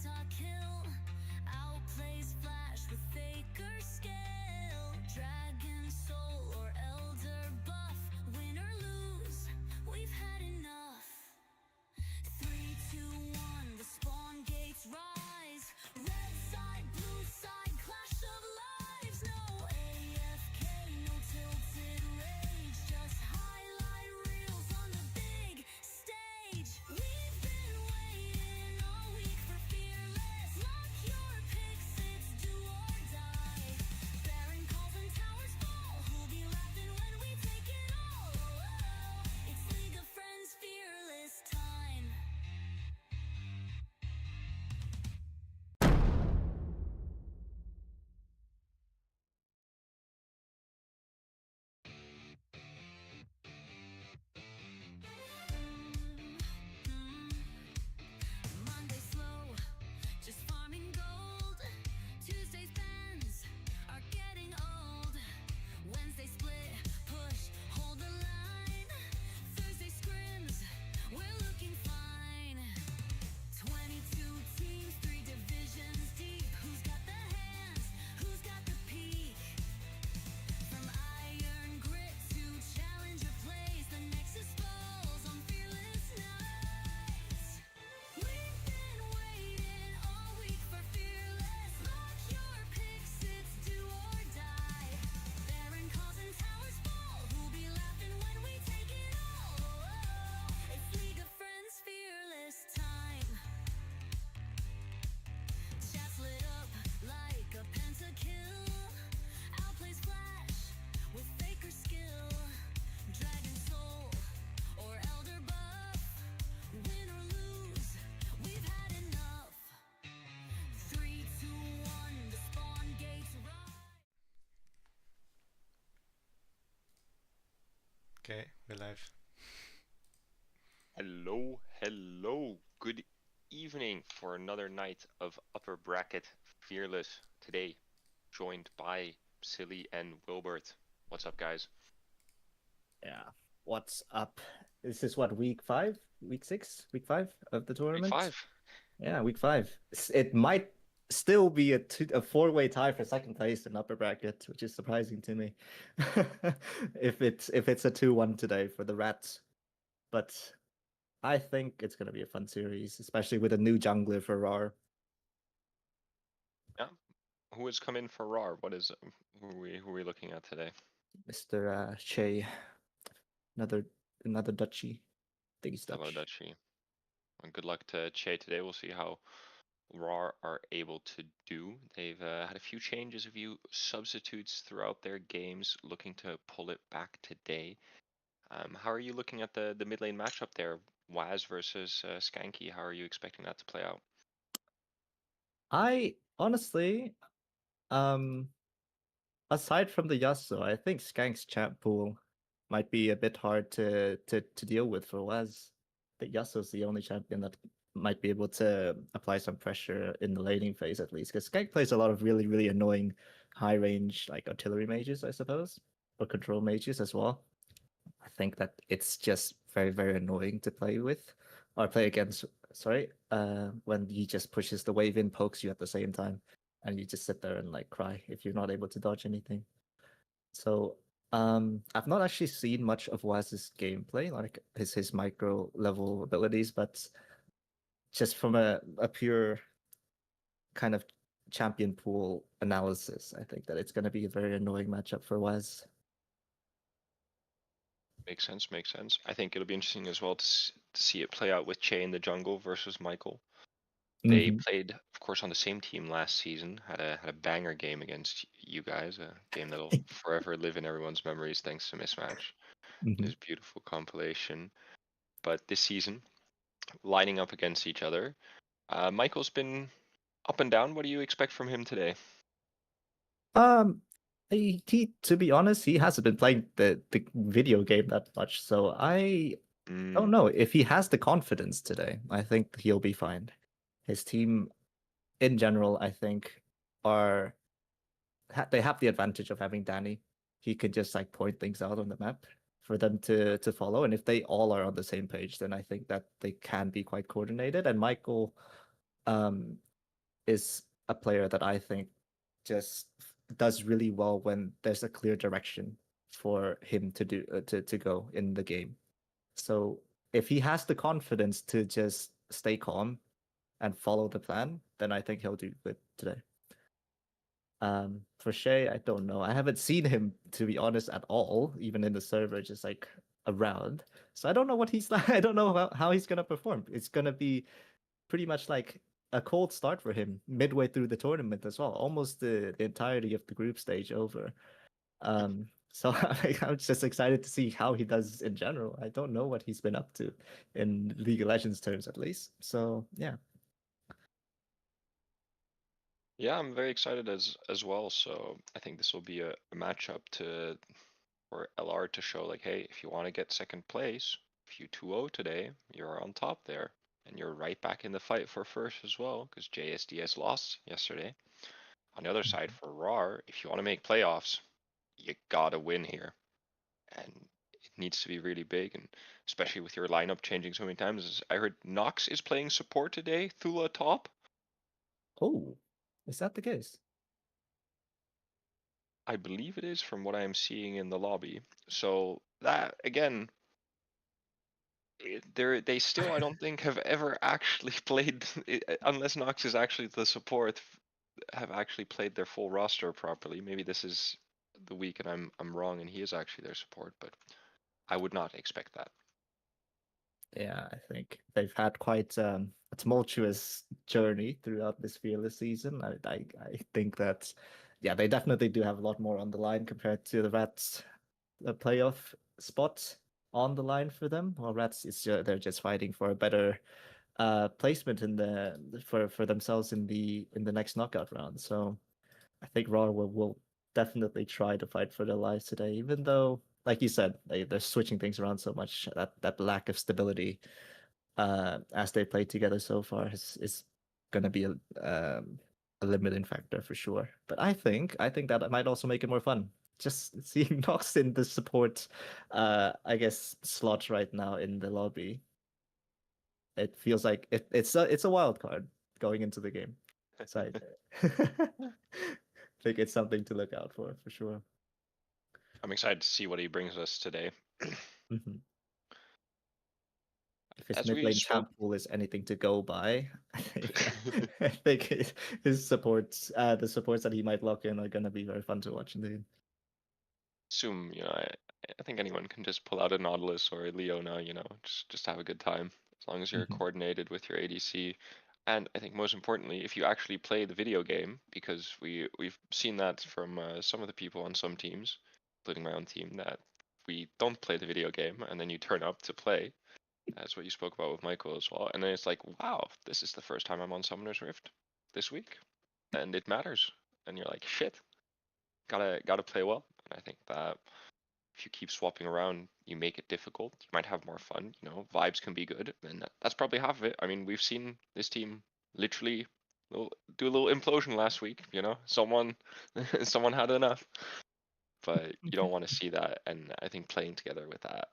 pentakill outplays Flash with faker skill. Dragon soul or elder buff, win or lose, we've had enough. 3, 2, 1, the spawn gates rise. Red side, blue side, clash of lives. No AFK, no tilted rage, just highlight reels on the big stage. We've been waiting all week for Fearless. Lock your picks, it's do or die. Baron calls and towers fall. Who'll be laughing when we take it all? It's League of Friends Fearless time. Monday slow, just farming gold. Tuesday's bends are getting old. Wednesday split, push, hold the line. Thursday scrims, we're looking fine. 22 teams, 3 divisions deep. Who's got the hands? Who's got the peak? From iron grit to challenger plays, the Nexus falls on fearless nights. We've been waiting all week for Fearless. Lock your picks, it's do or die. Baron calls and towers fall. Who'll be laughing when we take it all? It's League of Friends Fearless time. Chat's lit up like a pentakill. Outplays Flash with faker skill. Dragon soul or elder buff, win or lose, we've had enough. 3, 2, 1, the spawn gates rise. Okay, we're live. Hello. Good evening for another night of Upper Bracket Fearless. Today, joined by Silly and Wilbert. What's up, guys? Yeah. What's up? This is what, week 5? Week 6? Week 5 of the Week tournament? 5. Yeah, week 5. It might still be a 4-way tie for second place in upper bracket, which is surprising to me. if it's a 2-1 today for the Rats. But I think it's gonna be a fun series, especially with a new jungler for Rawr. Who has come in for Rawr? Who are we looking at today? Mr. Shea. Another Dutchie. I think he's Dutch. Hello, Dutchie. And good luck to Che today. We'll see how Rawr are able to do. They've had a few changes, a few substitutes throughout their games, looking to pull it back today. How are you looking at the mid lane matchup there? Waz versus Skanky. How are you expecting that to play out? I honestly, aside from the Yasuo, I think Skank's champ pool might be a bit hard to deal with for Waz. I think Yasuo's the only champion that might be able to apply some pressure in the laning phase at least, because Skank plays a lot of really, really annoying high range like artillery mages, I suppose, or control mages as well. I think that it's just very, very annoying to play with or play against. Sorry, when he just pushes the wave in, pokes you at the same time, and you just sit there and like cry if you're not able to dodge anything. So I've not actually seen much of Waz's gameplay, like his micro level abilities, but just from a pure kind of champion pool analysis, I think that it's going to be a very annoying matchup for Waz. Makes sense. I think it'll be interesting as well to see it play out with Che in the jungle versus Michael. They played, of course, on the same team last season. Had a banger game against you guys. A game that'll forever live in everyone's memories thanks to Mismatch. This beautiful compilation. But this season, lining up against each other, Michael's been up and down. What do you expect from him today? He to be honest, he hasn't been playing the video game that much, so I don't know if he has the confidence today. I think he'll be fine. His team, in general, I think, they have the advantage of having Danny. He could just like point things out on the map for them to follow, and if they all are on the same page, then I think that they can be quite coordinated. And Michael, is a player that I think just does really well when there's a clear direction for him to do to go in the game. So if he has the confidence to just stay calm and follow the plan, then I think he'll do good today. For Shay, I don't know. I haven't seen him, to be honest, at all, even in the server, just like around. So I don't know what he's like. I don't know how he's gonna perform. It's gonna be pretty much like a cold start for him midway through the tournament as well, almost the entirety of the group stage over. So I'm just excited to see how he does in general. I don't know what he's been up to in League of Legends terms, at least. So yeah. Yeah, I'm very excited as well. So I think this will be a matchup for LR to show like, hey, if you want to get second place, if you 2-0 today, you're on top there, and you're right back in the fight for first as well, because JSDS lost yesterday. On the other side for Rawr, if you want to make playoffs, you gotta win here, and it needs to be really big, and especially with your lineup changing so many times. I heard Nox is playing support today, Thula top. Oh, is that the case? I believe it is from what I am seeing in the lobby. So that again, they still I don't think have ever actually played unless Nox is actually the support, have actually played their full roster properly. Maybe this is the week and I'm wrong and he is actually their support, but I would not expect that. Yeah, I think they've had quite a tumultuous journey throughout this Fearless season. I think that, yeah, they definitely do have a lot more on the line compared to the Rats playoff spot on the line for them. Well, Rats, they're just fighting for a better placement in the for themselves in the next knockout round. So I think Raw will definitely try to fight for their lives today, even though, like you said, they're switching things around so much. That lack of stability as they played together so far is going to be a limiting factor for sure. But I think that might also make it more fun. Just seeing Nox in the support, I guess, slot right now in the lobby. It feels like it's a wild card going into the game. So I think it's something to look out for sure. I'm excited to see what he brings us today. Mhm. If his As mid we lane spoke, champ pool is anything to go by, I think his supports, the supports that he might lock in, are gonna be very fun to watch indeed. assume I think anyone can just pull out a Nautilus or a Leona, just have a good time as long as you're Mhm. coordinated with your ADC. And I think most importantly, if you actually play the video game, because we've seen that from some of the people on some teams, including my own team, that we don't play the video game and then you turn up to play. That's what you spoke about with Michael as well. And then it's like, wow, this is the first time I'm on Summoner's Rift this week, and it matters. And you're like, shit, gotta play well. And I think that if you keep swapping around, you make it difficult. You might have more fun. Vibes can be good, and that's probably half of it. I mean, we've seen this team literally do a little implosion last week. Someone someone had enough, but you don't want to see that. And I think playing together with that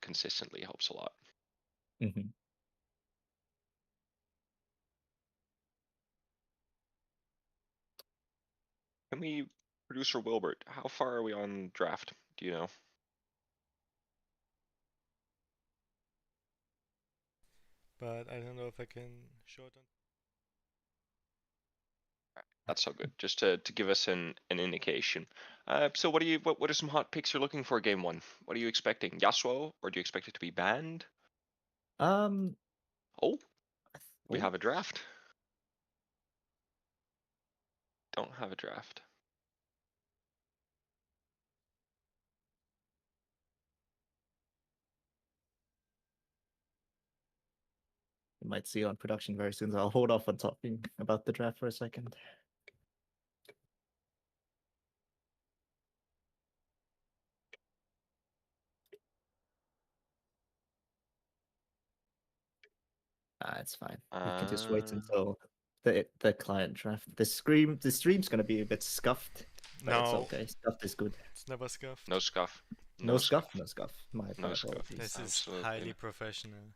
consistently helps a lot. Mhm. Can we, producer Wilbert, how far are we on draft? Do you know? But I don't know if I can show it on. That's so good. Just to give us an indication. So what are some hot picks you're looking for game one? What are you expecting? Yasuo, or do you expect it to be banned? Um. Oh, we Oh, have a draft. Don't have a draft. you might see it on production very soon. So I'll hold off on talking about the draft for a second. It's fine. We can just wait Uh, until the client draft. The stream's gonna be a bit scuffed, but it's No, okay. Scuffed is good. it's never scuffed. no scuff. No No scuff, scuff. no scuff. My No scuff. apologies. This is Absolutely. highly professional.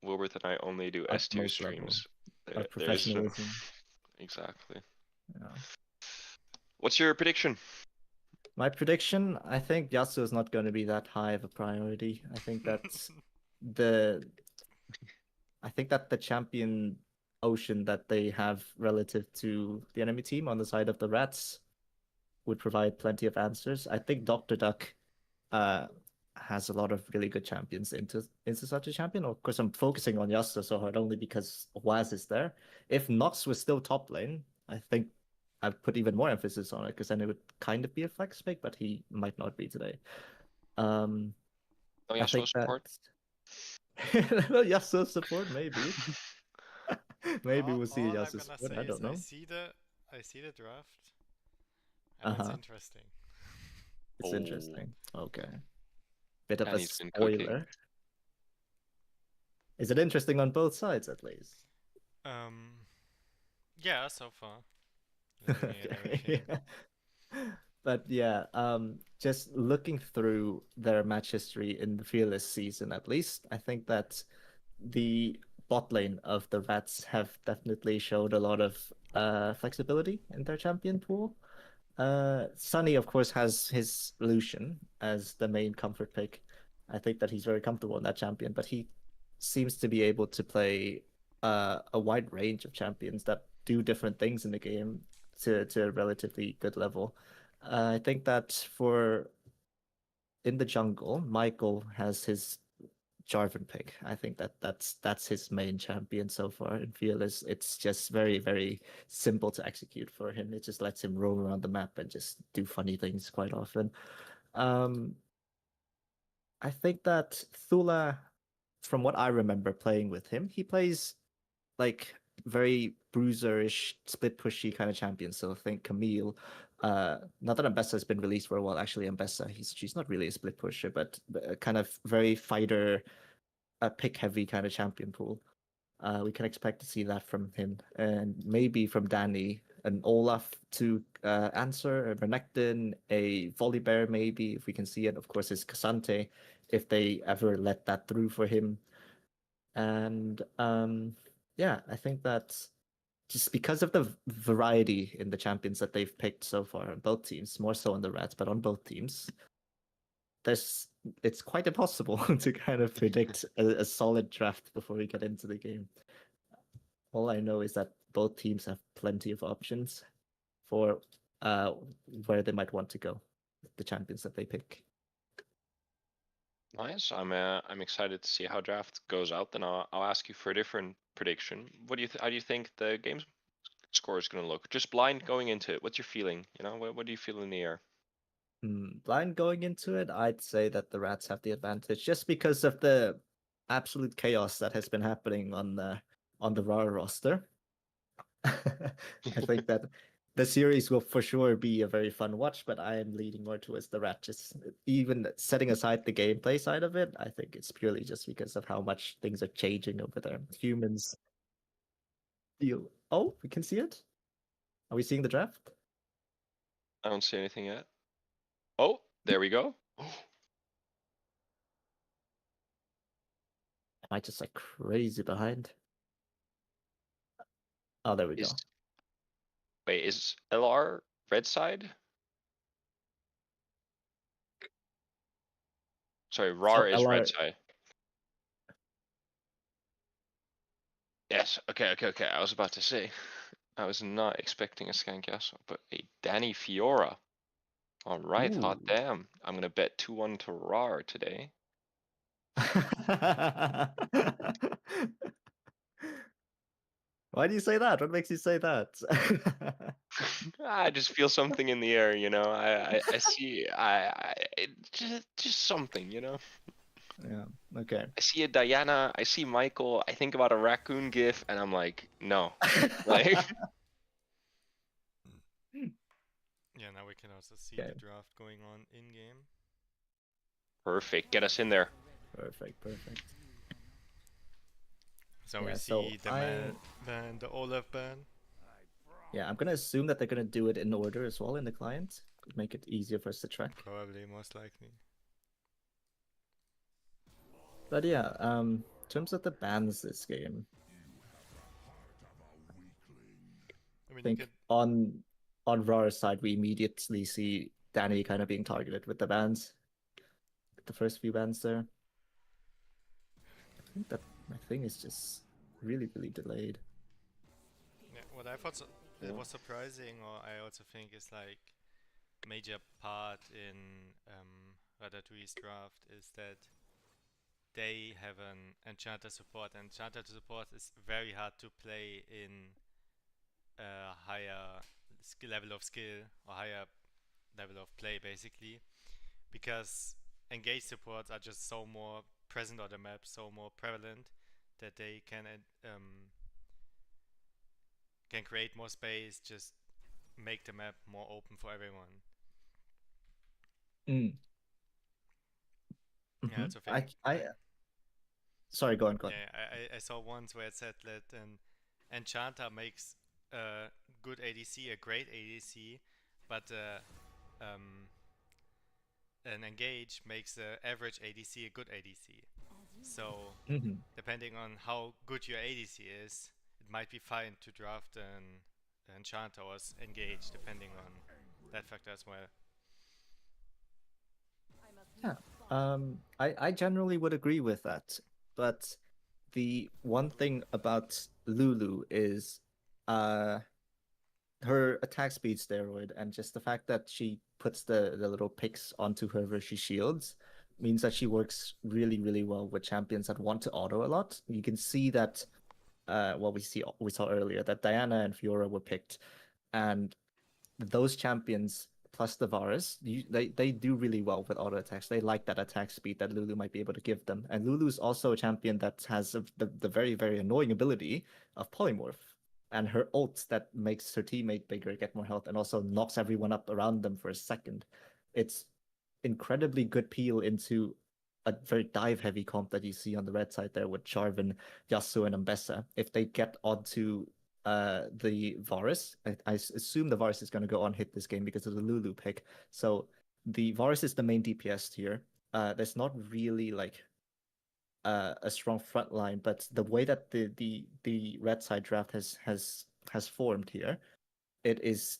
Wilbert and I only do S tier Utmost level streams. of There's professionalism. exactly. Yeah. What's your prediction? My prediction, I think Yasuo is not going to be that high of a priority. I think that the champion ocean that they have relative to the enemy team on the side of the rats would provide plenty of answers. I think Dr. Duck uh has a lot of really good champions into such a champion. Of course, I'm focusing on Yasuo so hard only because Waz is there. If Nox was still top lane, I think I'd put even more emphasis on it because then it would kind of be a flex pick, but he might not be today. Oh, I Yasuo think that support. Yasuo support maybe. Maybe we'll see All I'm Yasuo gonna support. say I is don't know. I see the draft, and it's Uh-huh. interesting. It's Oh, interesting. Okay. Bit of a Danny's been cooking. spoiler. Is it interesting on both sides at least? Yeah, so far. Looking at everything. Okay. But yeah, just looking through their match history in the Fearless season, at least, I think that the bot lane of the Rats have definitely showed a lot of flexibility in their champion pool. Sunny, of course, has his Lucian as the main comfort pick. I think that he's very comfortable in that champion, but he seems to be able to play a wide range of champions that do different things in the game to a relatively good level. I think that for in the jungle, Michael has his Jarvan pick. I think that that's his main champion so far in Fearless. It's just very, very simple to execute for him. It just lets him roam around the map and just do funny things quite often. Um, I think that Thula, from what I remember playing with him, he plays like very bruiserish, split pushy kind of champion. So I think Camille, not that Ambessa has been released for a while. Actually, Ambessa, she's not really a split pusher, but kind of very fighter, pick heavy kind of champion pool. We can expect to see that from him, and maybe from Danny, an Olaf to answer, a Renekton, a Volibear, maybe if we can see it. Of course, is Cassante, if they ever let that through for him. And yeah, I think that just because of the variety in the champions that they've picked so far on both teams, more so on the Rats, but on both teams, it's quite impossible to kind of predict a solid draft before we get into the game. All I know is that both teams have plenty of options for where they might want to go, the champions that they pick. Nice. I'm excited to see how draft goes out. Then I'll ask you for a different prediction. What do you how do you think the game score is going to look? Just blind going into it. What's your feeling? You know, what do you feel in the air? Blind going into it, I'd say that the Rats have the advantage just because of the absolute chaos that has been happening on the Rawr roster. I think that the series will for sure be a very fun watch, but I am leaning more towards the Rat. Just even setting aside the gameplay side of it, I think it's purely just because of how much things are changing over there. Humans feel. Oh, we can see it. Are we seeing the draft? I don't see anything yet. Oh, there we go. Am I just like crazy behind? Oh, there we Is go. wait, is LR red side? Sorry, So Rawr is LR. red side. Yes. Okay. I was about to say. I was not expecting a Skankasso, but a Danny Fiora. All right, hot Ooh. damn. I'm gonna bet 2-1 to Rawr today. Why do you say that? What makes you say that? I just feel something in the air, you know. I see just something, you know. Yeah. Okay. I see a Diana, I see Michael, I think about a raccoon gif, and I'm like, no. Like Yeah, now we can also see Okay. the draft going on in game. perfect. Get us in there. Perfect. So we Yeah. So see the ban, the Olaf ban. I'm gonna assume that they're gonna do it in order as well in the client. Could make it easier for us to track. Probably, most likely. But yeah, in terms of the bans this game, mean, I you think can. on Rawr's side, we immediately see Danny kind of being targeted with the bans, the first few bans there. I think that my thing is just really, really delayed. Yeah, what I thought it Yeah. was surprising, or I also think is like major part in Ratatouille's draft is that they have an enchanter support, and enchanter support is very hard to play in a higher level of skill or higher level of play, basically, because engage supports are just so more present on the map, so more prevalent that they can create more space, just make the map more open for everyone. Mm. Yeah, I Mhm. also think Sorry, go on, go on. yeah, I saw once where it said that an enchanter makes a good ADC a great ADC, but an engage makes the average ADC a good ADC. So Mhm. depending on how good your ADC is, it might be fine to draft an enchanter or engage, depending on that factor as well. Yeah. I generally would agree with that, but the one thing about Lulu is, uh, her attack speed steroid and just the fact that she puts the little picks onto her versus she shields means that she works really, really well with champions that want to auto a lot. You can see that, what we saw earlier, that Diana and Fiora were picked, and those champions plus the Varus, they do really well with auto attacks. They like that attack speed that Lulu might be able to give them. And Lulu's also a champion that has the very, very annoying ability of polymorph. And her ult that makes her teammate bigger, get more health, and also knocks everyone up around them for a second. It's incredibly good peel into a very dive heavy comp that you see on the red side there with Jarvan, Yasuo, and Ambessa. If they get onto the Varus. I assume the Varus is going to go on hit this game because of the Lulu pick. So the Varus is the main DPS here. There's not really like a strong front line, but the way that the red side draft has formed here, it is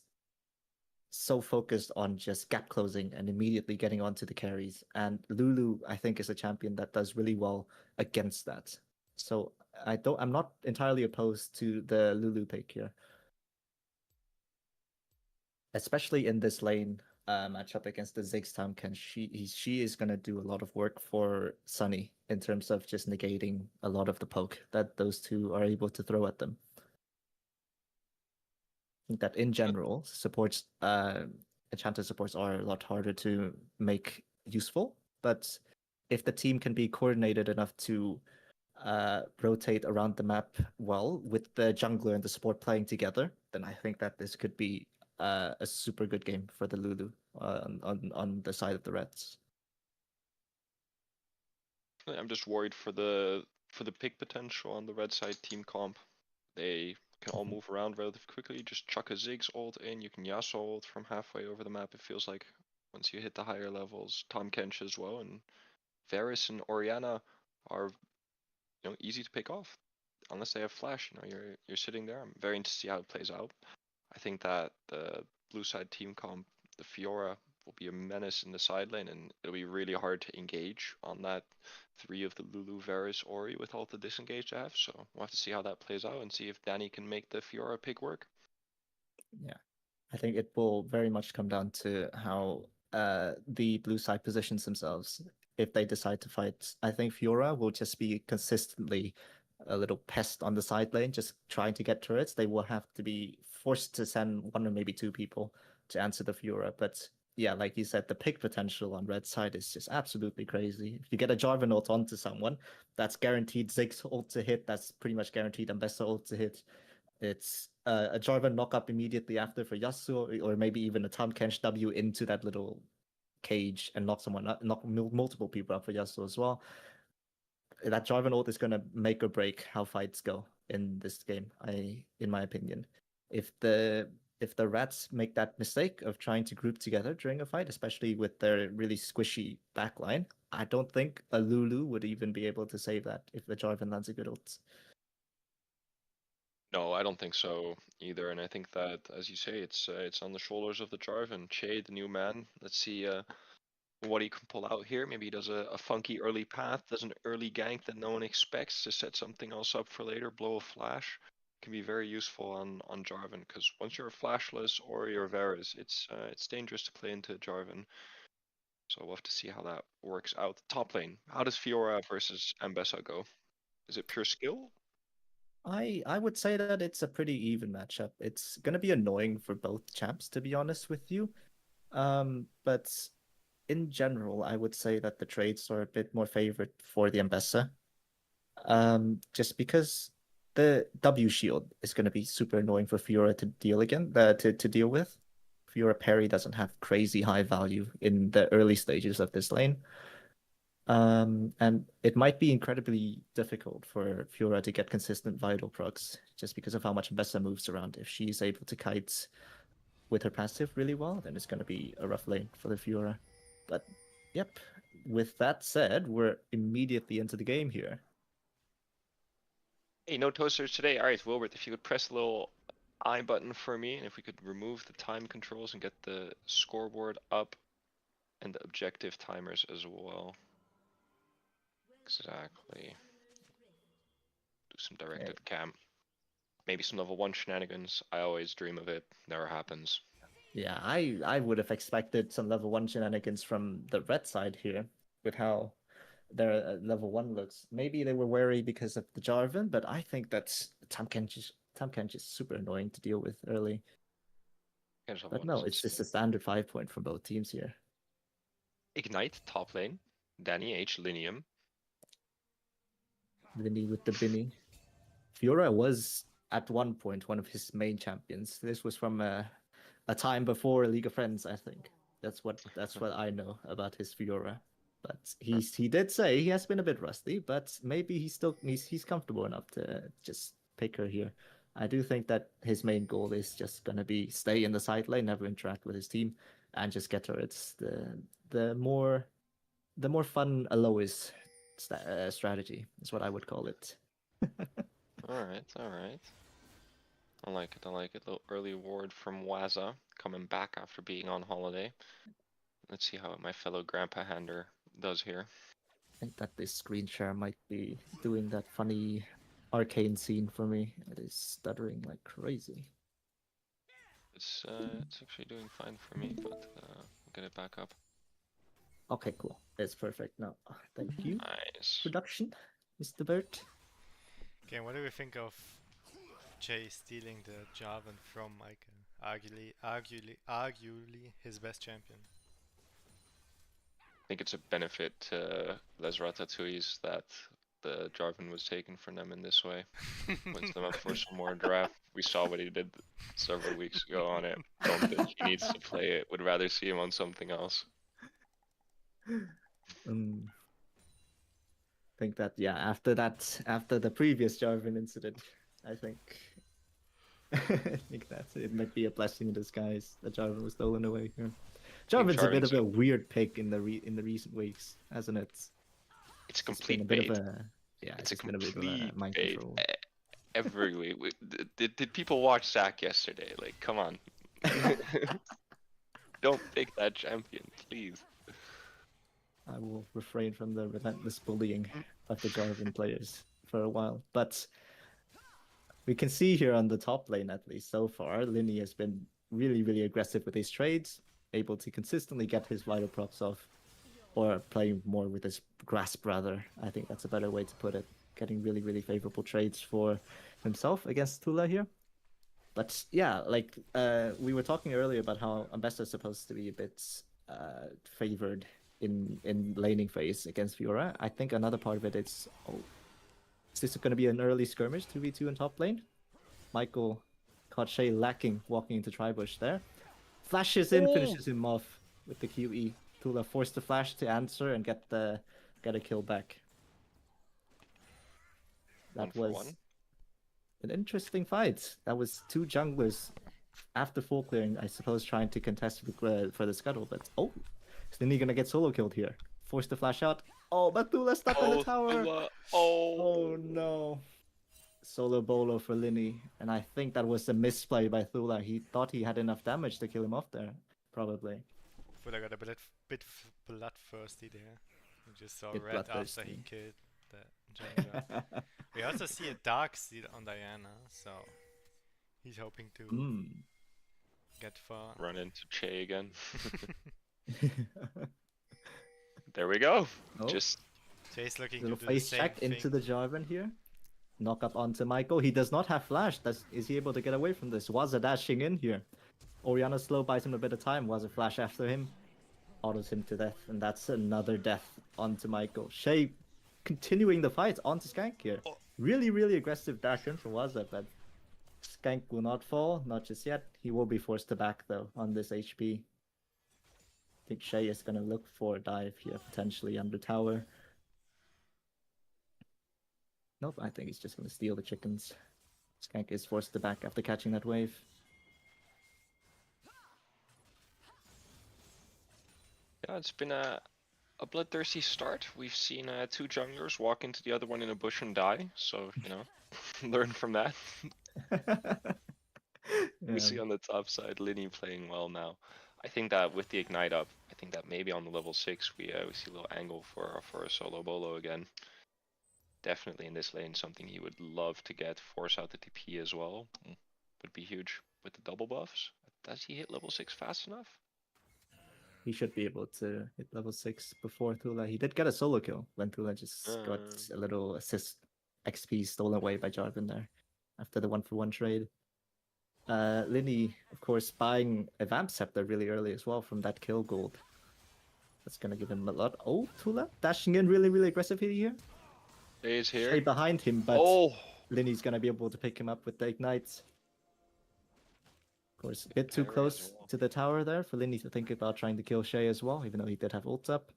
so focused on just gap closing and immediately getting onto the carries. And Lulu, I think, is a champion that does really well against that. So I'm not entirely opposed to the Lulu pick here, especially in this lane matchup against the Ziggs Tamken. She is gonna do a lot of work for Sunny in terms of just negating a lot of the poke that those two are able to throw at them. I think that in general, supports enchanter supports are a lot harder to make useful, but if the team can be coordinated enough to rotate around the map well with the jungler and the support playing together, then I think that this could be a super good game for the Lulu on the side of the Reds. I'm just worried for the pick potential on the red side team comp. They can all move around relatively quickly. Just chuck a Ziggs ult in. You can Yasuo ult from halfway over the map. It feels like once you hit the higher levels, Tom Kench as well, and Varus and Orianna are easy to pick off unless they have flash. You're sitting there. I'm very interested to see how it plays out. I think that the blue side team comp, the Fiora, will be a menace in the side lane, and it'll be really hard to engage on that three of the Lulu, Varus, Ori with all the disengage I have. So we'll have to see how that plays out and see if Danny can make the Fiora pick work. Yeah, I think it will very much come down to how the blue side positions themselves. If they decide to fight, I think Fiora will just be consistently a little pest on the side lane, just trying to get turrets. They will have to be forced to send one or maybe two people to answer the Fiora. But yeah, like you said, the pick potential on red side is just absolutely crazy. If you get a Jarvan ult onto someone, that's guaranteed Ziggs ult to hit. That's pretty much guaranteed Ambessa ult to hit. It's a Jarvan knock up immediately after for Yasuo, or maybe even a Tahm Kench W into that little cage and knock someone up, knock multiple people up for Yasuo as well. That Jarvan ult is gonna make or break how fights go in this game, in my opinion. If the rats make that mistake of trying to group together during a fight, especially with their really squishy backline, I don't think a Lulu would even be able to save that if the Jarvan lands a good ult. No, I don't think so either. And I think that, as you say, it's on the shoulders of the Jarvan. Che, the new man. Let's see what he can pull out here. Maybe he does a funky early path, does an early gank that no one expects to set something else up for later. Blow a flash can be very useful on Jarvan, because once you're flashless or you're Varus, it's dangerous to play into Jarvan. So we'll have to see how that works out. Top lane. How does Fiora versus Ambessa go? Is it pure skill? I would say that it's a pretty even matchup. It's gonna be annoying for both champs, to be honest with you. But in general, I would say that the trades are a bit more favored for the Ambessa. Just because the W shield is going to be super annoying for Fiora to deal with. Fiora parry doesn't have crazy high value in the early stages of this lane. And it might be incredibly difficult for Fiora to get consistent vital procs just because of how much Ambessa moves around. If she's able to kite with her passive really well, then it's going to be a rough lane for the Fiora. But yep, with that said, we're immediately into the game here. Hey, no toasters today. All right, Wilbert, if you could press the little I button for me, and if we could remove the time controls and get the scoreboard up and the objective timers as well. Exactly. Do some directed cam. Maybe some level 1 shenanigans. I always dream of it. Never happens. Yeah, I would have expected some level 1 shenanigans from the red side here with how their level 1 looks. Maybe they were wary because of the Jarvan, but I think that's Tahm Kench is super annoying to deal with early. But no, it's just a standard 5-point from both teams here. Ignite, top lane. Danny H, Linium. Vinny with the Binny. Fiora was at one point one of his main champions. This was from a time before League of Friends, I think. That's what I know about his Fiora. But he did say he has been a bit rusty, but maybe he's comfortable enough to just pick her here. I do think that his main goal is just gonna be stay in the side lane, never interact with his team, and just get her. It's the more fun Alois strategy is what I would call it. Alright. I like it. Little early ward from Waza, coming back after being on holiday. Let's see how my fellow grandpa hander does here. I think that this screen share might be doing that funny arcane scene for me. It is stuttering like crazy. It's actually doing fine for me, but we'll get it back up. Okay, cool. It's perfect now. Thank you. Nice. Production, Mr. Bert. Okay, what do we think of Jay stealing the Jarvan from Michael? Arguably his best champion. I think it's a benefit to Les Ratatouilles that the Jarvan was taken from them in this way. Puts them up for some more draft. We saw what he did several weeks ago on it. Don't think he needs to play it. Would rather see him on something else. Think that after the previous Jarvan incident, I think it might be a blessing in disguise that Jarvan was stolen away here. Jarvan's a bit of a weird pick in the recent weeks, hasn't it? It's complete bait. It's a complete mind bait. Control. Every week. Did people watch Zach yesterday? Like, come on. Don't pick that champion, please. I will refrain from the relentless bullying of the Jarvan players for a while. But we can see here on the top lane, at least so far, Linny has been really, really aggressive with his trades, able to consistently get his vital props off, or playing more with his grasp, rather. I think that's a better way to put it. Getting really, really favorable trades for himself against Tula here. But yeah, like we were talking earlier about how Ambessa is supposed to be a bit favored in laning phase against Fiora. I think another part of it is, is this going to be an early skirmish 2v2 in top lane? Michael caught Shay lacking walking into Tribush there. Flashes in, finishes him off with the QE. Tula forced the flash to answer and get a kill back. That was an interesting fight. That was two junglers after full clearing, I suppose, trying to contest for the scuttle, but is Linny gonna get solo killed here? Force the flash out. Oh, but Tula stuck on the tower. Tula. Oh no. solo bolo for Linny, and I think that was a misplay by Thula. He thought he had enough damage to kill him off there, probably. Fuller got a bit bloodthirsty there. You just saw Bit red after he bloodthirsty. killed the jungler. We also see a dark seed on Diana, so he's hoping to Mm. get far. Run into Che again. There we go. Oh. Just Jay's looking Little to do the face same check thing. into the Jarvan here. Knock up onto Michael. He does not have flash. Is he able to get away from this? Waza dashing in here. Orianna slow buys him a bit of time. Waza flash after him. Autos him to death. And that's another death onto Michael. Shay continuing the fight onto Skank here. Oh. Really, really aggressive dash in from Waza, but Skank will not fall. Not just yet. He will be forced to back though on this HP. I think Shay is going to look for a dive here, potentially under tower. Nope, I think he's just going to steal the chickens. Skank is forced to back after catching that wave. yeah, it's been a bloodthirsty start. We've seen two junglers walk into the other one in a bush and die. So you know, learn from that. We see on the top side Linny playing well now. I think that with the ignite up, I think that maybe on the level 6 we see a little angle for a solo bolo again. Definitely in this lane something he would love to get. Force out the TP as well. Would be huge with the double buffs. Does he hit level 6 fast enough? He should be able to hit level 6 before Thula. He did get a solo kill when Thula just got a little assist XP stolen away by Jarvan there after the 1-for-1 trade. Linny, of course, buying a Vamp Scepter really early as well from that kill gold. That's going to give him a lot. Oh, Thula dashing in really, really aggressively here. He's here. Shay behind him, but Oh, Linny's going to be able to pick him up with the ignites. Of course, a bit too Parry as close well. to the tower there for Linny to think about trying to kill Shay as well, even though he did have ult up.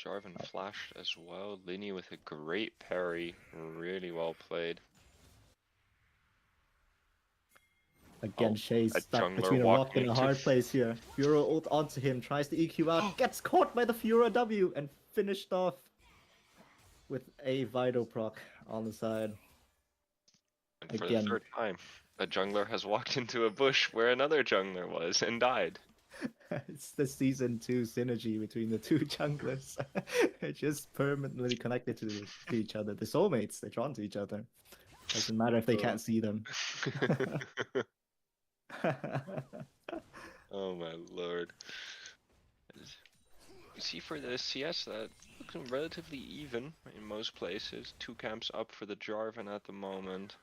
Jarvan flashed as well. Linny with a great parry. Really well played. Again, Oh, Shay's a stuck jungler between a rock walking and a into hard place here. Furo ult onto him, tries to EQ out, gets caught by the Furo W, and finished off with a Vital proc on the side. And for Again. the third time, a jungler has walked into a bush where another jungler was and died. It's the season 2 synergy between the two junglers. They're just permanently connected to each other. The soulmates, they're drawn to each other. Doesn't matter if they can't see them. Oh my lord. You see for the CS that looking relatively even in most places. 2 camps up for the Jarvan at the moment.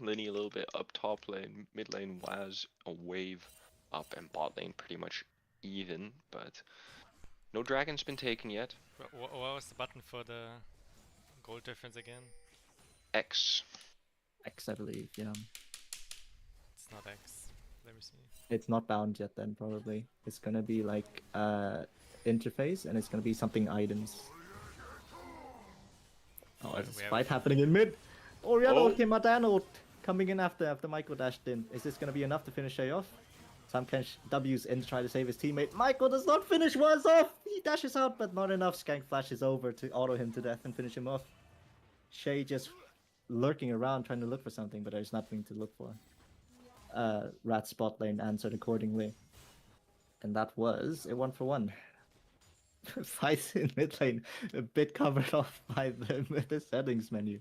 Linny a little bit up top lane, mid lane was a wave up, and bot lane pretty much even, but no dragon's been taken yet. What was the button for the gold difference again? X. X, I believe, yeah. It's not X. Let me see. It's not bound yet then, probably. It's gonna be like interface, and it's gonna be something items. Oh, We there's a have- fight happening in mid. Orianna Oh. came out coming in after Michael dashed in. Is this gonna be enough to finish Shay off? Sam Kench W's in to try to save his teammate. Michael does not finish Waz off! He dashes out, but not enough. Skank flashes over to auto him to death and finish him off. Shay just lurking around trying to look for something, but there's nothing to look for. Rat spot lane answered accordingly. And that was a 1-for-1. Fight in mid lane, a bit covered off by the settings menu.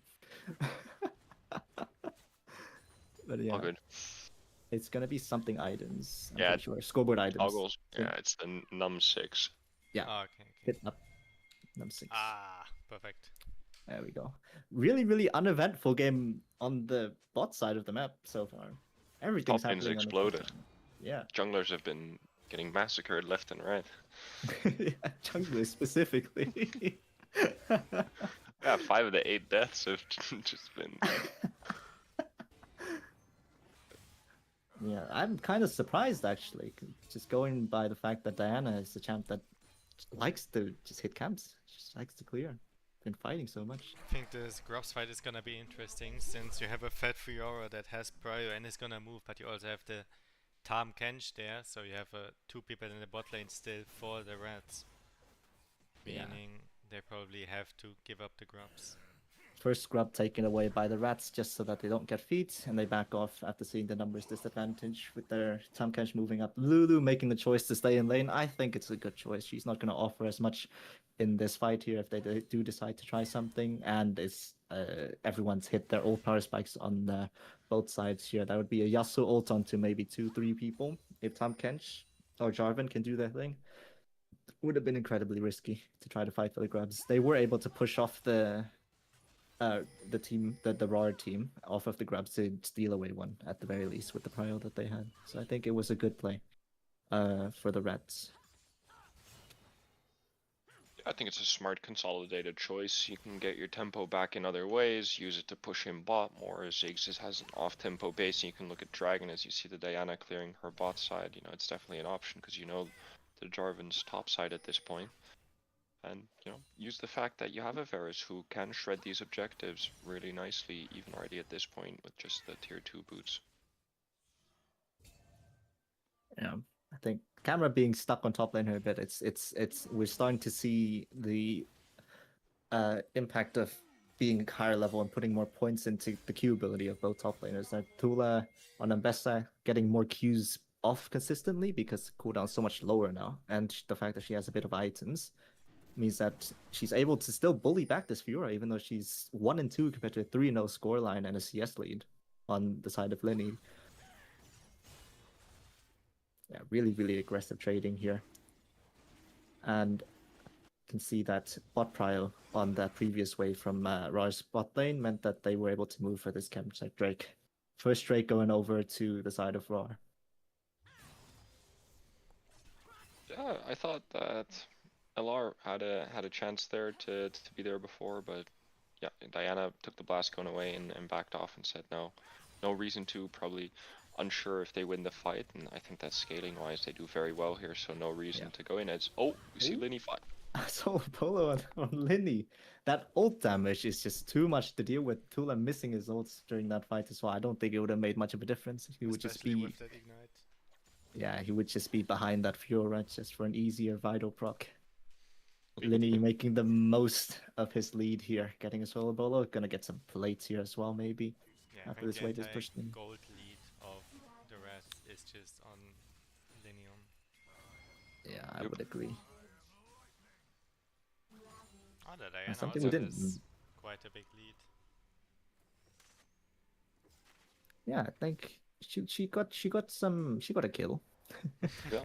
But yeah, All good. it's gonna be something items. I'm Yeah, pretty sure. Scoreboard items. Toggles. Yeah. Yeah, it's the num 6. Yeah. Ah, okay. Hit up. Number 6. Ah, perfect. There we go. Really, really uneventful game on the bot side of the map so far. Everything's Top lane's happening on the exploded. top side. Yeah. Junglers have been getting massacred left and right. Yeah, junglers specifically. Yeah, 5 of the 8 deaths have just been. Yeah, I'm kind of surprised actually, just going by the fact that Diana is the champ that likes to just hit camps, just likes to clear. Been fighting so much. I think this Grubs fight is gonna be interesting since you have a fat Fiora that has prio and is gonna move, but you also have the Tam Kench there, so you have 2 people in the bot lane still for the rats. Yeah. Meaning they probably have to give up the grubs. First scrub taken away by the rats just so that they don't get feet, and they back off after seeing the numbers disadvantage with their Tahm Kench moving up. Lulu making the choice to stay in lane. I think it's a good choice. She's not going to offer as much in this fight here if they do decide to try something, and it's everyone's hit their ult power spikes on both sides here. That would be a Yasuo ult onto maybe 2-3 people. If Tahm Kench or Jarvan can do their thing, would have been incredibly risky to try to fight for the grubs. They were able to push off the team, the Rawr team, off of the grubs to steal away one at the very least with the prio that they had. So I think it was a good play for the rats. I think it's a smart consolidated choice. You can get your tempo back in other ways, use it to push him bot more. Ziggs just has an off-tempo base, and you can look at Dragon as you see the Diana clearing her bot side. You know, it's definitely an option because you know the Jarvan's top side at this point. And, you know, use the fact that you have a Varus who can shred these objectives really nicely, even already at this point with just the tier 2 boots. Yeah, I think camera being stuck on top lane here a bit. It's we're starting to see the impact of being higher level and putting more points into the Q ability of both top laners. That Tula on Ambessa getting more Qs off consistently because cooldown's so much lower now, and the fact that she has a bit of items means that she's able to still bully back this Fiora, even though she's 1-2 compared to a 3-0 scoreline and a CS lead on the side of Linny. Yeah, really, really aggressive trading here. And you can see that bot prio on that previous wave from Rawr's bot lane meant that they were able to move for this campsite Drake. First Drake going over to the side of Rawr. Yeah, I thought that LR had a chance there to be there before, but yeah, Diana took the blast cone away and backed off and said no reason to, probably unsure if they win the fight, and I think that scaling wise they do very well here, so no reason to go in. It's we see Linny fight. So Polo on Linny. That ult damage is just too much to deal with. Tula missing his ults during that fight as well. I don't think it would have made much of a difference. He would just Especially be with that ignite. yeah, he would just be behind that Fiora just for an easier vital proc. Linny making the most of his lead here, getting a solo bolo. Gonna get some plates here as well, maybe. Yeah, I After think this the wave is entire pushed in. gold lead of the rest is just on Linium. Yeah, I would agree. Oh, the Diana something also we didn't. has quite a big lead. Yeah, I think she got a kill. Yeah.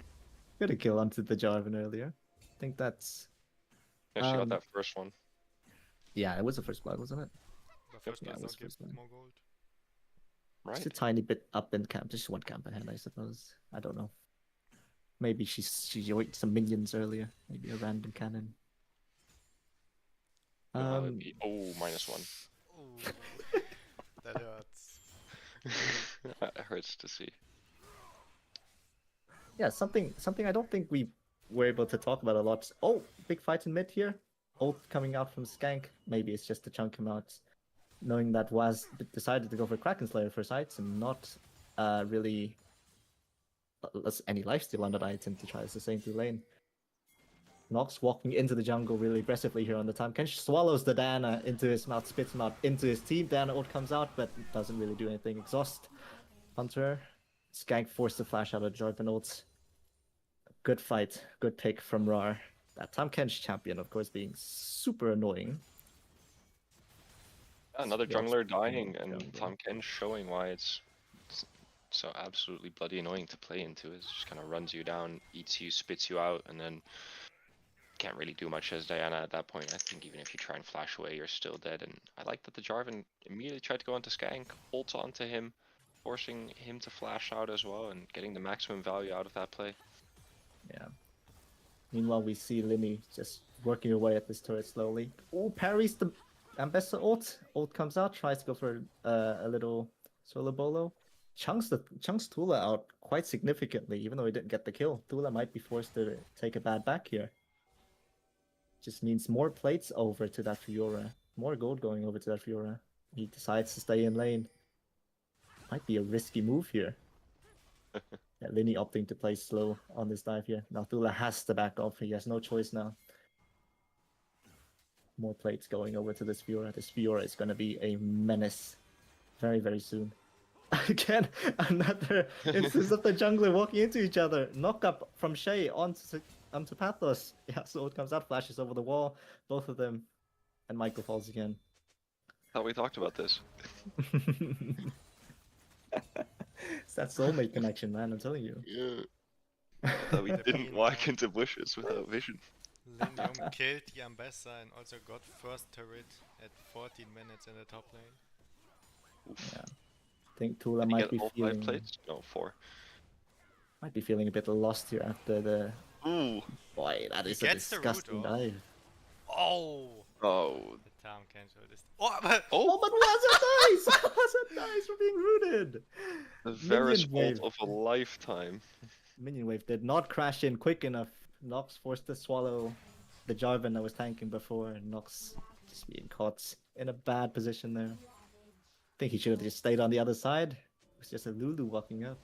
Got a kill onto the Jarvan earlier. I think that's Yeah, she got that first one. yeah, it was the first blood, wasn't it? But first Yeah, place it was don't give first blood. more gold. Right. Just a tiny bit up in camp, just one camp ahead, I suppose. I don't know. Maybe she yoinked some minions earlier. Maybe a random cannon. That'd be, -1. Ooh, that hurts. That hurts to see. Yeah, something I don't think we were able to talk about a lot. Oh, big fight in mid here. Ult coming out from Skank. Maybe it's just to chunk him out. Knowing that Waz decided to go for Kraken Slayer first item, not really any lifesteal on that item to try to sustain through lane. Nox walking into the jungle really aggressively here on the Tahm Kench. Swallows the Diana into his mouth, spits him out into his team. Diana ult comes out, but doesn't really do anything. Exhaust Hunter. Skank forced to flash out of Jarvan ults. Good fight, good pick from Rawr. That Tahm Kench champion, of course, being super annoying. Another Yeah, jungler dying, and jungle. Tahm Kench showing why it's so absolutely bloody annoying to play into. It just kind of runs you down, eats you, spits you out, and then can't really do much as Diana at that point. I think even if you try and flash away, you're still dead. And I like that the Jarvan immediately tried to go onto Skank, ults onto him, forcing him to flash out as well, and getting the maximum value out of that play. Yeah. Meanwhile, we see Linny just working away at this turret slowly. Oh, parries the Ambessa ult. Ult comes out, tries to go for a little solo bolo. Chunks Tula out quite significantly, even though he didn't get the kill. Tula might be forced to take a bad back here. Just means more plates over to that Fiora. More gold going over to that Fiora. He decides to stay in lane. Might be a risky move here. Yeah, Linny opting to play slow on this dive here. Now Tula has to back off. He has no choice now. more plates going over to this Fiora. This Fiora is going to be a menace very, very soon. Again, another instance of the jungler walking into each other. Knock up from Shay onto Pathos. Yeah, Sword comes out, flashes over the wall. Both of them, and Michael falls again. Thought we talked about this. It's that soulmate connection, man. I'm telling you. Yeah. Thought we didn't walk into bushes without vision. Linium killed the Ambessa and also got first turret at 14 minutes in the top lane. Oof. Yeah. I think Tula Did he might get be all 5 feeling plates? No, 4. might be feeling a bit lost here after the. Ooh. Boy, that is a gets the root disgusting off. dive. Oh! Oh. The town cancel this. Oh, but Oh, but was it nice? Was it nice for being rooted? The Varus Minion wave. ult of a lifetime. Minion wave did not crash in quick enough. Nox forced to swallow the Jarvan that was tanking before, and Nox just being caught in a bad position there. I think he should have just stayed on the other side. It was just a Lulu walking up.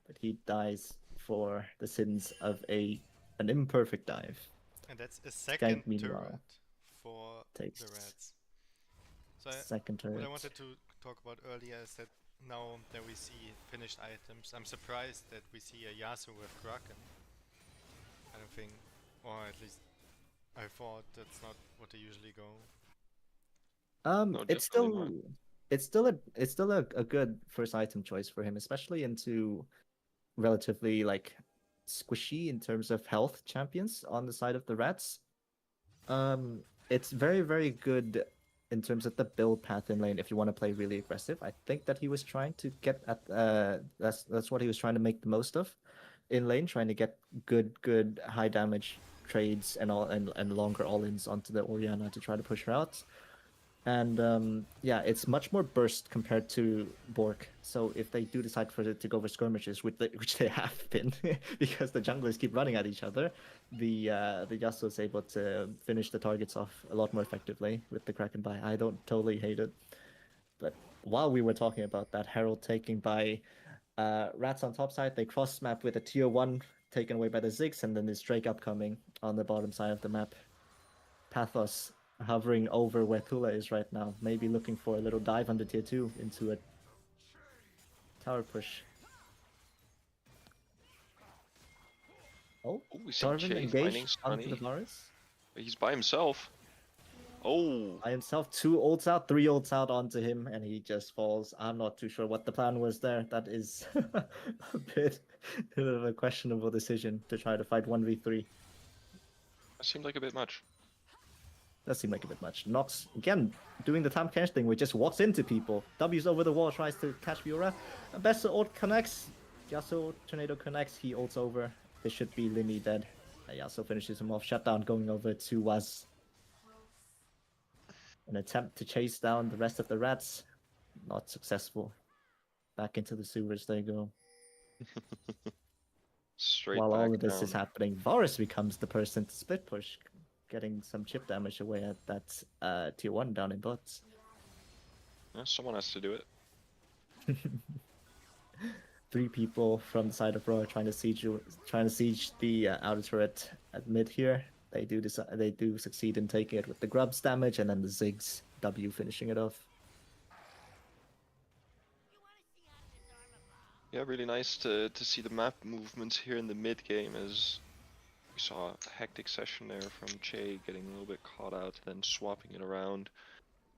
But he dies for the sins of an imperfect dive. and that's a second meanwhile, turret for takes the Reds. So second what turret. I wanted to talk about earlier is that now that we see finished items, I'm surprised that we see a Yasuo with Kraken. I don't think, or at least I thought that's not what they usually go. No, It's definitely still a good first item choice for him, especially into relatively like squishy in terms of health champions on the side of the Rats. It's very, very good in terms of the build path in lane if you want to play really aggressive. I think that he was trying to get at that's what he was trying to make the most of in lane, trying to get good high damage trades and longer all-ins onto the Orianna to try to push her out. And yeah, it's much more burst compared to Bork. So if they do decide to go for skirmishes, which they have been, because the junglers keep running at each other, the Yasuo is able to finish the targets off a lot more effectively with the Kraken buy. I don't totally hate it. But while we were talking about that Herald taking by Rats on top side, they cross map with a tier 1 taken away by the Ziggs, and then this Drake upcoming on the bottom side of the map. Pathos hovering over where Tula is right now, maybe looking for a little dive under tier 2 into a tower push. Oh, Ooh, we see Jarvan Jay finding engaged onto Sunny. the Varus. He's by himself. Oh. By himself, 2 ults out, 3 ults out onto him, and he just falls. I'm not too sure what the plan was there. That is a bit of a questionable decision to try to fight 1v3. That seemed like a bit much. Does seem like a bit much. Nox, again, doing the time catch thing where he just walks into people. W's over the wall, tries to catch Fiora. Bessa ult connects. Yasuo Tornado connects. He ults over. This should be Linny dead. Yasuo finishes him off. Shutdown going over to Waz. An attempt to chase down the rest of the Rats. Not successful. Back into the sewers they go. Straight While back all of this down. is happening, Varus becomes the person to split push, getting some chip damage away at that tier 1 down in bots. Yeah, someone has to do it. 3 people from the side of Rawr trying to siege the outer turret at mid here. They do succeed in taking it with the grubs damage, and then the Ziggs W finishing it off. Yeah, really nice to see the map movements here in the mid game as we saw a hectic session there from Che getting a little bit caught out, then swapping it around,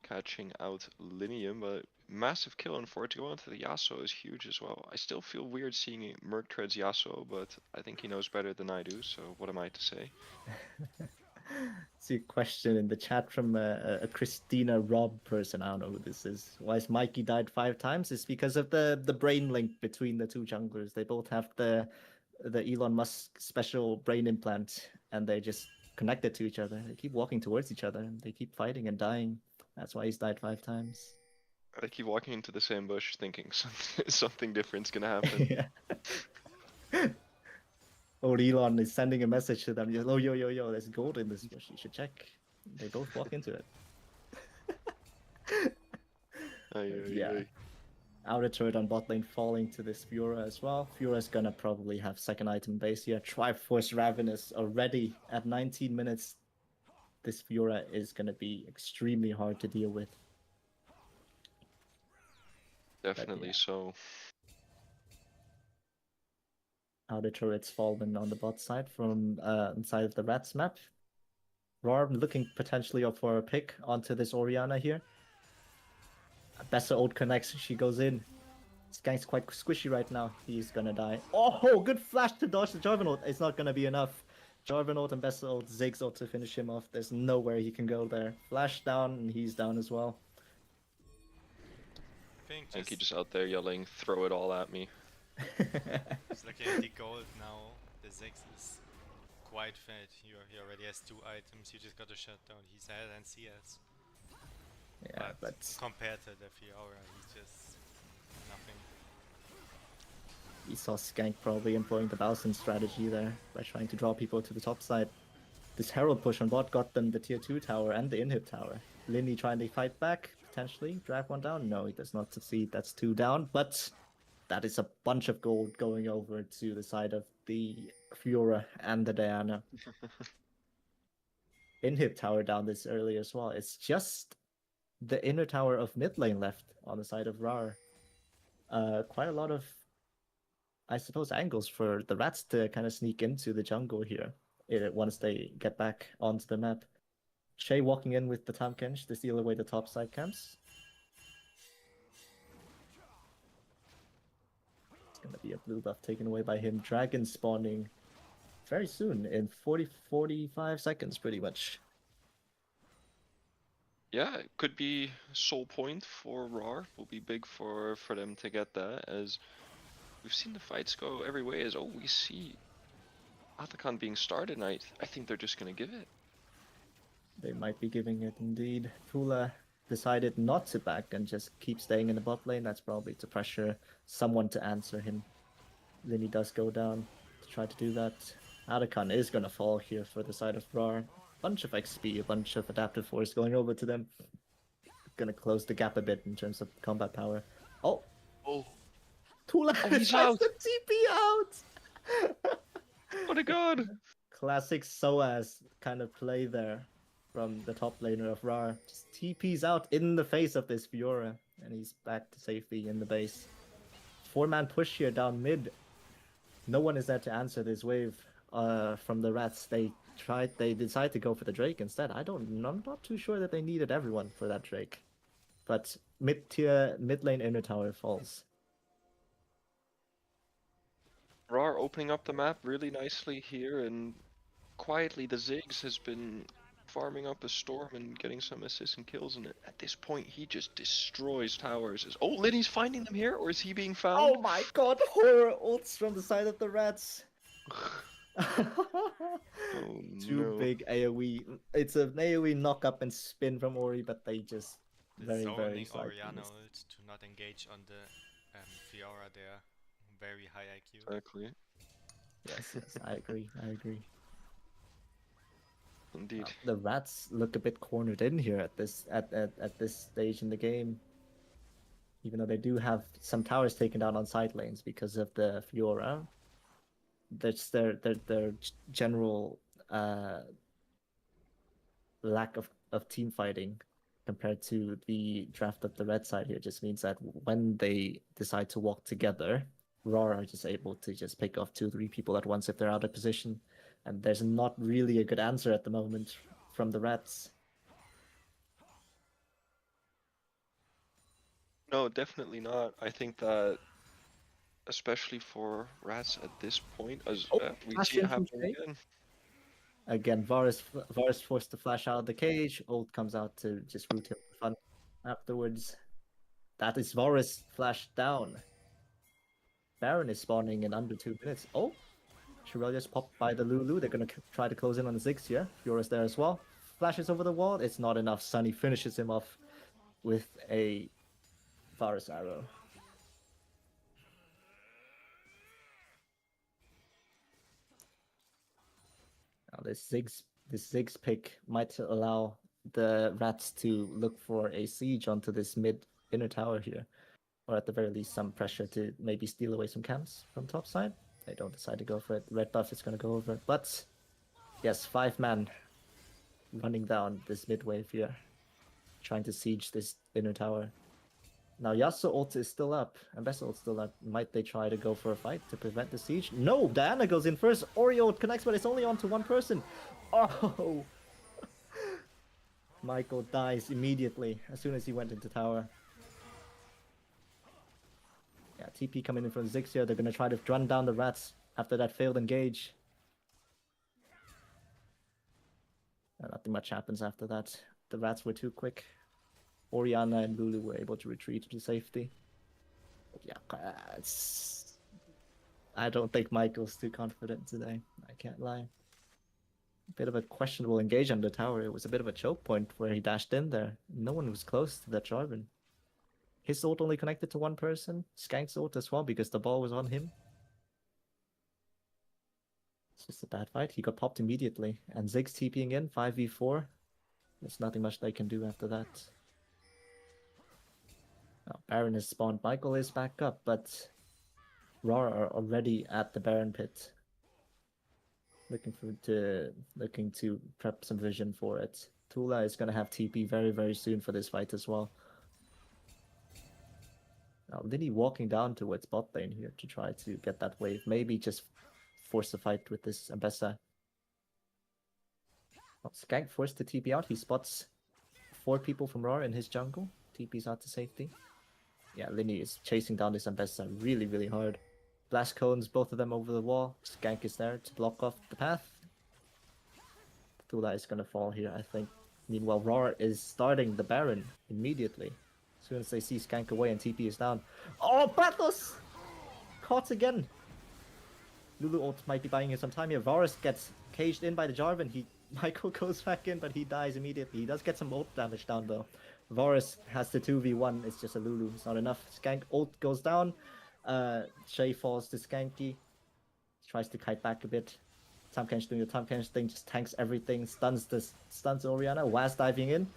catching out Linium, but massive kill, and for it to go onto the Yasuo is huge as well. I still feel weird seeing Merc treads Yasuo, but I think he knows better than I do, so what am I to say? See a question in the chat from a Christina Rob person. I don't know who this is. Why is Mikey died 5 times? It's because of the brain link between the 2 junglers. They both have the Elon Musk special brain implant, and they just connected to each other. They keep walking towards each other, and they keep fighting and dying. That's why he's died 5 times. I keep walking into the same bush thinking something different's gonna happen. Yeah. Old Elon is sending a message to them. Oh, yo, there's gold in this bush. You should check. They both walk into it. Yeah. Outer turret on bot lane falling to this Fiora as well. Fiora's gonna probably have second item base here. Triforce Ravenous already at 19 minutes. this Fiora is going to be extremely hard to deal with. Definitely yeah. so. Outer turrets fallen on the bot side from inside of the Rats map. Rawr looking potentially up for a pick onto this Orianna here. Bessa ult connects, she goes in. Skank's quite squishy right now. He's gonna die. Oh, good flash to dodge the Jarvan ult. It's not gonna be enough. Jarvan ult and Bessa ult, Ziggs ult to finish him off. There's nowhere he can go there. Flash down, and he's down as well. I I think he's just out there yelling, "Throw it all at me." just looking at the gold now, the Ziggs is quite fat. He already has 2 items, you just got to shut down his head and CS. Yeah, but compared to the Fiora, he's just nothing. he saw Skank probably employing the Bowson strategy there by trying to draw people to the top side. This Herald push on bot got them the tier 2 tower and the inhib tower. Linny trying to fight back, potentially drag one down. No, he does not succeed. That's 2 down, but that is a bunch of gold going over to the side of the Fiora and the Diana. Inhib tower down this early as well. It's just the inner tower of mid lane left on the side of Rawr. Quite a lot of, I suppose, angles for the Rats to kind of sneak into the jungle here once they get back onto the map. Shay walking in with the Tamkench to steal away the top side camps. It's going to be a blue buff taken away by him. Dragon spawning very soon in 45 seconds pretty much. Yeah, it could be soul point for Rawr. Will be big for them to get that, as we've seen the fights go every way. As we see Atacon being started, and I think they're just gonna give it. They might be giving it indeed. Fula decided not to back and just keep staying in the bot lane. That's probably to pressure someone to answer him. Linny does go down to try to do that. Atacon is gonna fall here for the side of Rawr. Bunch of XP, a bunch of adaptive force going over to them. Gonna close the gap a bit in terms of combat power. Oh, Tula he's tries out. to TP out. What a god! Classic SOAS kind of play there from the top laner of Rawr. Just TP's out in the face of this Fiora, and he's back to safety in the base. 4-man push here down mid. No one is there to answer this wave from the Rats. They decide to go for the Drake instead. I'm not too sure that they needed everyone for that Drake. But mid lane inner tower falls. Rawr opening up the map really nicely here, and quietly the Ziggs has been farming up a storm and getting some assists and kills, and at this point he just destroys towers. Liddy's finding them here, or is he being found? Oh my god, horror ults from the side of the Rats. Too big AoE. It's an AoE knock up and spin from Ori, but they just very zoning slightly Orianna missed. ult to not engage on the Fiora there. Very high IQ. Exactly. Yes, I agree. Indeed. The Rats look a bit cornered in here at this stage in the game. Even though they do have some towers taken down on side lanes because of the Fiora, that's their general lack of team fighting compared to the draft of the red side here just means that when they decide to walk together, Rawr are just able to just pick off 2-3 people at once if they're out of position. And there's not really a good answer at the moment from the Rats. No, definitely not. I think that, especially for Rats at this point, as we flash see it in from happening Shay. again. Again, Varus forced to flash out of the cage. Ult comes out to just root him for fun afterwards. That is Varus flashed down. Baron is spawning in under 2 minutes. Oh, Shirelia's popped by the Lulu. They're going to try to close in on the Ziggs here. Fiora's there as well. Flashes over the wall. It's not enough. Sunny finishes him off with a Varus arrow. Now this Ziggs pick might allow the Rats to look for a siege onto this mid inner tower here. Or at the very least some pressure to maybe steal away some camps from top side. They don't decide to go for it. Red buff is going to go over. But yes, 5-man. running down this mid wave here, trying to siege this inner tower. Now Yasuo ult is still up, and Bessa ult still up. Might they try to go for a fight to prevent the siege? No, Diana goes in first. Oreo ult connects, but it's only on to one person. Oh! Michael dies immediately as soon as he went into tower. Yeah, TP coming in from Ziggs here. They're gonna try to run down the rats after that failed engage. Nothing much happens after that. The rats were too quick. Orianna and Lulu were able to retreat to safety. Yeah, I don't think Michael's too confident today. I can't lie. Bit of a questionable engage on the tower. It was a bit of a choke point where he dashed in there. No one was close to that Jarvan. His ult only connected to one person. Skank's ult as well because the ball was on him. It's just a bad fight. He got popped immediately. And Ziggs TPing in, 5v4. There's nothing much they can do after that. Now, Baron has spawned. Michael is back up, but Rawr are already at the Baron pit. Looking to prep some vision for it. Tula is gonna have TP very, very soon for this fight as well. Now Liddy walking down towards bot lane here to try to get that wave. Maybe just force a fight with this Ambessa. Well, Skank forced to TP out. He spots 4 people from Rawr in his jungle. TP's out to safety. Yeah, Linny is chasing down this Ambessa really, really hard. Blast cones, both of them over the wall. Skank is there to block off the path. Tula is gonna fall here, I think. Meanwhile, Rawr is starting the Baron immediately. As soon as they see Skank away and TP is down. Oh, Pathos! Caught again! Lulu ult might be buying him some time here. Varus gets caged in by the Jarvan. Michael goes back in, but he dies immediately. He does get some ult damage down though. Varus has the 2v1. It's just a Lulu. It's not enough. Skank ult goes down. Shay falls to Skanky. Tries to kite back a bit. Tahm doing the Tahm thing, just tanks everything. Stuns Orianna. Waz diving in.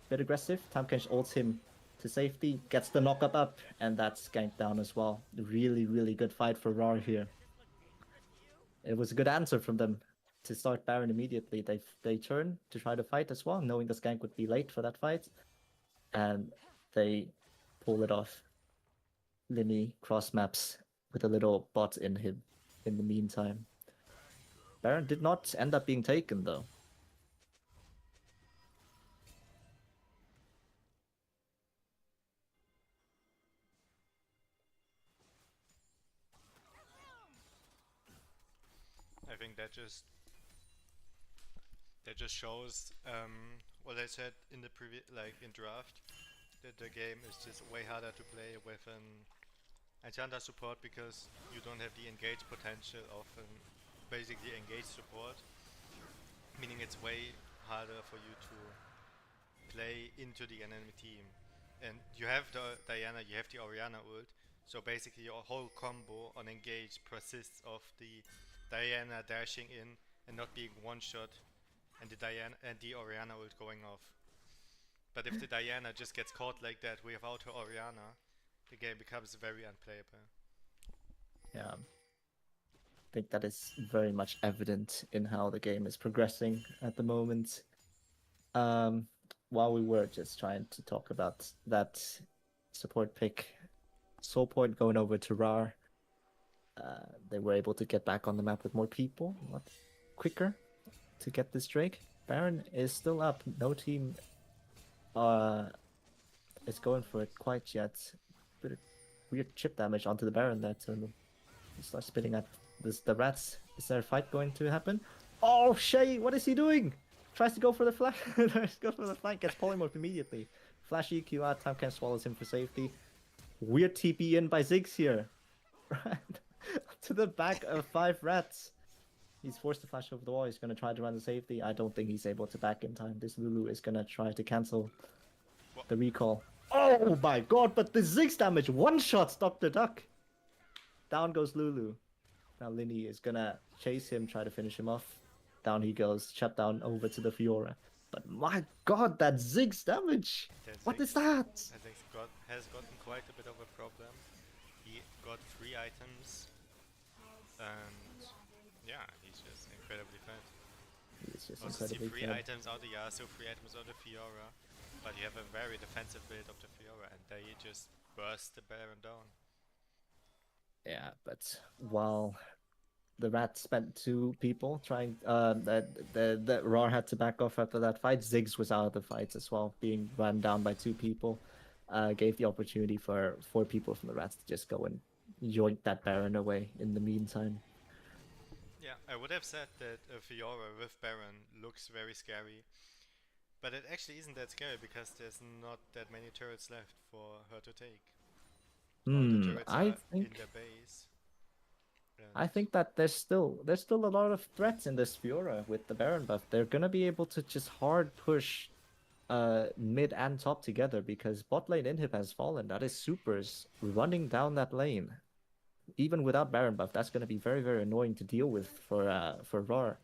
Bit aggressive. Tahm ults him to safety. Gets the knock up, and that's Skank down as well. Really, really good fight for Rawr here. It was a good answer from them to start Baron immediately. They turn to try to fight as well, knowing the Skank would be late for that fight. And they pull it off. Linny cross maps with a little bot in him in the meantime. Baron did not end up being taken though. I think that just shows what I said in the in draft, that the game is just way harder to play with an Enchanter support because you don't have the engage potential of basically engage support, meaning it's way harder for you to play into the enemy team. And you have the Diana, you have the Orianna ult, so basically your whole combo on engage persists of the Diana dashing in and not being one shot, and the Orianna ult going off. But if the Diana just gets caught like that without her Orianna, the game becomes very unplayable. Yeah. I think that is very much evident in how the game is progressing at the moment. While we were just trying to talk about that support pick, Soul Point going over to Rawr. They were able to get back on the map with more people, a lot quicker to get this Drake. Baron is still up. No team is going for it quite yet. Bit of weird chip damage onto the Baron there to start spitting at the rats. Is there a fight going to happen? Oh, Shay, what is he doing? Tries to go for the flash. Tries to go for the flank, gets polymorph immediately. Flash EQ out, Tahm swallows him for safety. Weird TP in by Ziggs here. Right to the back of 5 rats. He's forced to flash over the wall. He's going to try to run the safety. I don't think he's able to back in time. This Lulu is going to try to cancel the recall. Oh my god, but the Ziggs damage one-shots Dr. Duck. Down goes Lulu. Now Linny is going to chase him, try to finish him off. Down he goes, shut down over to the Fiora. But my god, that Ziggs damage! What is that? I think has gotten quite a bit of a problem. He got 3 items, and yeah, he's just incredibly fat. He's just Also see incredibly 3 good. items out the Yasuo, 3 items out the Fiora, but you have a very defensive build of the Fiora, and they just burst the Baron down. Yeah, but while the rat spent 2 people trying, that Rawr had to back off after that fight. Ziggs was out of the fight as well, being run down by 2 people. Gave the opportunity for 4 people from the rats to just go and yoink that Baron away in the meantime. Yeah, I would have said that a Fiora with Baron looks very scary, but it actually isn't that scary because there's not that many turrets left for her to take. All the turrets I are in think their base. I And think that there's still a lot of threats in this Fiora with the Baron buff. They're gonna be able to just hard push mid and top together because bot lane inhib has fallen. That is supers running down that lane. Even without Baron buff, that's gonna be very, very annoying to deal with for Rawr.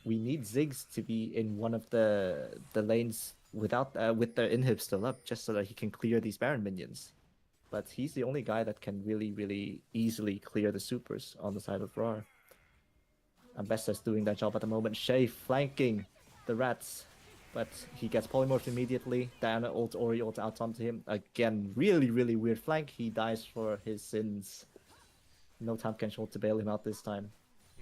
We need Ziggs to be in one of the lanes without with the inhib still up, just so that he can clear these Baron minions. But he's the only guy that can really, really easily clear the supers on the side of Rawr. And Besta's doing that job at the moment. Shay flanking the rats, but he gets polymorphed immediately. Diana ult, Ori ult out onto him. Again, really, really weird flank. He dies for his sins. No time control to bail him out this time.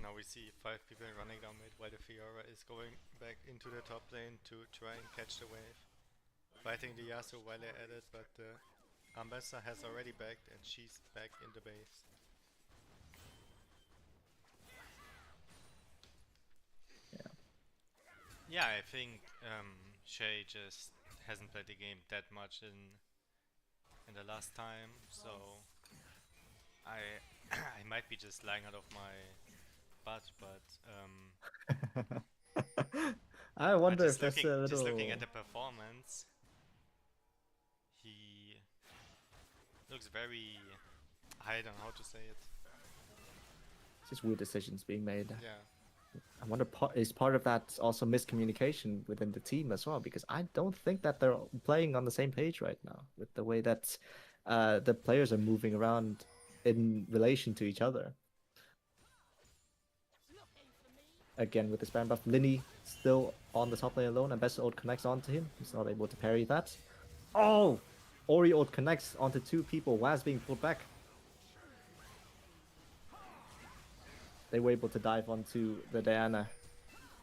now we see 5 people running down mid while the Fiora is going back into the top lane to try and catch the wave. Fighting the Yasuo while they're at it, but Ambessa has already backed and she's back in the base. Yeah, I think Shay just hasn't played the game that much in the last time, so I I might be just lying out of my butt, but I wonder if just that's looking a just little. looking at the performance, he looks very, I don't know how to say it. Just weird decisions being made. Yeah. I wonder is part of that also miscommunication within the team as well, because I don't think that they're playing on the same page right now with the way that the players are moving around in relation to each other. Again, with the spam buff, Linny still on the top lane alone, and Best ult connects onto him. He's not able to parry that. Oh! Ori ult connects onto 2 people. Waz being pulled back. They were able to dive onto the Diana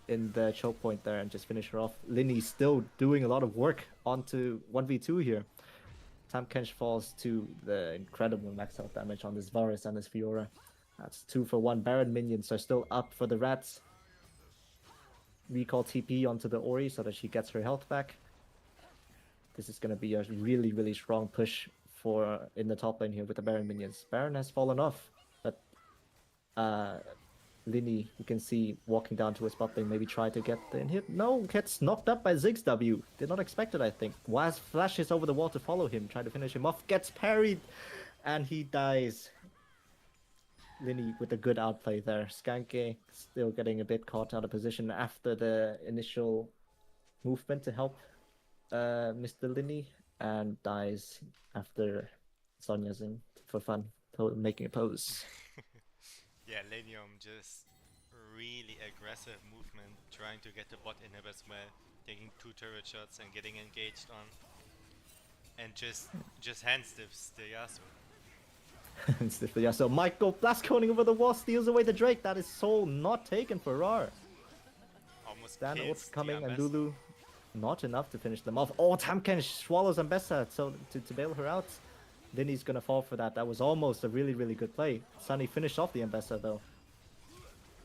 in the choke point there and just finish her off. Linny still doing a lot of work onto 1v2 here. Tam Kench falls to the incredible max health damage on this Varus and this Fiora. That's 2 for 1. Baron minions are still up for the rats. Recall TP onto the Ori so that she gets her health back. This is going to be a really, really strong push for in the top lane here with the Baron minions. Baron has fallen off, but Linny, you can see walking down to his bot lane, maybe try to get the inhib. No, gets knocked up by Ziggs W. Did not expect it, I think. Waz flashes over the wall to follow him, trying to finish him off. Gets parried, and he dies. Linny with a good outplay there. Skanke still getting a bit caught out of position after the initial movement to help Mr. Linny, and dies after Sonya's in for fun, making a pose. Yeah, Lanium just really aggressive movement, trying to get the bot inhib as well, taking 2 turret shots and getting engaged on, and just hand stiffs the Yasuo. Yeah, so Michael blast coning over the wall, steals away the Drake. That is soul not taken for Rawr. Almost Dan kills Ult the coming and Ambessa. Lulu not enough to finish them off. Oh, Tamken swallows Ambessa so to bail her out. Linny's gonna fall for that. That was almost a really, really good play. Sunny finished off the Ambessa though.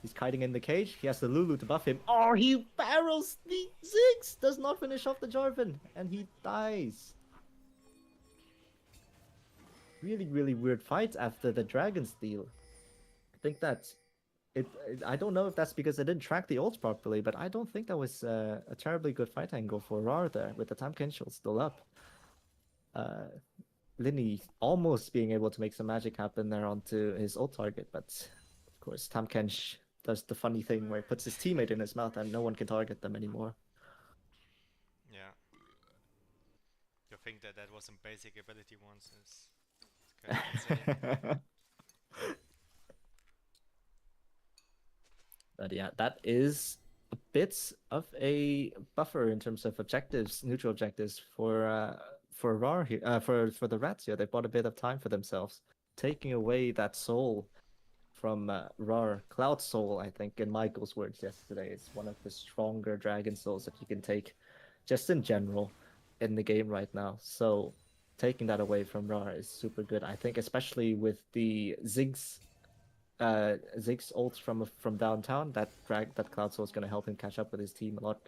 He's kiting in the cage. He has the Lulu to buff him. Oh, he barrels the Ziggs! Does not finish off the Jarvan. And he dies. Really, really weird fight after the Dragon Steal. I think that I don't know if that's because I didn't track the ults properly, but I don't think that was a terribly good fight angle for Rawr there, with the Tam Kenshul still up. Linny almost being able to make some magic happen there onto his ult target, but of course Tam Kench does the funny thing where he puts his teammate in his mouth and no one can target them anymore. Yeah. To think that that was some basic ability once is kind of insane. But yeah, that is bit of a buffer in terms of objectives, neutral objectives for Rawr here, for the Rats here. They bought a bit of time for themselves, taking away that soul from Rawr. Cloud Soul, I think, in Michael's words yesterday, is one of the stronger dragon souls that you can take, just in general, in the game right now. So taking that away from Rawr is super good. I think, especially with the Ziggs ults from downtown, that Cloud Soul is going to help him catch up with his team a lot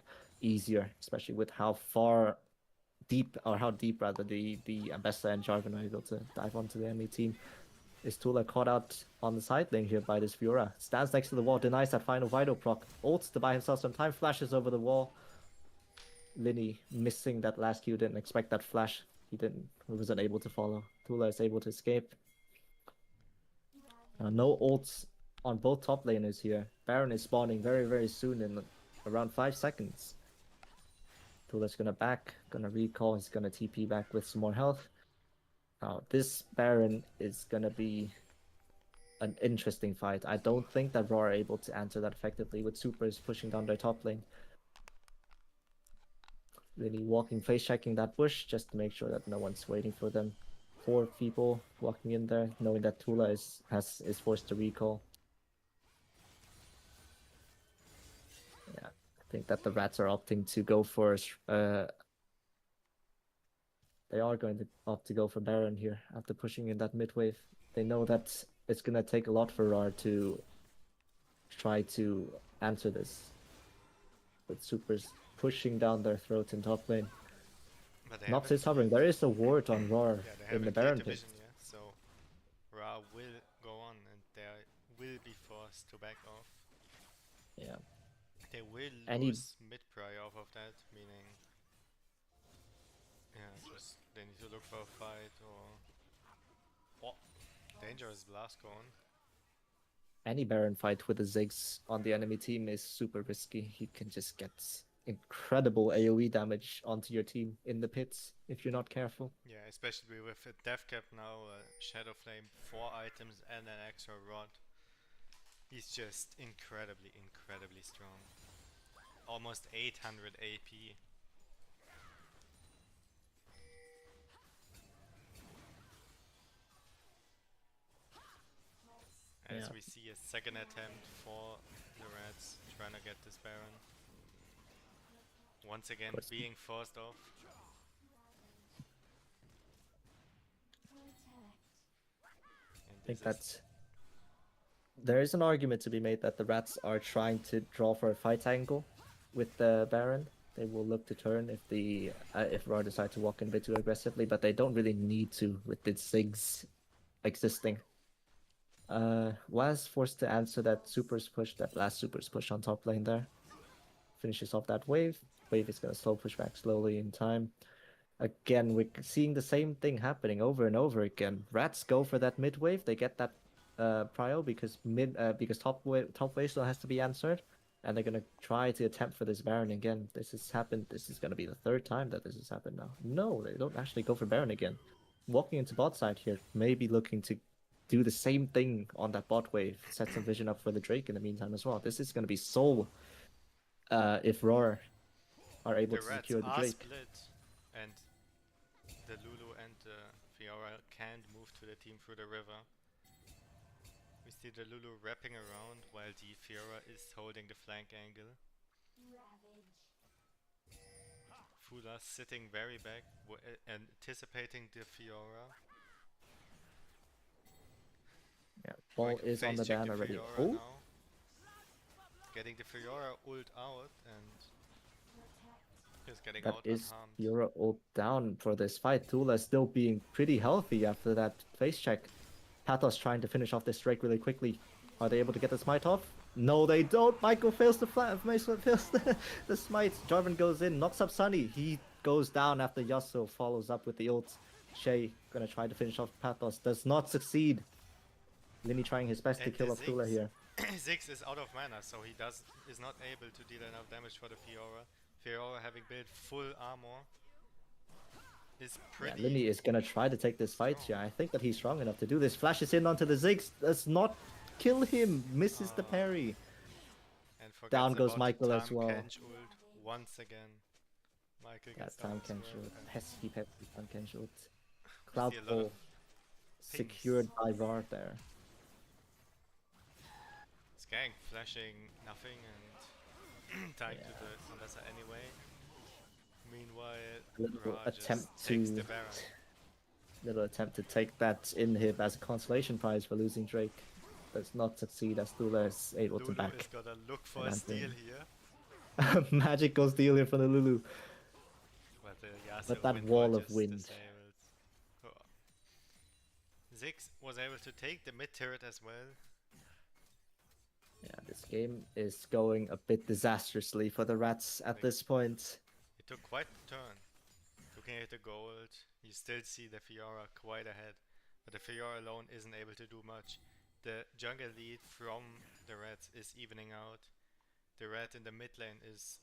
easier, especially with how deep rather the Ambessa and Jarvan are able to dive onto the enemy team. Is Tula caught out on the side lane here by this Fiora? Stands next to the wall, denies that final Vital proc, ults to buy himself some time, flashes over the wall. Linny missing that last Q, didn't expect that flash. He wasn't able to follow. Tula is able to escape. No ults on both top laners here. Baron is spawning very, very soon in around 5 seconds. Tula's gonna recall, he's gonna TP back with some more health. Now, this Baron is gonna be an interesting fight. I don't think that Rawr are able to answer that effectively with supers pushing down their top lane. Really walking, face checking that bush just to make sure that no one's waiting for them. 4 people walking in there, knowing that Tula is forced to recall. Yeah, I think that the Rats are opting to go for they are going to opt to go for Baron here after pushing in that mid wave. They know that it's gonna take a lot for Rawr to try to answer this. With supers pushing down their throats in top lane. But they Nox haven't- is hovering. There is a ward on Rawr yeah, they in the haven't cleared Baron the pit. vision yet, so Ra will go on and they will be forced to back off. Yeah. They will Any- lose mid prio off of that, meaning just they need to look for a fight or dangerous blast cone. Any Baron fight with the Ziggs on the enemy team is super risky. You can just get incredible AoE damage onto your team in the pits if you're not careful. Yeah, especially with a death cap now, Shadow Flame, 4 items and an extra rod. He's just incredibly strong. Almost 800 AP. As Yeah. we see a second attempt for the Reds trying to get this Baron. Once again course. being forced off. And I think this is- there is an argument to be made that the Rats are trying to draw for a fight angle with the Baron. They will look to turn if Rawr decide to walk in a bit too aggressively, but they don't really need to with the Ziggs existing. Was forced to answer that last supers push on top lane there. Finishes off that wave. Wave is gonna slow push back slowly in time. Again, we're seeing the same thing happening over and over again. Rats go for that mid wave. They get that prio because top wave still has to be answered, and they're gonna try to attempt for this Baron again. This has happened. This is gonna be the 3rd time that this has happened now. No, they don't actually go for Baron again. Walking into bot side here, maybe looking to do the same thing on that bot wave. Set some vision up for the Drake in the meantime as well. This is gonna be so. If Rawr are able the to Reds secure the are Drake. split, and the Lulu and the Fiora can't move to the team through the river. We see the Lulu wrapping around while the Fiora is holding the flank angle. Fula sitting very back, anticipating the Fiora. Yeah, ball Like, is on the face check ban already. Fiora Oh, now. Getting the Fiora ult out and just getting that out is unharmed. Fiora ult down for this fight. Tula still being pretty healthy after that face check. Pathos trying to finish off this Drake really quickly. Are they able to get the smite off? No, they don't. Michael fails the smite. Jarvan goes in, knocks up Sunny. He goes down after Yasuo follows up with the ult. Shay gonna try to finish off Pathos. Does not succeed. Linny trying his best to And kill the off Tula Ziggs- here. Ziggs is out of mana, so he is not able to deal enough damage for the Fiora. Fiora having built full armor is Yeah, pretty. Linny is gonna try to take this fight here. I think that he's strong enough to do this. Flashes in onto the Ziggs. Does not kill him. Misses the parry. And forgets Down goes about Michael the as well. Kench ult once again. Michael Yeah, gets down Tam as well. Kenshult. and Pesky Tam Kenshult. we Cloud see a lot of Ball secured by Rawr there. Skank flashing nothing and tagged to Yeah. the Condessa anyway. Meanwhile, A little Ra just attempt takes to the Baron. take that inhib as a consolation prize for losing Drake. Does not succeed as Lula is able to Lulu back. is gonna look for and a steal Anthony. here, Magical steal here from the Lulu. but the Yasuo But that wind wall wall of just wind. disabled. Oh. Ziggs was able to take the mid turret as well. Yeah, this game is going a bit disastrously for the Rats at Like- this point. It took quite the turn. Looking at the gold, you still see the Fiora quite ahead, but the Fiora alone isn't able to do much. The jungle lead from the Reds is evening out. The red in the mid lane is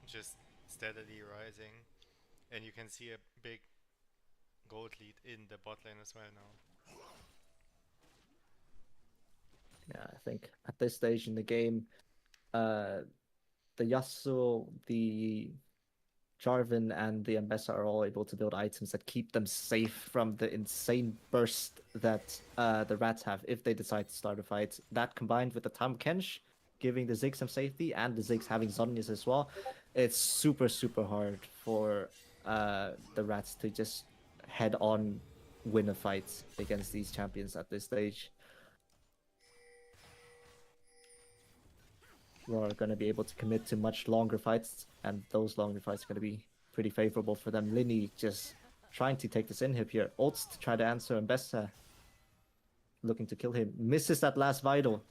just steadily rising, and you can see a big gold lead in the bot lane as well now. Yeah, I think at this stage in the game, the Yasuo, the Jarvan, and the Ambessa are all able to build items that keep them safe from the insane burst that the Rats have if they decide to start a fight. That combined with the Tam Kench giving the Ziggs some safety and the Ziggs having Zhonya's as well, it's super, super hard for the Rats to just head on win a fight against these champions at this stage. Are going to be able to commit to much longer fights, and those longer fights are going to be pretty favorable for them. Linny just trying to take this inhib here. Ults to try to answer, and Bessa looking to kill him. Misses that last vital.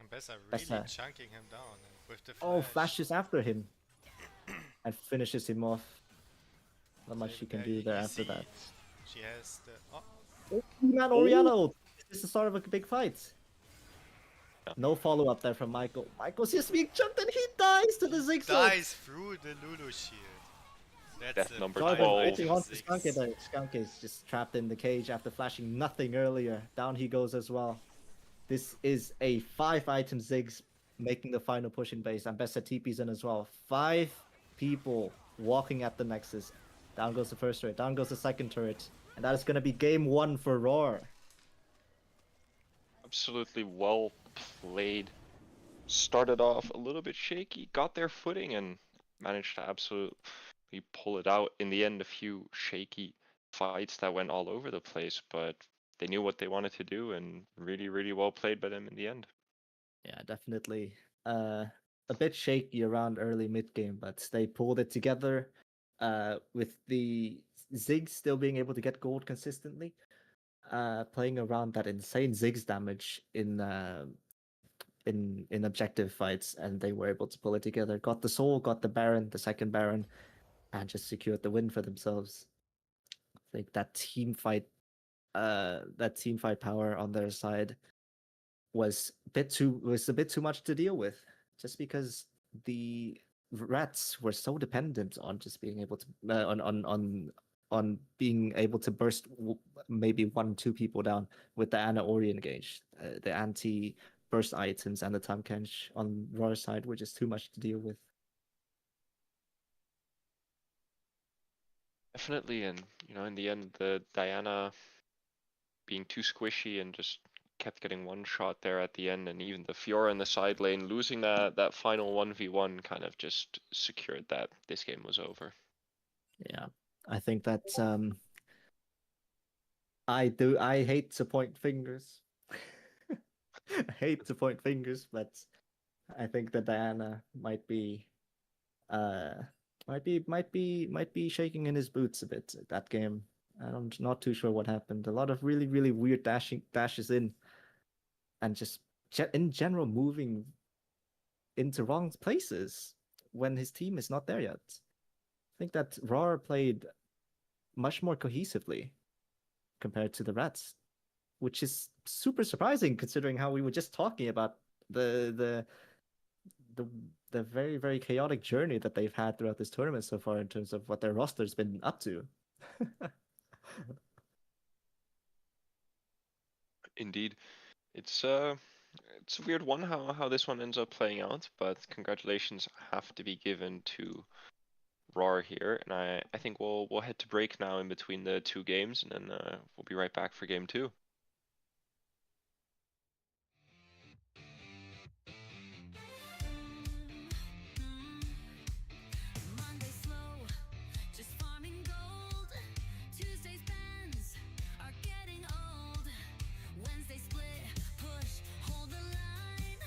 And Bessa really Bessa. chunking him down and with the Oh, flash. flashes after him and finishes him off. Not much you can Yeah, do there you after see that. She has the. Oh, Oh, man, Oriana ult. This is the start of a big fight. No follow-up there from Michael. Michael's just being jumped and he dies to the Ziggs ult. dies through the Lulu shield. That's Death a number fine Jarvan 12. waiting on Ziggs. Skunke there. Skunke is just trapped in the cage after flashing nothing earlier. Down he goes as well. This is a 5-item Ziggs making the final push in base. And Bessa TP's in as well. 5 people walking at the Nexus. Down goes the first turret. Down goes the second turret. And that is going to be game 1 for Rawr. Absolutely well played. Started off a little bit shaky, got their footing, and managed to absolutely pull it out. In the end, a few shaky fights that went all over the place, but they knew what they wanted to do, and really, really well played by them in the end. Yeah, definitely. A bit shaky around early mid game, but they pulled it together. With the Ziggs still being able to get gold consistently, playing around that insane Ziggs damage in objective fights, and they were able to pull it together. Got the soul, got the Baron, the second Baron, and just secured the win for themselves. I think that team fight power on their side was a bit too much to deal with, just because the Rats were so dependent on just being able to on being able to burst maybe 1-2 people down with the Ana Ori engage. The anti burst items and the Tam Kench on Rawr's side were just too much to deal with. Definitely, and in the end, the Diana being too squishy and just kept getting one shot there at the end, and even the Fiora in the side lane losing that final 1v1 kind of just secured that this game was over. Yeah, I think that I hate to point fingers. I hate to point fingers, but I think that Diana might be shaking in his boots a bit at that game. I'm not too sure what happened. A lot of really, really weird dashes in, and just in general moving into wrong places when his team is not there yet. I think that Rawr played much more cohesively compared to the Rats, which is super surprising considering how we were just talking about the very, very chaotic journey that they've had throughout this tournament so far in terms of what their roster's been up to. Indeed, it's It's a weird one how this one ends up playing out, but congratulations have to be given to Rawr here, and I think we'll head to break now in between the two games, and then we'll be right back for game two. Monday slow, just farming gold. Tuesday's bends are getting old. Wednesday split, push, hold the line.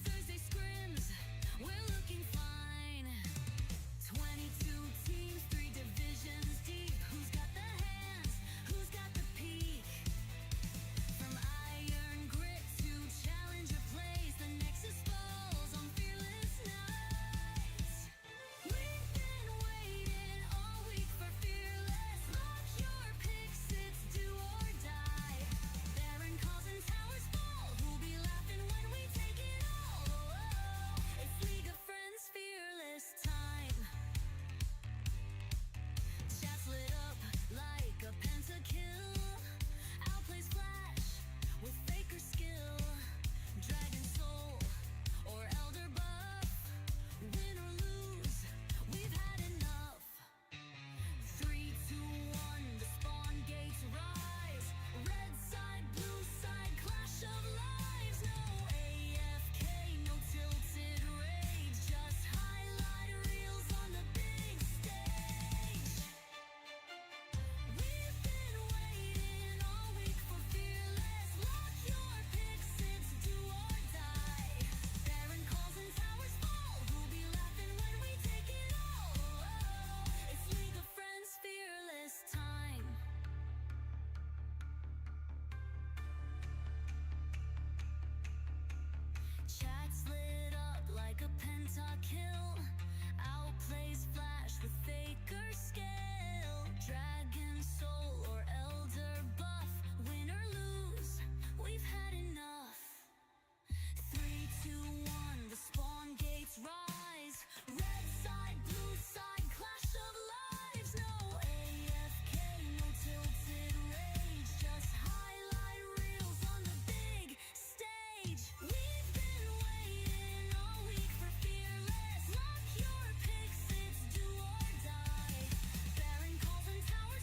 Thursday scrims, we're looking fine. 22 teams, 3 divisions deep. Who's got the hands? Who's got the peak? From iron grit to challenger plays, the Nexus falls on fearless nights. We've been waiting all week for fearless. Lock your picks, it's do or die. Baron calls and towers fall. Who'll be laughing when we take it all? It's League of Friends fearless time. Chat's lit up like a pentakill. Outplays Flash with faker skill. Dragon Soul or Elder Buff. Win or lose, we've had enough. 3, 2, 1, the spawn gates rise. Red side, blue side, clash of lives. No AFK, no tilted rage. Just highlight reels on the big stage. We've been waiting all week for fearless. Lock your picks, it's do or die. Baron calls and towers fall. Who'll be laughing when we take it all? It's League of Friends fearless time. Chat's lit up like a pentakill. Outplays Flash with faker skill. Dragon Soul or Elder Buff. Win or lose, we've had enough. 3, 2, 1, the spawn gates rise. Red side, blue side, clash of lives. No AFK, no tilted rage. Just highlight reels on the big stage. We've been waiting all week for fearless. Lock your picks, it's do or die. Baron calls and towers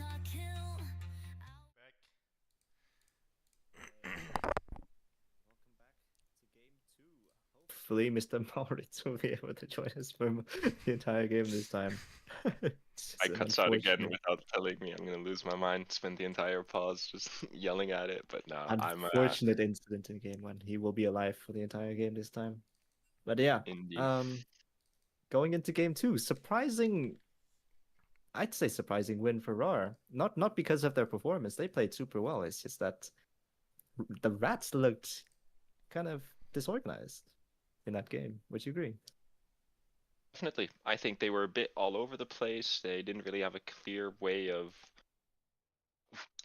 Penta kill. Back. Welcome back to game 2. Hopefully, Mr. Maurits will be able to join us for the entire game this time. It's I an cuts out again unfortunate, without telling me. I'm gonna lose my mind. Spend the entire pause just yelling at it. But no, I'm unfortunate incident in game 1. He will be alive for the entire game this time. But yeah, indeed. going into game 2, I'd say surprising win for Rawr. Not because of their performance. They played super well. It's just that the Rats looked kind of disorganized in that game. Would you agree? Definitely. I think they were a bit all over the place. They didn't really have a clear way of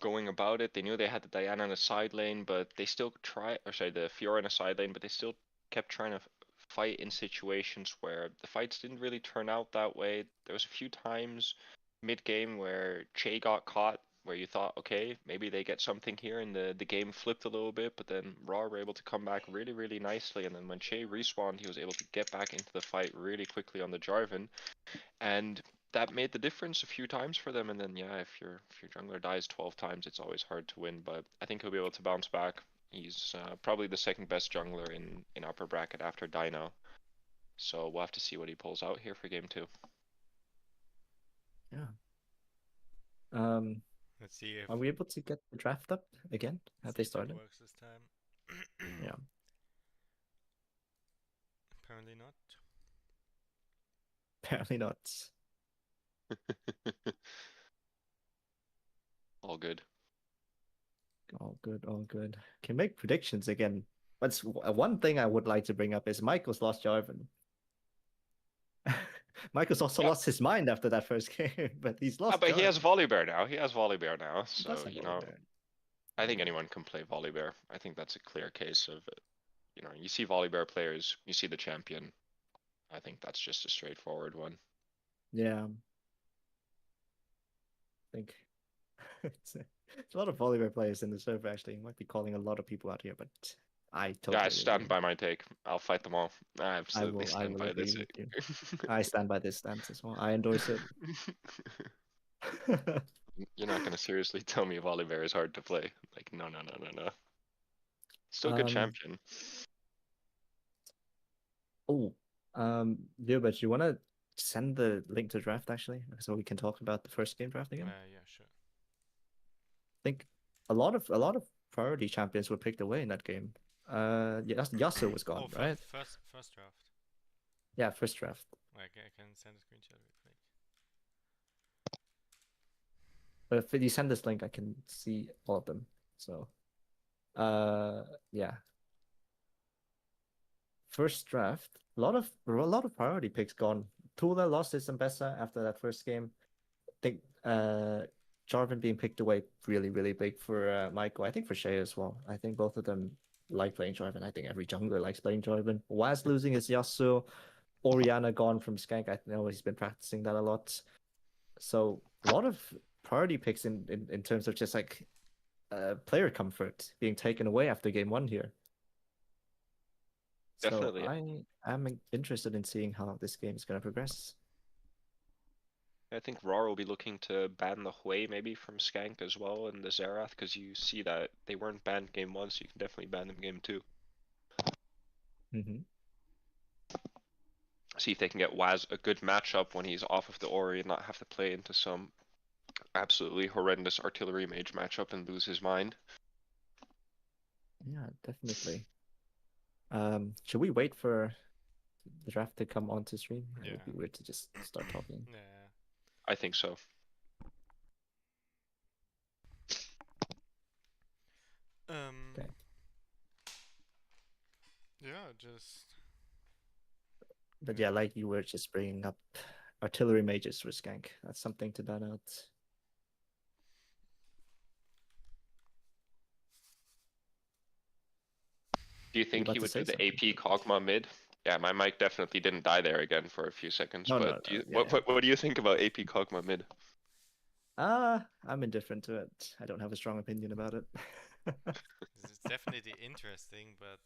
going about it. They knew they had the Diana in a side lane, but they still the Fiora in a side lane, but they still kept trying to fight in situations where the fights didn't really turn out that way. There was a few times mid game where Che got caught, where you thought, okay, maybe they get something here, and the game flipped a little bit, but then Rawr were able to come back really, really nicely, and then when Che respawned, he was able to get back into the fight really quickly on the Jarvan, and that made the difference a few times for them. And then yeah, if your jungler dies 12 times, it's always hard to win, but I think he'll be able to bounce back. He's probably the second best jungler in upper bracket after Dino, so we'll have to see what he pulls out here for game 2. Yeah. Um, Let's see if are we able to get the draft up again? Have they see if it started? works this time. Yeah. Apparently not. Apparently not. All good. All good, all good. Can make predictions again. But one thing I would like to bring up is Michael's lost Jarvan. Michael's also Yeah. lost his mind after that first game, but he's lost. But he has Jarvan. Volibear now. He has Volibear now, He so does have you all know, there. I think anyone can play Volibear. I think that's a clear case of it. You know, you see Volibear players, you see the champion. I think that's just a straightforward one. Yeah. I think it's a lot of Volibear players in the server actually. Might be calling a lot of people out here, but I totally Yeah, I stand agree. by my take. I'll fight them all. I absolutely I stand will by agree this. with you. I stand by this stance as well. I endorse it. You're not gonna seriously tell me Volibear is hard to play. Like, no. Still a good champion. Oh, Gilbert, you want to send the link to draft actually, so we can talk about the first game draft again? Yeah, sure. I think a lot of priority champions were picked away in that game. Yasuo was gone, Oh, right? first draft. Yeah, first draft. I can send a screenshot real quick. But if you send this link, I can see all of them. So, yeah. First draft, a lot of priority picks gone. Tula lost his Ambessa after that first game. I think Jarvan being picked away really, really big for Michael. I think for Shay as well. I think both of them like playing Jarvan. I think every jungler likes playing Jarvan. Waz losing his Yasuo. Oriana gone from Skank. I know he's been practicing that a lot. So a lot of priority picks in terms of just like player comfort being taken away after game 1 here. Definitely. So I am interested in seeing how this game is going to progress. I think Rawr will be looking to ban the Hui maybe from Skank as well and the Xerath, because you see that they weren't banned game 1, so you can definitely ban them game 2. Mm-hmm. See if they can get Waz a good matchup when he's off of the Ori and not have to play into some absolutely horrendous artillery mage matchup and lose his mind. Yeah, definitely. Should we wait for the draft to come onto stream? It would be weird to just start talking. Yeah. I think so. Okay. Yeah, just. But yeah, like you were just bringing up artillery mages for Skank. That's something to ban out. Do you think about he to would say do the something? AP Kog'Maw mid? Yeah, my mic definitely didn't die there again for a few seconds. No, but no, what do you think about AP Kog'Maw mid? I'm indifferent to it. I don't have a strong opinion about it. It's definitely interesting, but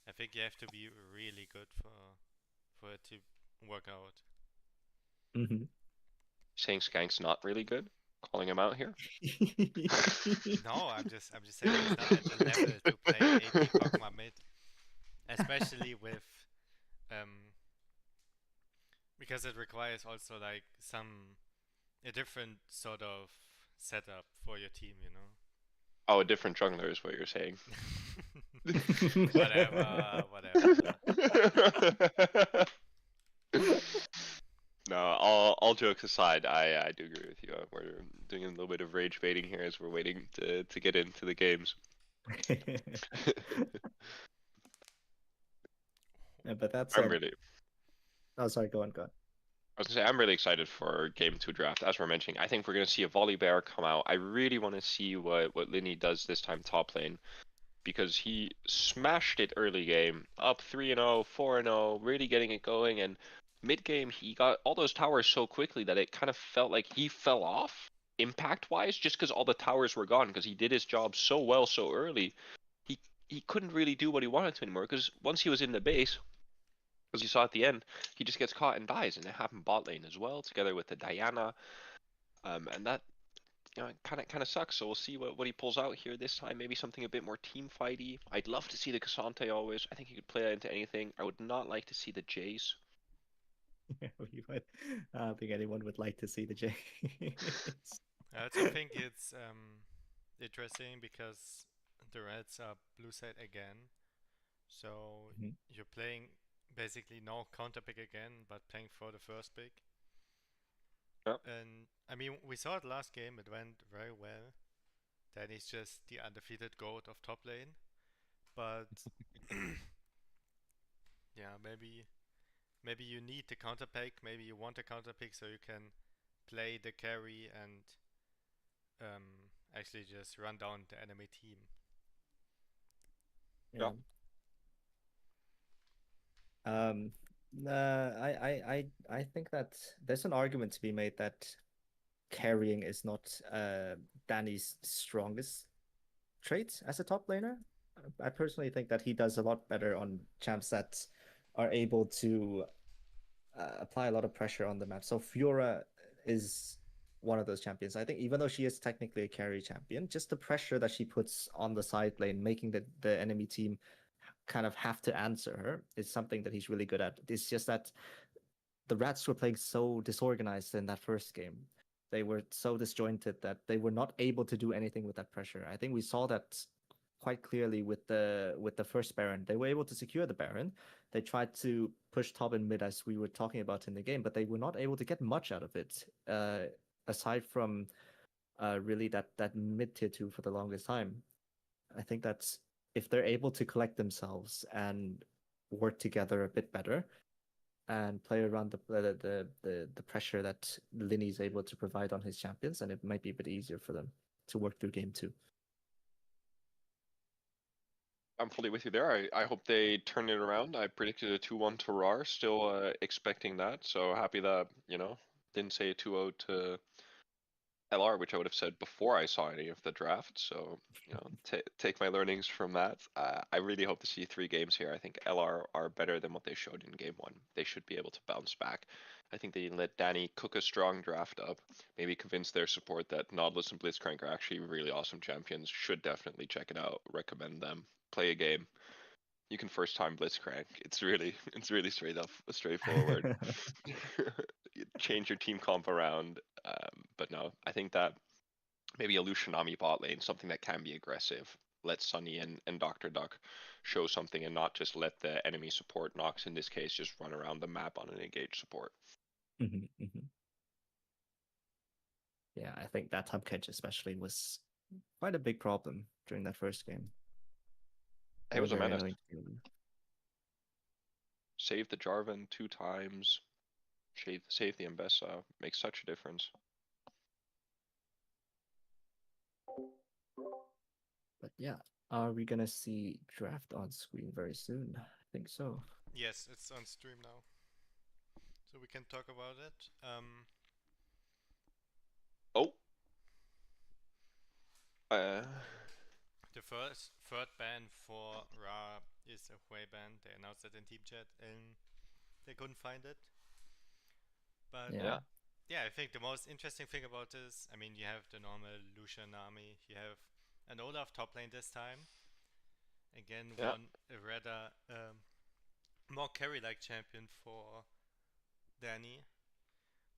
I think you have to be really good for it to work out. Mm-hmm. Saying Skank's not really good? Calling him out here. No, I'm just saying he's not at the level to play AP Kog'Maw mid, especially with because it requires also like a different sort of setup for your team, you know. Oh, a different jungler is what you're saying. Whatever. No, all jokes aside, I do agree with you. We're doing a little bit of rage baiting here as we're waiting to get into the games. Yeah, but that's I'm really, Oh, sorry. Go on. I was gonna say I'm really excited for Game 2 draft. As we're mentioning, I think we're gonna see a Volley Bear come out. I really want to see what Linny does this time top lane, because he smashed it early game, up 3-0, 4-0, really getting it going, and mid game he got all those towers so quickly that it kind of felt like he fell off impact wise, just because all the towers were gone, because he did his job so well so early. He couldn't really do what he wanted to anymore, because once he was in the base, as you saw at the end, he just gets caught and dies, and it happened bot lane as well, together with the Diana, and that, you know, it kind of sucks. So we'll see what he pulls out here this time. Maybe something a bit more team fighty. I'd love to see the Cassante always. I think he could play that into anything. I would not like to see the Jace. You would. I don't think anyone would like to see the Jays. I also think it's interesting because the Reds are blue side again, so Mhm. you're playing basically no counter pick again, but playing for the first pick. Yep. And I mean, we saw it last game; it went very well. Then he's just the undefeated goat of top lane, but yeah, maybe you need the counter pick. Maybe you want a counter pick so you can play the carry and actually just run down the enemy team. Yeah. I think that there's an argument to be made that carrying is not Danny's strongest trait as a top laner. I personally think that he does a lot better on champs that are able to apply a lot of pressure on the map. So Fiora is one of those champions. I think even though she is technically a carry champion, just the pressure that she puts on the side lane, making the enemy team kind of have to answer her, is something that he's really good at. It's just that the Rats were playing so disorganized in that first game. They were so disjointed that they were not able to do anything with that pressure. I think we saw that quite clearly with the first Baron. They were able to secure the Baron. They tried to push top and mid as we were talking about in the game, but they were not able to get much out of it. Aside from really that mid tier 2 for the longest time. I think that's if they're able to collect themselves and work together a bit better and play around the pressure that Linny is able to provide on his champions, and it might be a bit easier for them to work through game 2. I'm fully with you there. I hope they turn it around. I predicted a 2-1 to Rawr, still expecting that. So happy that, you know, didn't say 2-0 to LR, which I would have said before I saw any of the draft. So, you know, take my learnings from that. I really hope to see 3 games here. I think LR are better than what they showed in game 1. They should be able to bounce back. I think they let Danny cook a strong draft up, maybe convince their support that Nautilus and Blitzcrank are actually really awesome champions. Should definitely check it out. Recommend them. Play a game. You can first time Blitzcrank. It's really straightforward. Change your team comp around. But no, I think that maybe a Lucianami bot lane, something that can be aggressive. Let Sunny and Dr. Duck show something and not just let the enemy support, Nox in this case, just run around the map on an engaged support. Yeah, I think that top catch especially was quite a big problem during that first game. It was a very menace. annoying to deal with. Save the Jarvan 2 times. Save the Mbessa. Makes such a difference. But yeah, are we gonna see draft on screen very soon? I think so. Yes, it's on stream now, so we can talk about it. Oh. The third ban for Rawr is a away ban. They announced it in team chat and they couldn't find it. But Yeah. Yeah, I think the most interesting thing about this, I mean, you have the normal Lucian army, you have an Olaf top lane this time. Again, Yeah. one a rather more carry-like champion for Danny.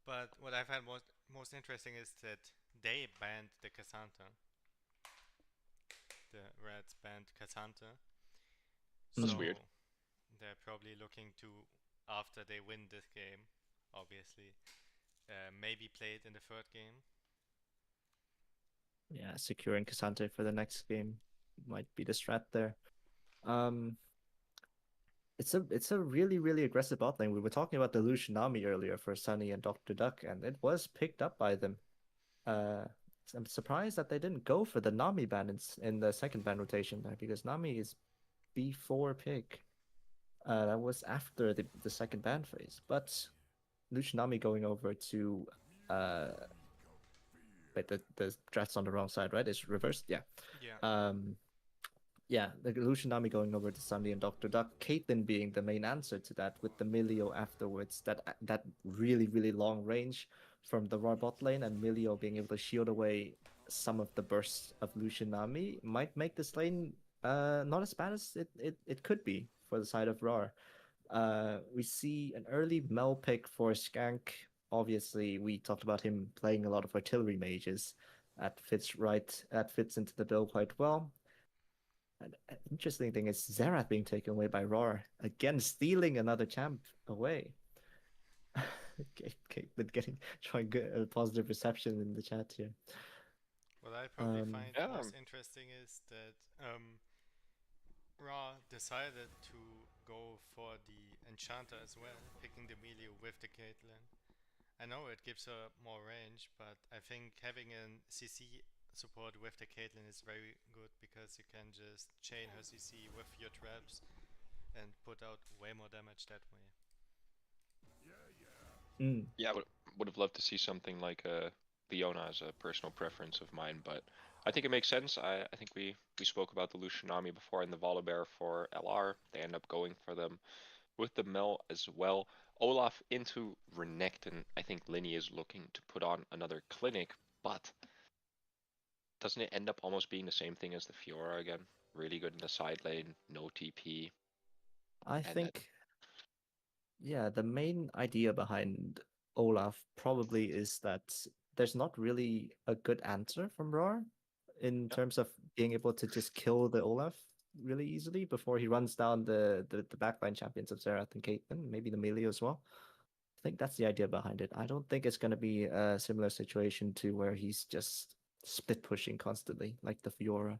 But what I find most interesting is that they banned the Cassandra. The Reds banned Cassandra. That's Mm. weird. So they're probably looking to, after they win this game, obviously, maybe play it in the third game. Yeah, securing Cassandra for the next game might be the strat there. Um, it's a really really aggressive bot lane. We were talking about the Lucianami earlier for Sunny and Dr. Duck, and it was picked up by them. Uh, I'm surprised that they didn't go for the Nami ban in the second ban rotation there because Nami is B4 pick. That was after the second ban phase, but Lucianami going over to uh, wait, the draft's on the wrong side, right? It's reversed, yeah. Yeah. Um, yeah, the Lucianami going over to Sunny and Dr. Duck, Caitlyn being the main answer to that with the Milio afterwards, that really, really long range from the Rawr bot lane, and Milio being able to shield away some of the bursts of Lucianami might make this lane not as bad as it could be for the side of Rawr. We see an early Mel pick for Skank. Obviously, we talked about him playing a lot of artillery mages. That fits into the bill quite well. An interesting thing is Xerath being taken away by Rawr. Again, stealing another champ away. Caitlyn trying good positive reception in the chat here. What I probably Um, find Yeah. most interesting is that Raw decided to go for the Enchanter as well, picking the melee with the Caitlyn. I know it gives her more range, but I think having an CC support with the Caitlyn is very good because you can just chain her CC with your traps and put out way more damage that way. mm, Yeah, would have loved to see something like Leona as a personal preference of mine, but I think it makes sense. I think we spoke about the Lucianami before and the Volibear for LR. They end up going for them with the Mel as well. Olaf into Renekton. I think Linny is looking to put on another clinic, but doesn't it end up almost being the same thing as the Fiora again? Really good in the side lane, no TP, I and then think, yeah, the main idea behind Olaf probably is that there's not really a good answer from Rawr in yeah, terms of being able to just kill the Olaf really easily before he runs down the backline champions of Xerath and Caitlyn, maybe the melee as well. I think that's the idea behind it. I don't think it's going to be a similar situation to where he's just split pushing constantly like the Fiora.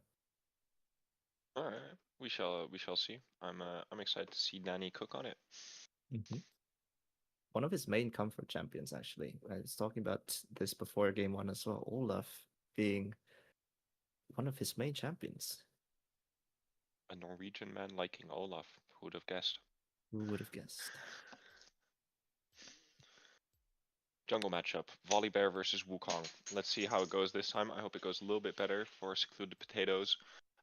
all right, we shall see. I'm excited to see Danny cook on it. Mhm. One of his main comfort champions, actually. I was talking about this before game one as well. Olaf being one of his main champions. A Norwegian man liking Olaf. Who would have guessed? Who would have guessed? Jungle matchup. Volibear versus Wukong. Let's see how it goes this time. I hope it goes a little bit better for Secluded Potatoes.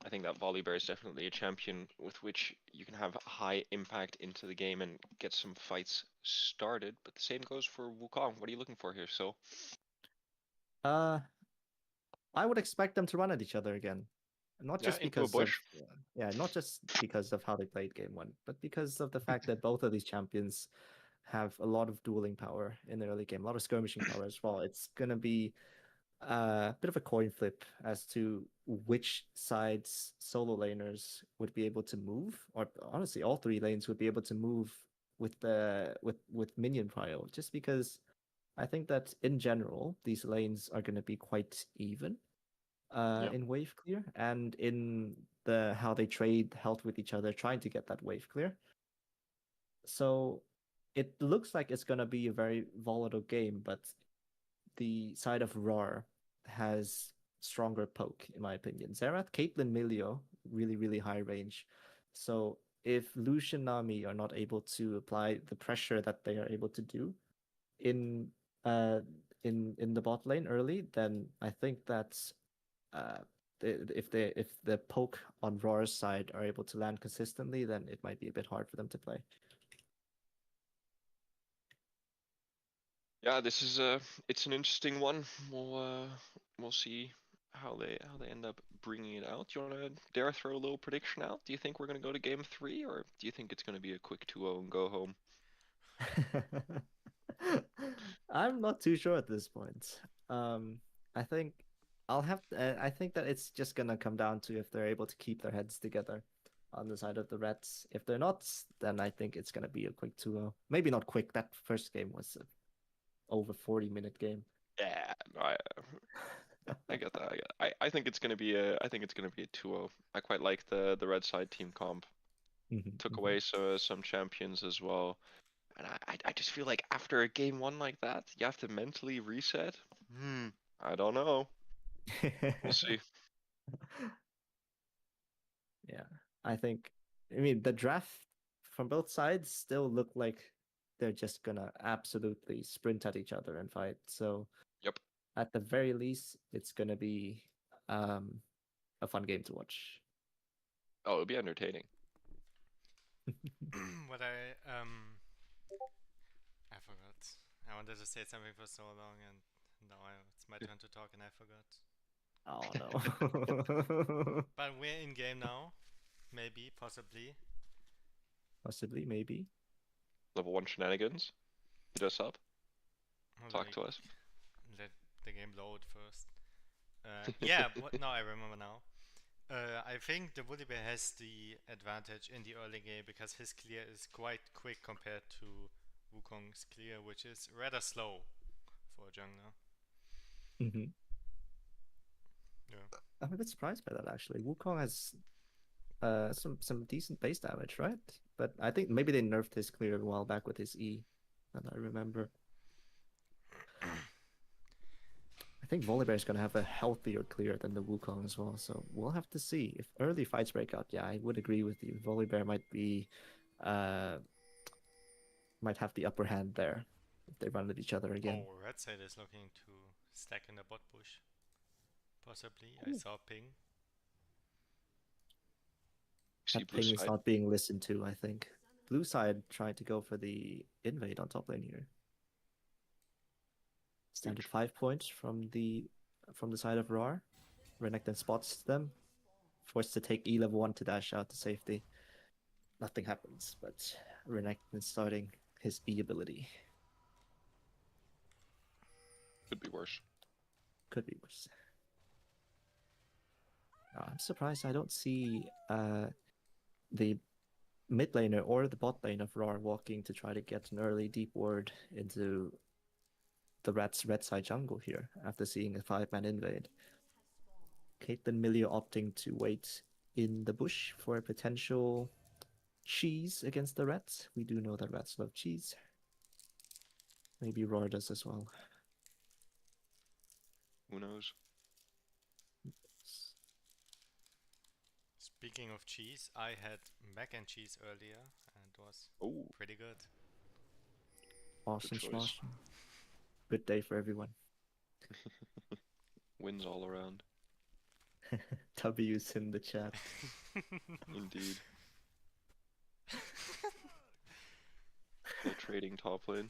I think that Volibear is definitely a champion with which you can have high impact into the game and get some fights started. But the same goes for Wukong. What are you looking for here? So, Uh, I would expect them to run at each other again. Not yeah, just into a because of bush. yeah, not just because of how they played game one, but because of the fact that both of these champions have a lot of dueling power in the early game, a lot of skirmishing power as well. It's gonna be a bit of a coin flip as to which side's solo laners would be able to move, or honestly, all three lanes would be able to move with with minion prio. Just because I think that in general, these lanes are going to be quite even Yeah. in wave clear and in the how they trade health with each other, trying to get that wave clear. So it looks like it's going to be a very volatile game, but the side of Rawr has stronger poke, in my opinion. Xerath, Caitlyn, Milio, really, really high range. So if Lucian Nami are not able to apply the pressure that they are able to do in uh in the bot lane early, then I think that's uh if the poke on Rawr's side are able to land consistently, then it might be a bit hard for them to play. Yeah, this is it's an interesting one. We'll see how they end up bringing it out. Do you wanna dare throw a little prediction out? Do you think we're gonna go to game 3, or do you think it's gonna be a quick 2-0 and go home? I'm not too sure at this point. I think I think that it's just gonna come down to if they're able to keep their heads together on the side of the Reds. If they're not, then I think it's gonna be a quick 2-0. Maybe not quick. That first game was a over 40-minute game. Yeah, no, I get that. I think it's gonna be a 2-0. I quite like the red side team comp. Took away some champions as well. And I just feel like after a game 1 like that, you have to mentally reset. I don't know. We'll see. Yeah, I think. I mean, the draft from both sides still look like they're just gonna absolutely sprint at each other and fight. So, Yep. at the very least, it's gonna be a fun game to watch. Oh, it'll be entertaining. What I forgot. I wanted to say something for so long, and now it's my turn to talk, and I forgot. Oh no. But we're in game now. Maybe, possibly. Possibly, maybe. Level 1 shenanigans. Hit us up. Talk Like, to us. let the game load first. Yeah, no, I remember now. I think the Woolly Bear has the advantage in the early game because his clear is quite quick compared to Wukong's clear, which is rather slow for a jungler. Mm-hmm. Yeah. I'm a bit surprised by that actually. Wukong has some decent base damage, right? But I think maybe they nerfed his clear a while back with his E, and I remember. I think Volibear is going to have a healthier clear than the Wukong as well, so we'll have to see. If early fights break out, yeah, I would agree with you. Volibear might be, might have the upper hand there if they run at each other again. Oh, Red Side is looking to stack in the bot bush. Possibly. I Ooh. saw ping. See That blue ping is side. not being listened to, I think. Blue side trying to go for the invade on top lane here. Standard 5 points from the side of Rawr. Renekton spots them, forced to take E level 1 to dash out to safety. Nothing happens, but Renekton starting his E ability. Could be worse. Could be worse. I'm surprised I don't see the mid laner or the bot lane of Rawr walking to try to get an early deep ward into the red side jungle here after seeing a 5-man invade. Caitlyn Millia opting to wait in the bush for a potential cheese against the rats. We do know that rats love cheese. Maybe Rawr does as well. Who knows? Speaking of cheese, I had mac and cheese earlier and it was Oh, pretty good. Awesome, choice. smashing. Good day for everyone. wins all around. W's in the chat. Indeed. Full trading top lane.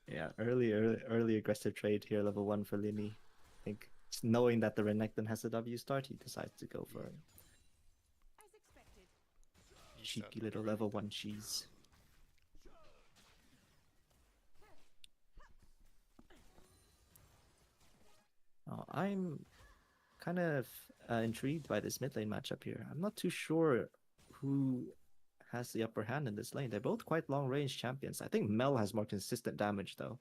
Yeah, early aggressive trade here, level 1 for Linny. I think knowing that the Renekton has a W start, he decides to go for it. He Cheeky started little very level good. 1 cheese. I'm kind of intrigued by this mid lane matchup here. I'm not too sure who has the upper hand in this lane. They're both quite long range champions. I think Mel has more consistent damage though,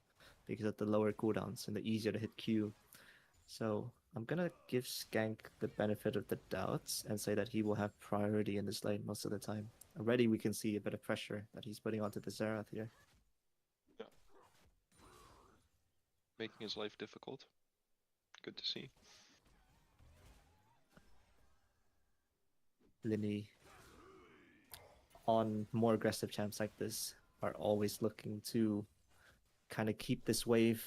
because of the lower cooldowns and the easier to hit Q. So I'm gonna give Skank the benefit of the doubts and say that he will have priority in this lane most of the time. Already we can see a bit of pressure that he's putting onto the Xerath here. Yeah. Making his life difficult. Good to see. Linny on more aggressive champs like this are always looking to kind of keep this wave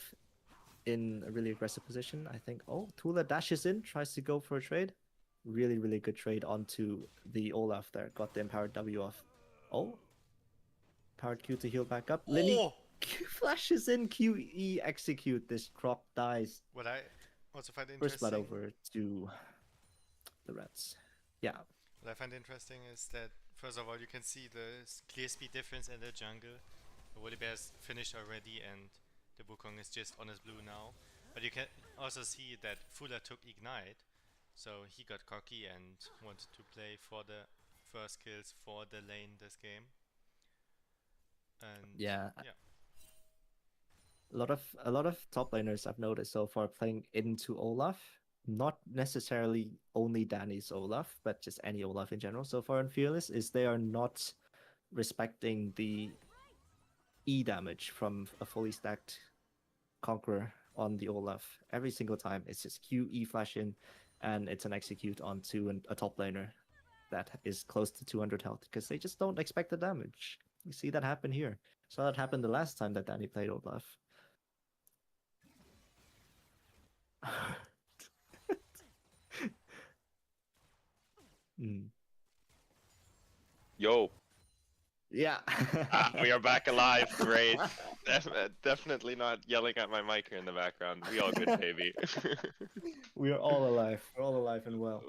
in a really aggressive position. I think, oh, Tula dashes in, tries to go for a trade. Really, really good trade onto the Olaf there. Got the empowered W off. Oh, powered Q to heal back up. Linny Oh! Q flashes in, QE execute. This Croc dies. What I also find First blood interesting, over to the Reds. Yeah. what I find interesting is that first of all you can see the clear speed difference in the jungle. The Volibear's finished already and the Wukong is just on his blue now. But you can also see that Fuller took Ignite, so he got cocky and wanted to play for the first kills for the lane this game. And Yeah. yeah. A lot of top laners I've noticed so far playing into Olaf. Not necessarily only Danny's Olaf, but just any Olaf in general so far in Fearless, is they are not respecting the E damage from a fully stacked Conqueror on the Olaf. Every single time it's just QE flash in and it's an execute onto a top laner that is close to 200 health because they just don't expect the damage. You see that happen here. Saw that happen the last time that Danny played Olaf. Mm. Yo, Yeah. we are back alive. Great. Definitely not yelling at my mic here in the background. We all good, baby. We are all alive. We're all alive and well.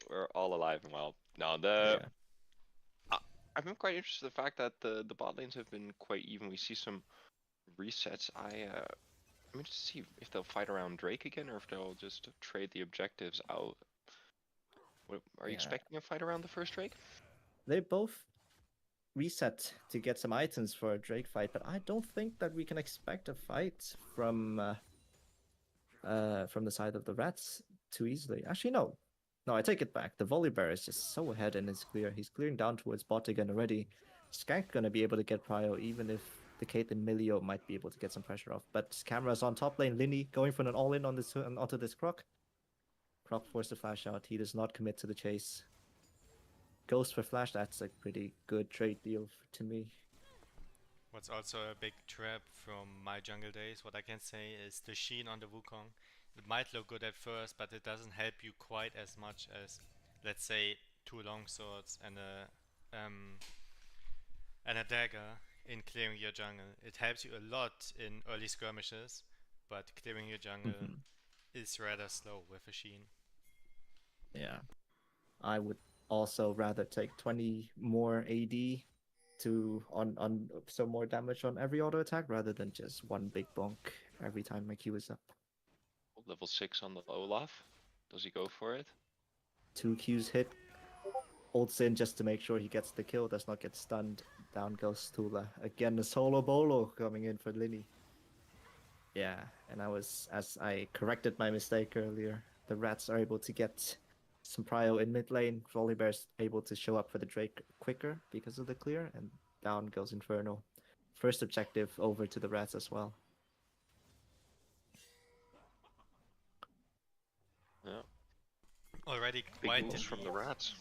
We're all alive and well. No, Yeah. I've been quite interested in the fact that the bot lanes have been quite even. We see some resets. I'm interested to see if they'll fight around Drake again or if they'll just trade the objectives out. Are you Yeah. expecting a fight around the first Drake? They both reset to get some items for a Drake fight, but I don't think that we can expect a fight from the side of the Rats too easily. Actually, no. No, I take it back. The Volibear is just so ahead and it's clear. He's clearing down towards bot again already. Skank gonna be able to get prio even if the Caitlyn Milio might be able to get some pressure off. But Camera's on top lane. Linny going for an all-in on this onto this Croc. Croc forced to flash out. He does not commit to the chase. Goes for flash. That's a pretty good trade deal to me. What's also a big trap from my jungle days, what I can say, is the sheen on the Wukong. It might look good at first, but it doesn't help you quite as much as, let's say, 2 longswords and a dagger in clearing your jungle. It helps you a lot in early skirmishes, but clearing your jungle is rather slow with a sheen. Yeah. I would also rather take 20 more AD to on some more damage on every auto attack rather than just one big bonk every time my Q is up. Level 6 on the Olaf. Does he go for it? 2 Qs hit. Ults in just to make sure he gets the kill, does not get stunned. Down goes Tula. Again, the solo bolo coming in for Linny. Yeah, and as I corrected my mistake earlier, the Rats are able to get some prio in mid lane. Volibear's able to show up for the Drake quicker because of the clear, and down goes Inferno. First objective over to the Rats as well. Yeah. Already Big quite moves in from the Rats.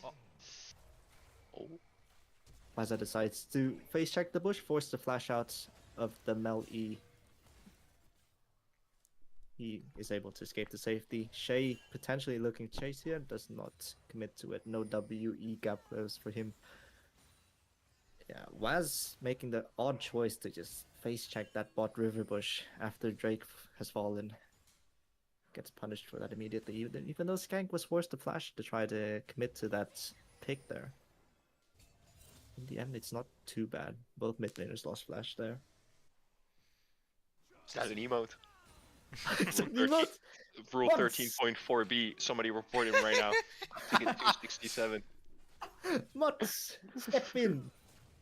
Oh. Waza decides to face check the bush, force the flash out of the Mel E. He is able to escape to safety. Shay potentially looking to chase here, does not commit to it. No WE gap close for him. Yeah, Waz making the odd choice to just face check that bot river bush after Drake has fallen. Gets punished for that immediately, even though Skank was forced to flash to try to commit to that pick there. In the end, it's not too bad. Both mid laners lost flash there. Is that an emote? It's an Rule emote! Rule Once. 13.4b. Somebody report him right now. Ticket 267. Mutz, step in.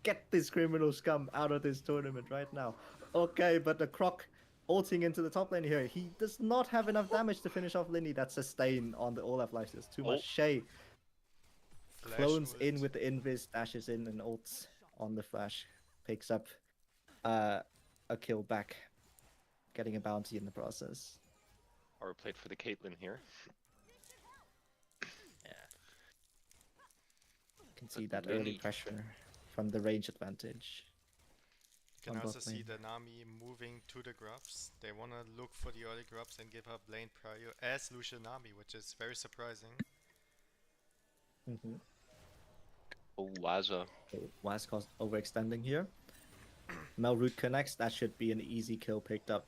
Get this criminal scum out of this tournament right now. Okay, but the Croc ulting into the top lane here. He does not have enough damage to finish off Linny. That's a stain on the Olaf lifesteal. Too much. Shay Flash clones in ult. with the invis, dashes in and ults on the flash. Picks up a kill back. Getting a bounty in the process. Or played for the Caitlyn here. You can see But that early Linny- pressure from the range advantage. You can on also bot see lane. the Nami moving to the grubs. They wanna look for the early grubs and give up lane prior as Lucian Nami, which is very surprising. Oh, Waza. Wise cost overextending here. Melroot connects. That should be an easy kill picked up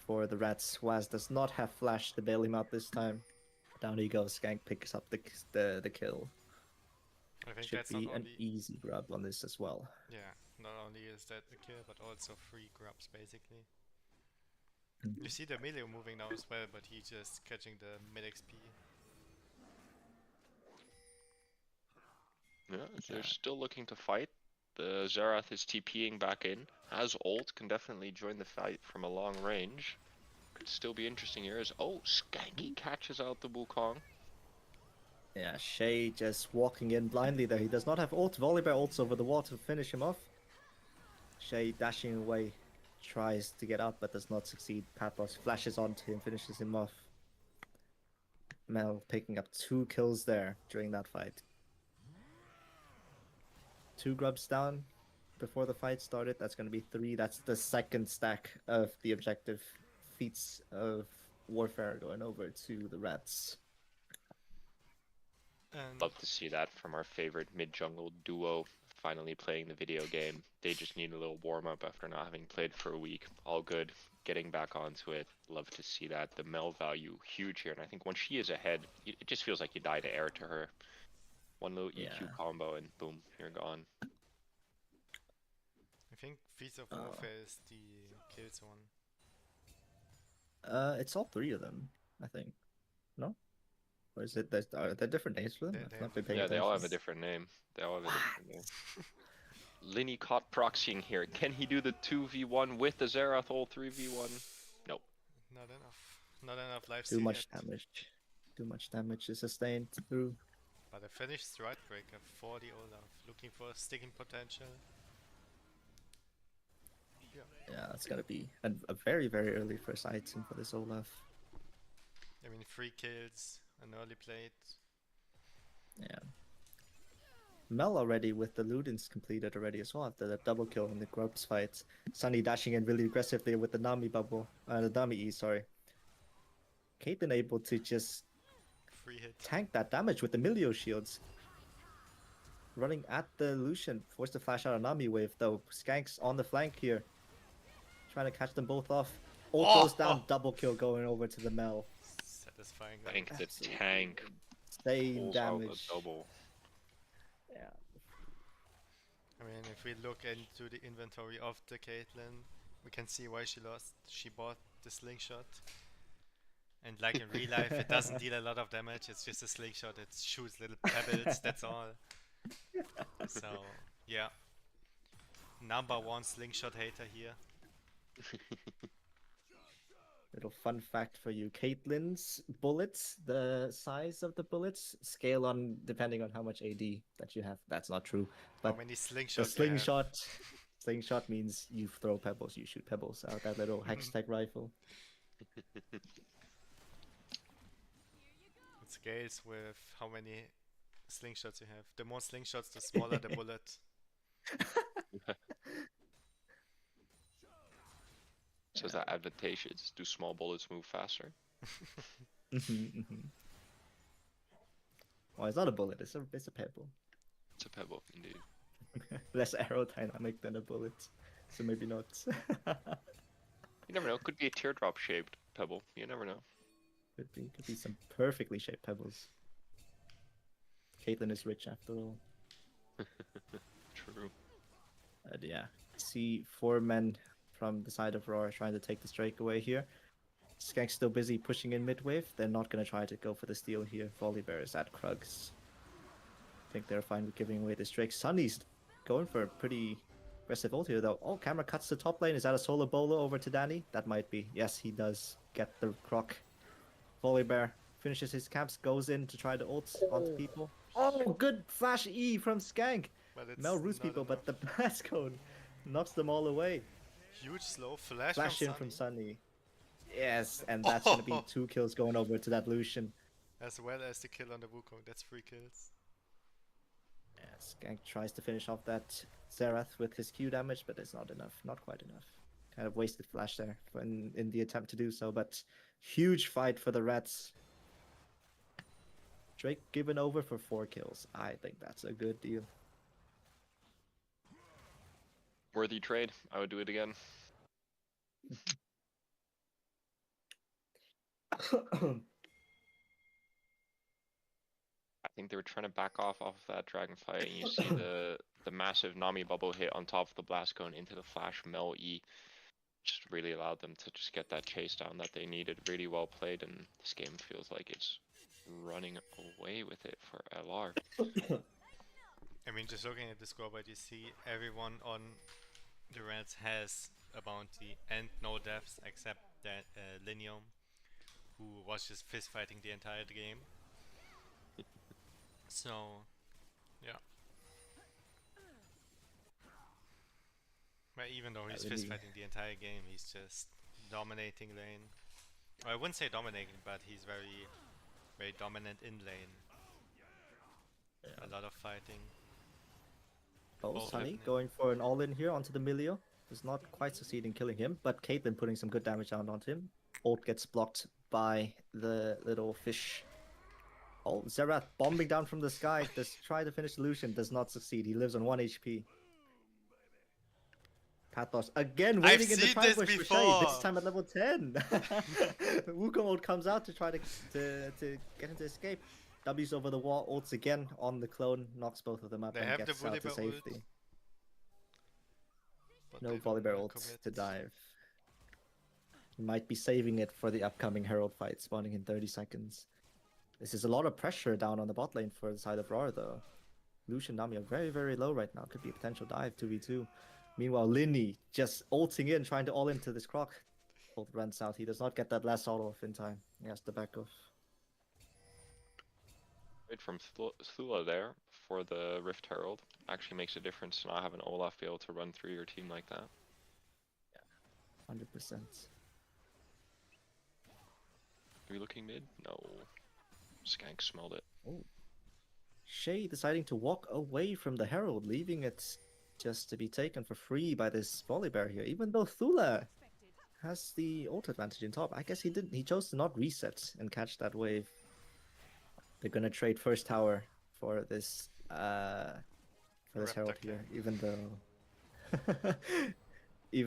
for the Rats. Waz does not have flash to bail him out this time. Down he goes. Skank picks up the kill. I think Should that's not be an only easy grab on this as well. yeah, not only is that the kill, but also 3 grubs basically. You see the Emilio moving now as well, but he's just catching the mid XP. Yeah, they're still looking to fight. The Xerath is TPing back in. Has ult, can definitely join the fight from a long range. Could still be interesting here as Skanky catches out the Wukong. Yeah, Shay just walking in blindly there. He does not have ult. Volibear ults over the wall to finish him off. Shay dashing away, tries to get out but does not succeed. Patlos flashes onto him, finishes him off. Mel picking up 2 kills there during that fight. 2 grubs down before the fight started. That's going to be 3. That's the second stack of the objective feats of warfare going over to the Rats. And Love to see that from our favorite mid-jungle duo finally playing the video game. They just need a little warm-up after not having played for a week. All good. Getting back onto it. Love to see that. The Mel value huge here, and I think when she is ahead, it just feels like you die to air to her. One little EQ combo and boom, you're gone. I think Feast of Warfare is the kill zone. It's all 3 of them, I think. No? Or is it? Are there different names for them? I've not been paying Yeah, they all have a attention. different name. They all have a different name. Linny caught proxying here. Can he do the 2v1 with the Xerath ult 3v1? Nope. Not enough. Not enough life Too steal much yet. damage. Too much damage is sustained through. But a finished Stridebreaker for the Olaf. Looking for sticking potential. Yeah, it's gonna be a very, very early first item for this Olaf. I mean, 3 kills, an early plate. Yeah. Mel already with the Ludens completed already as well after the double kill in the Grubs fight. Sunny dashing in really aggressively with the Nami bubble. The Nami E, sorry. Caitlyn able to just Free hit. tank that damage with the Milio shields. Running at the Lucian. Forced to flash out a Nami wave though. Skanks on the flank here. Trying to catch them both off. Ult goes down, double kill going over to the Mel. Satisfying. I think the Absolutely tank insane pulls out damage. a double. Yeah. I mean, if we look into the inventory of the Caitlyn, we can see why she lost. She bought the slingshot. And like in real life, it doesn't deal a lot of damage. It's just a slingshot. It shoots little pebbles. That's all. So, yeah. #1 slingshot hater here. Little fun fact for you. Caitlyn's bullets, the size of the bullets, scale on depending on how much AD that you have. That's not true. How But many the slingshots you have. slingshot means you throw pebbles, you shoot pebbles out that little hextech rifle. It scales with how many slingshots you have. The more slingshots, the smaller the bullet. So is that advantageous? Do small bullets move faster? Well, it's not a bullet, it's a pebble. It's a pebble, indeed. Less aerodynamic than a bullet. So maybe not. You never know. Could be a teardrop shaped pebble. You never know. Could be some perfectly shaped pebbles. Caitlyn is rich after all. True. But yeah, see 4 men from the side of Rawr trying to take the strike away here. Skank's still busy pushing in mid-wave. They're not going to try to go for the steal here. Volibear is at Krugs. I think they're fine with giving away this Drake. Sunny's going for a pretty aggressive ult here though. Oh, camera cuts to top lane. Is that a solo bolo over to Danny? That might be. Yes, he does get the croc. Volibear finishes his camps, goes in to try to ult onto people. Oh, good flash E from Skank. But it's Mel roots not people, but the enough. blast cone knocks them all away. Huge slow flash, Flash in from from Sunny, Sunny. Yes, and that's going to be 2 kills going over to that Lucian. as well as the kill on the Wukong. That's 3 kills. Yeah, Skank tries to finish off that Xerath with his Q damage, but it's not enough. Not quite enough. Kind of wasted flash there in the attempt to do so, but huge fight for the Rats. Drake given over for 4 kills. I think that's a good deal. Worthy trade. I would do it again. I think they were trying to back off of that Dragonfly, and you see the massive Nami bubble hit on top of the blast going into the flash Mel E. Just really allowed them to just get that chase down that they needed. Really well played, and this game feels like it's running away with it for LR. I mean, just looking at the scoreboard, you see everyone on the Reds has a bounty and no deaths except that Linium, who was just fist fighting the entire game. So, yeah. But even though he's fist fighting the entire game, he's just dominating lane. Or I wouldn't say dominating, but he's very, very dominant in lane. A lot of fighting. Oh, Both Sunny happening. going for an all-in here onto the Milio. Does not quite succeed in killing him, but Caitlyn putting some good damage down onto him. Ult gets blocked by the little fish. Oh, Zerat bombing down from the sky. Does try to finish Lucian, does not succeed. He lives on 1 HP. Pathos again waiting in the seen tribush this for Shay, before! this time at level 10. Wukong ult comes out to try to get him to escape. W's over the wall, ults again on the clone, knocks both of them up They and have the gets out to Volibear ult, safety. but No they don't Volibear wanna ult commit. to dive. He might be saving it for the upcoming Herald fight, spawning in 30 seconds. This is a lot of pressure down on the bot lane for the side of Rawr, though. Lucian and Nami are very, very low right now. Could be a potential dive, 2v2. Meanwhile, Linny just ulting in, trying to all into this croc. Ult runs out. He does not get that last auto off in time. He has to back off. Trade from Thula there for the Rift Herald actually makes a difference to not have an Olaf be able to run through your team like that. 100%. Are we looking mid? No. Skank smelled it. Oh. Shay deciding to walk away from the Herald, leaving it just to be taken for free by this Volibear here, even though Thula has the ult advantage in top. I guess he didn't. He chose to not reset and catch that wave. They're gonna trade first tower for this Herald here, even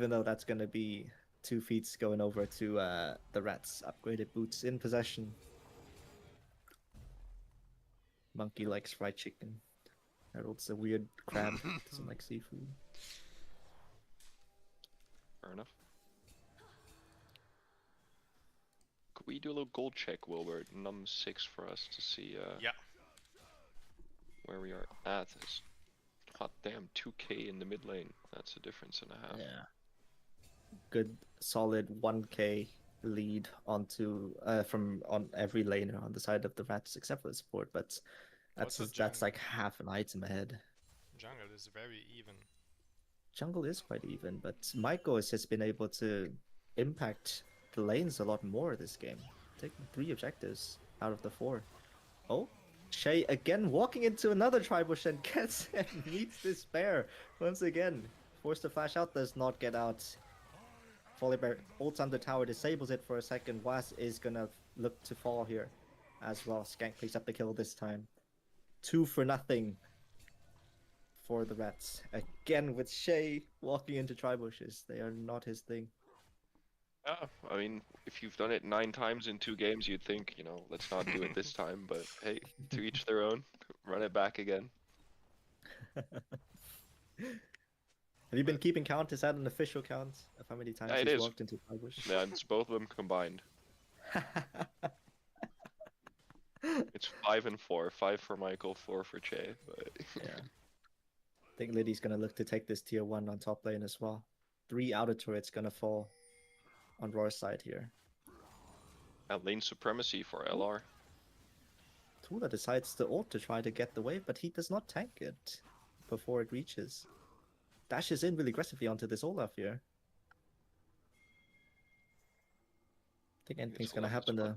though that's gonna be 2 feats going over to the Rats. Upgraded boots in possession. Monkey likes fried chicken. Herald's a weird crab. Doesn't like seafood. Fair enough. Could we do a little gold check, Wilbert? Num6 for us to see Yeah. where we are at. This hot damn 2k in the mid lane. That's a difference and a half. Yeah. Good solid 1k lead onto on every laner on the side of the Rats except for the support, but Also that's like jungle. half an item ahead. Jungle is very even. Jungle is quite even, but Maiko has just been able to impact the lanes a lot more this game. Taking 3 objectives out of the 4. Oh, Shay again walking into another tribush and gets and meets this bear once again. Forced to flash out, does not get out. Volibear ults on the tower, disables it for a second. Was is gonna look to fall here as well. Skank picks up the kill this time. 2 for nothing for the Rats. Again with Shay walking into tribushes. They are not his thing. Yeah, I mean, if you've done it 9 times in 2 games, you'd think, you know, let's not do it this time. But hey, to each their own. Run it back again. Have you been keeping count? Is that an official count of how many times Yeah, it he's is. walked into tribush? Yeah, it's both of them combined. It's 5 and 4. 5 for Michael, 4 for Che. But Yeah. I think Liddy's gonna look to take this tier 1 on top lane as well. 3 outer turrets gonna fall on Rawr's side here. lane supremacy for LR. Tula decides to ult to try to get the wave, but he does not tank it before it reaches. Dashes in really aggressively onto this Olaf here. I think anything's gonna happen there.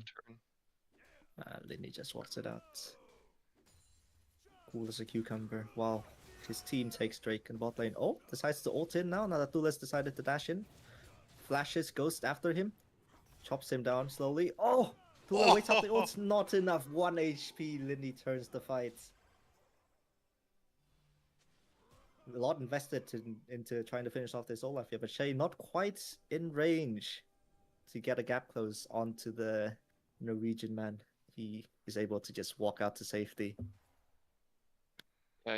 Lindy just walks it out. Cool as a cucumber. Wow. His team takes Drake in bot lane. Oh, decides to ult in now that Tula's decided to dash in. Flashes, Ghost after him. Chops him down slowly. Oh! Tula waits up the ult's not enough. 1 HP. Lindy turns the fight. a lot invested into trying to finish off this Olaf here, but Shay not quite in range to get a gap close onto the Norwegian man. He is able to just walk out to safety.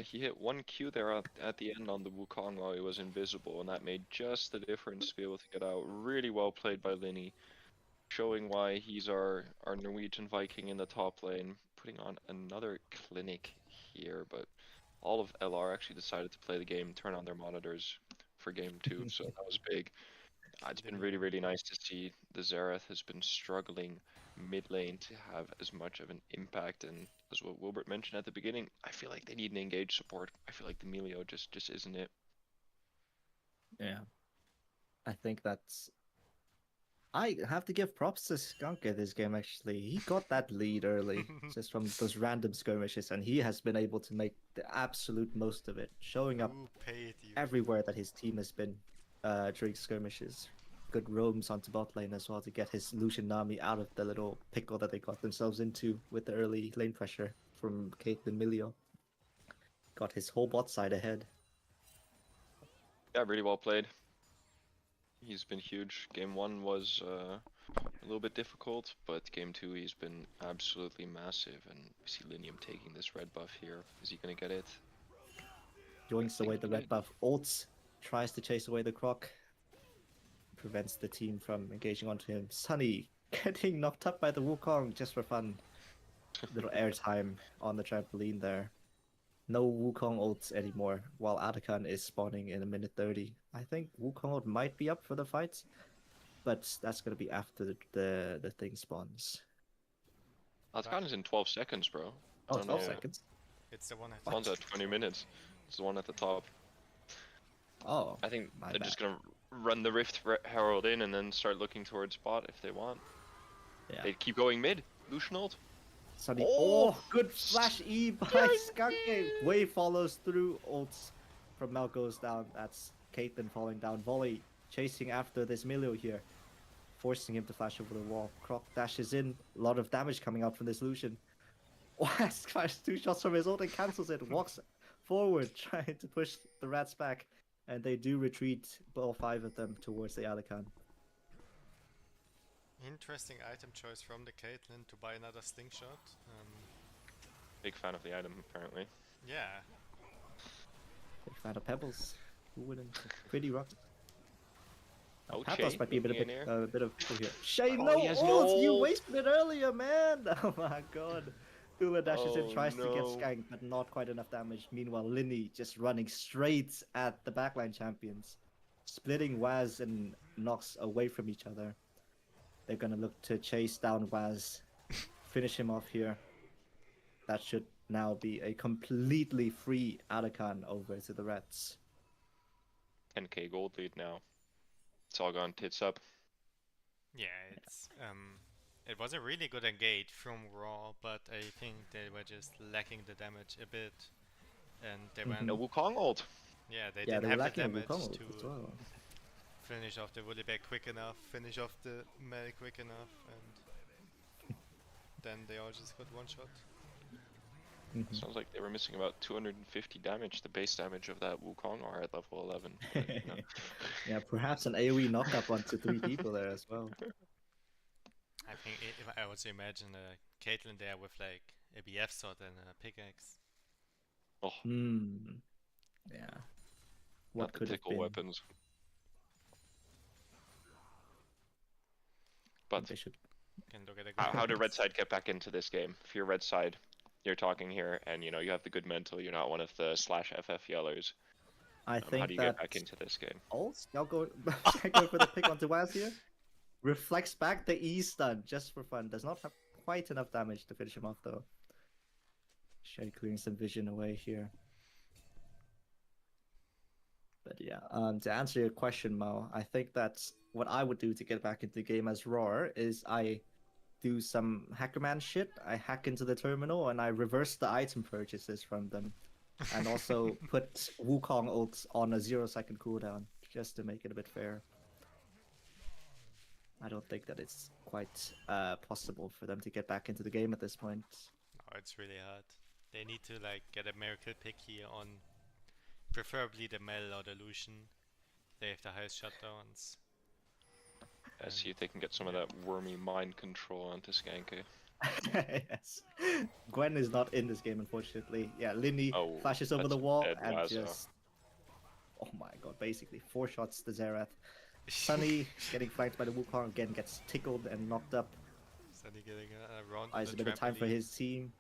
He hit one Q there at the end on the Wukong while he was invisible, and that made just the difference to be able to get out. Really well played by Linny, showing why he's our Norwegian Viking in the top lane, putting on another clinic here, but all of LR actually decided to play the game, turn on their monitors for game 2, so that was big. It's been really, really nice to see the Xerath has been struggling mid lane to have as much of an impact, and as what Wilbert mentioned at the beginning, I feel like they need an engaged support. I feel like the Melio just isn't it. Yeah. I think that's. I have to give props to Skunk in this game, actually. He got that lead early, just from those random skirmishes, and he has been able to make the absolute most of it, showing up Who paid you? everywhere that his team has been during skirmishes. Good roams onto bot lane as well to get his Lucian Nami out of the little pickle that they got themselves into with the early lane pressure from Caitlyn Milio. Got his whole bot side ahead. Yeah, really well played. He's been huge. Game 1 was a little bit difficult, but game 2 he's been absolutely massive, and we see Linium taking this red buff here. Is he gonna get it? Yoinks away think the he red did. buff. Ults, tries to chase away the croc. Prevents the team from engaging onto him. Sunny getting knocked up by the Wukong just for fun. Little airtime on the trampoline there. No Wukong ults anymore, while Atakan is spawning in a minute 30. I think Wukong ult might be up for the fight, but that's gonna be after the thing spawns. Atkan is in 12 seconds, bro. Oh, I don't 12 know. seconds. It's the one at One's at 20 minutes. It's the one at the top. Oh, I think my they're bad. just gonna run the Rift Herald in and then start looking towards bot if they want. Yeah. They keep going mid. Lucian ult. Sunny. Oh! Oh, good flash E by Skunky. Wave follows through. Ults from Mel goes down. That's Caitlyn falling down. Volley chasing after this Milio here, forcing him to flash over the wall. Croc dashes in. A lot of damage coming out from this Lucian. West fires 2 shots from his ult and cancels it. Walks forward, trying to push the rats back. And they do retreat, all 5 of them, towards the Alakan. Interesting item choice from the Caitlyn to buy another slingshot. Big fan of the item, apparently. Yeah, Big fan of Pebbles. Who wouldn't? Pretty rock. Oh, Pathos Shay might be a bit moving in here. pull here. Shay, Oh, no he has ult! no You ult. wasted it earlier, man! Oh my god. Hula dashes in, Oh, tries to get no. skanked, but not quite enough damage. Meanwhile, Linny just running straight at the backline champions, splitting Waz and Nox away from each other. They're gonna look to chase down Waz, finish him off here. That should now be a completely free Atakan over to the Reds. 10k gold lead now. It's all gone tits up. yeah. It's it was a really good engage from Raw, but I think they were just lacking the damage a bit, and they went. No Wukong ult. Yeah, they Yeah, didn't they were have the lacking a damage Wukong ult to as well. finish off the Woolly Bag quick enough, finish off the Mel quick enough, and then they all just got one shot. Sounds like they were missing about 250 damage, the base damage of that Wukong are at level 11. But, you know. Yeah, perhaps an AoE knockup onto 3 people there as well. I think if I also imagine Caitlyn there with like a BF sword and a pickaxe. Oh, Yeah. not What the could have tickle been? weapons. But They should. Can look at a how did Red Side get back into this game? If you're Red Side, you're talking here, and you know you have the good mental. You're not one of the /FF yellers. I How think do you that get back into this game? Ult, I'll go, go for the pick onto Waz here. Reflects back the E stun just for fun. Does not have quite enough damage to finish him off though. Shay clearing some vision away here. But yeah, to answer your question, Mao, I think that's what I would do to get back into the game as Rawr is I do some hackerman shit. I hack into the terminal and I reverse the item purchases from them. And also put Wukong ults on a 0-second cooldown just to make it a bit fair. I don't think that it's quite possible for them to get back into the game at this point. No, it's really hard. They need to like get a miracle pick here on Preferably the Mel or the Lucian. They have the highest shutdowns. See if they can get some of that wormy mind control onto Skanky. Yes. Gwen is not in this game, unfortunately. Yeah, Linny Oh, flashes over that's the a wall dead and Lazo. just. Oh my god, basically 4 shots to Xerath. Sunny getting flanked by the Wukong again gets tickled and knocked up. Sunny getting a round on Buys the a bit of time for trampoline. his team.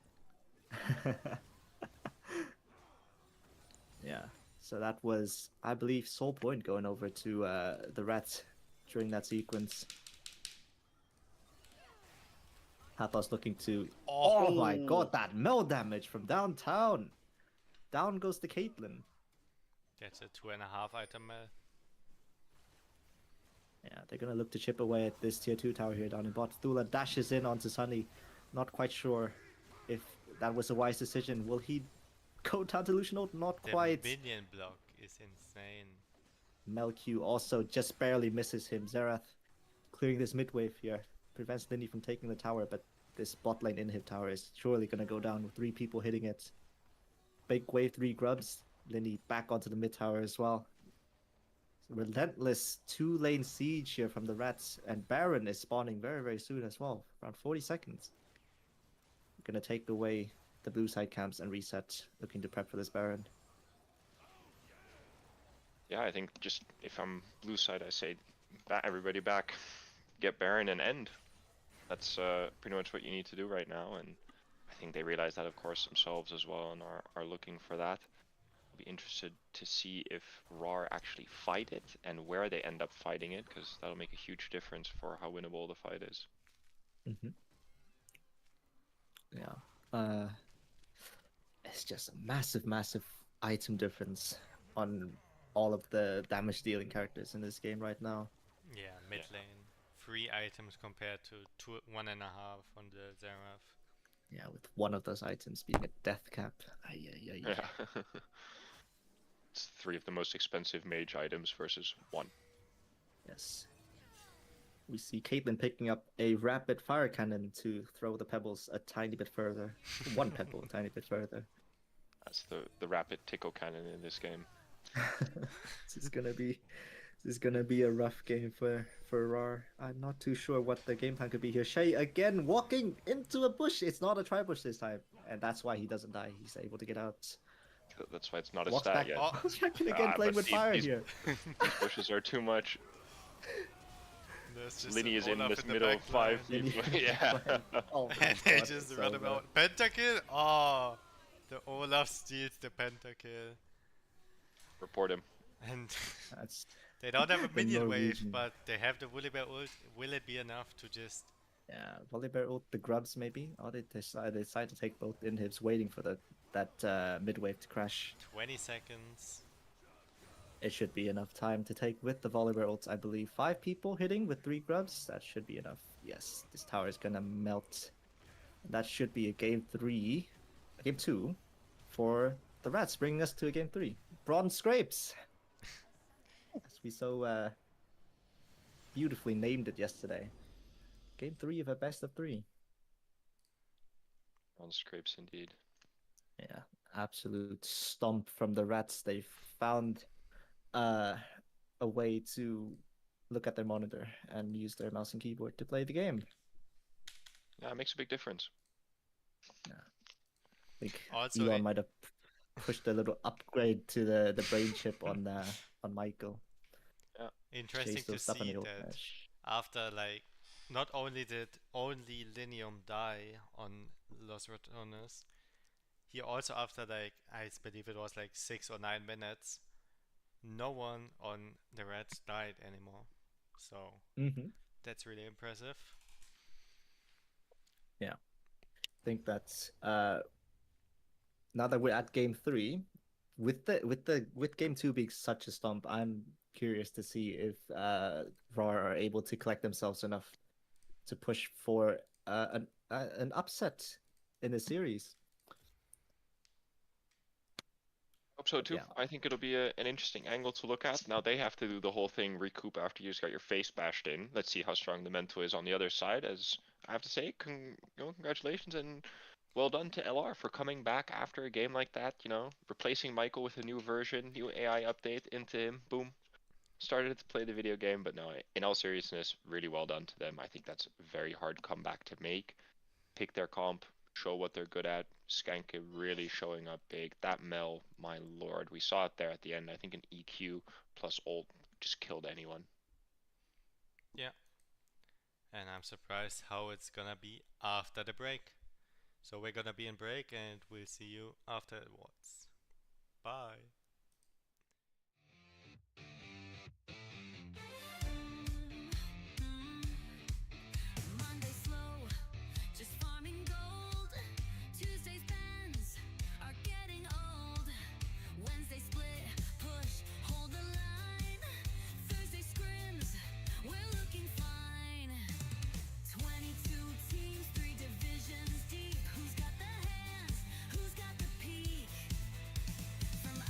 Yeah, so that was, I believe, Soul Point going over to the Rats during that sequence. Pathos looking to. Oh my god, that mill damage from downtown! Down goes the Caitlyn. That's a 2.5 item Mel. Yeah, they're gonna look to chip away at this tier 2 tower here down in bot. Thula dashes in onto Sunny. Not quite sure if that was a wise decision. Will he go down to Lucian Ult? Not The quite. minion block is insane. Melq also just barely misses him. Xerath clearing this mid wave here. Prevents Lindy from taking the tower, but this bot lane inhib tower is surely gonna go down with 3 people hitting it. Big wave 3 grubs. Lindy back onto the mid tower as well. Relentless 2-lane siege here from the Rats, and Baron is spawning very, very soon as well, around 40 seconds. Gonna take away the blue side camps and reset, looking to prep for this Baron. Yeah, I think just if I'm blue side, I say everybody back, get Baron and end. That's pretty much what you need to do right now, and I think they realize that, of course, themselves as well, and are looking for that. I'll be interested to see if Rawr actually fight it and where they end up fighting it, because that'll make a huge difference for how winnable the fight is. Mm-hmm. Yeah. It's just a massive, massive item difference on all of the damage dealing characters in this game right now. Yeah, mid lane. 3 items compared to 1.5 on the Xerath. Yeah, with one of those items being a death cap. Yeah. It's 3 of the most expensive mage items versus 1. Yes. We see Caitlyn picking up a rapid fire cannon to throw the pebbles a tiny bit further. One pebble a tiny bit further. That's the rapid tickle cannon in this game. This is gonna be a rough game for Rawr. I'm not too sure what the game plan could be here. Shay again walking into a bush. It's not a tri-bush this time, and that's why he doesn't die. He's able to get out. That's why it's not a Walks stat back. yet. Walks back in again, playing but with fire these here. bushes are too much. There's just Linny an is in Olaf this the middle back 5 line. people. Yeah. Oh my And they God, just it's run over. about. Pentakill? Oh! The Olaf steals the pentakill. Report him. And That's they don't have a The minion wave, Norwegian. but they have the Woolly Bear ult. Will it be enough to just... yeah. Volibear ult the grubs maybe, or they decide to take both inhibs, waiting for that mid wave to crash. 20 seconds. It should be enough time to take with the Volibear ult. I believe 5 people hitting with 3 grubs. That should be enough. Yes, this tower is gonna melt. That should be a game 2 for the Rats, bringing us to a game 3. Bronze Scrapes, as we so beautifully named it yesterday. Game 3 of a best of 3. On scrapes indeed. Yeah, absolute stomp from the Rats. They found a way to look at their monitor and use their mouse and keyboard to play the game. Yeah, it makes a big difference. I think Also, Elon might have pushed a little upgrade to the brain chip on Michael. interesting Chase to those stuff on see the old that match. after, like, not only did only Linium die on Los Ratones, he also, after, like, I believe it was like 6 or 9 minutes, no one on the Reds died anymore. So Mm-hmm. that's really impressive. I think that's now that we're at game 3, with game 2 being such a stomp, I'm curious to see if Rawr are able to collect themselves enough to push for an upset in the series. Hope so too. Yeah. I think it'll be an interesting angle to look at. Now they have to do the whole thing recoup after you just got your face bashed in. Let's see how strong the mental is on the other side. As I have to say, congratulations, and well done to LR for coming back after a game like that, you know, replacing Michael with a new version, new AI update into him, boom. Started to play the video game, but no, in all seriousness, really well done to them. I think that's a very hard comeback to make. Pick their comp, show what they're good at. Skank really showing up big. That Mel, my lord, we saw it there at the end. I think an EQ plus ult just killed anyone. Yeah. And I'm surprised how it's gonna be after the break. So we're gonna be in break and we'll see you afterwards. Bye. Monday slow, just farming gold. Tuesday's bends are getting old. Wednesday split, push, hold the line. Thursday scrims, we're looking fine. 22 teams, 3 divisions deep. Who's got the hands? Who's got the peak? From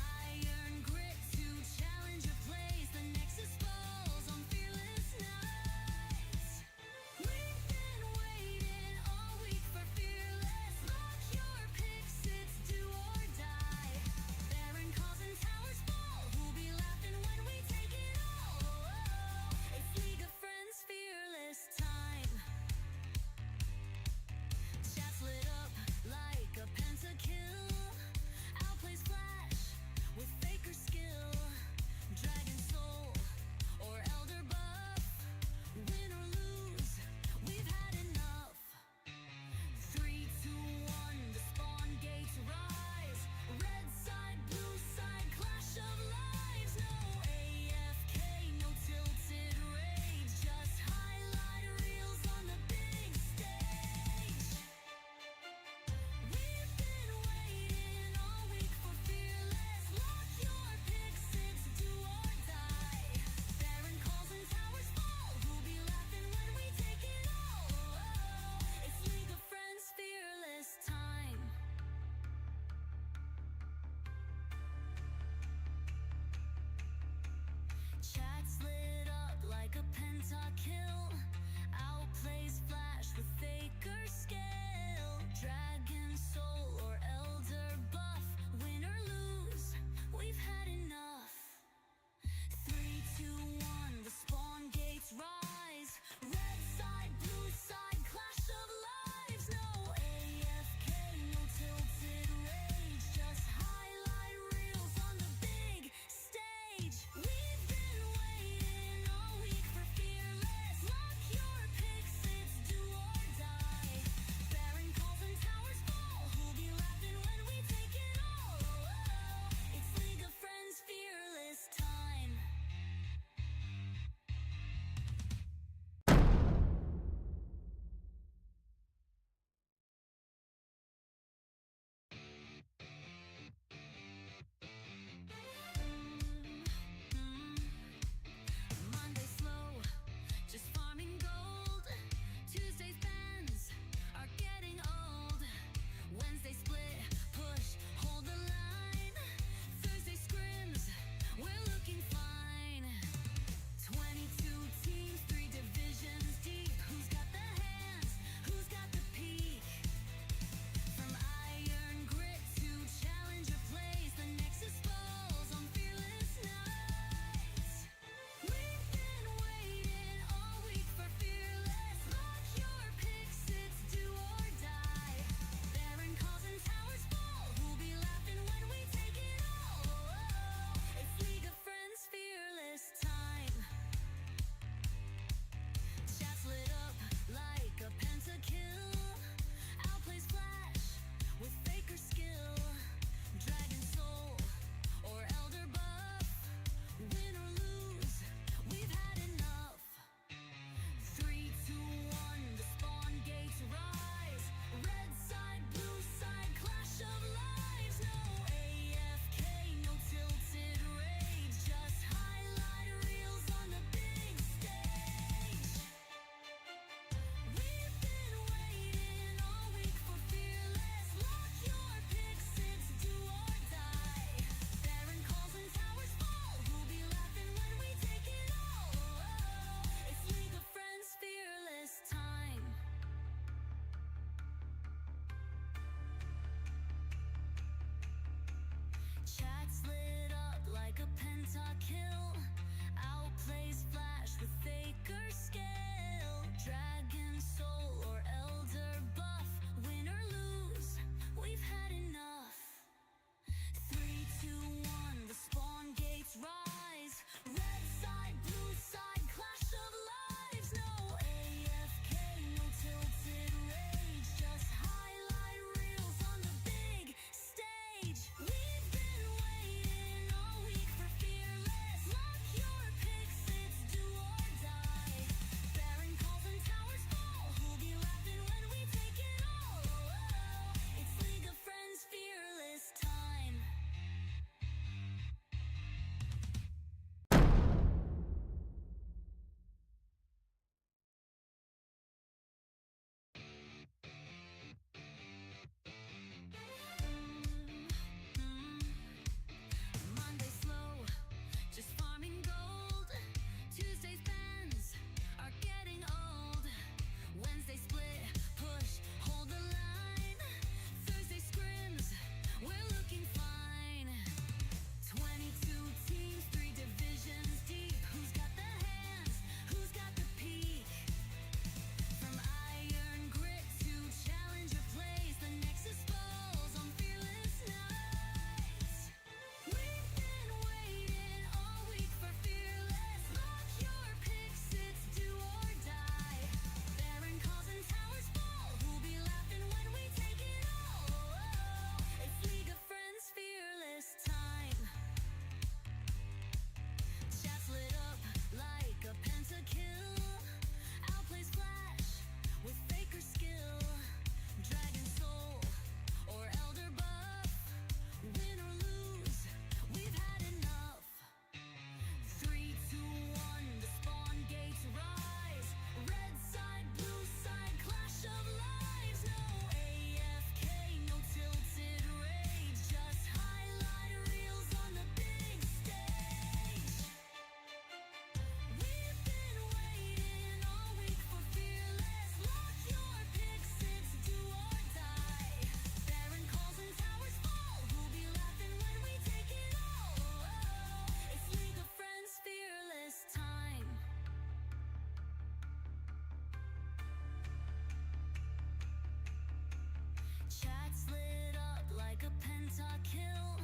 pentakill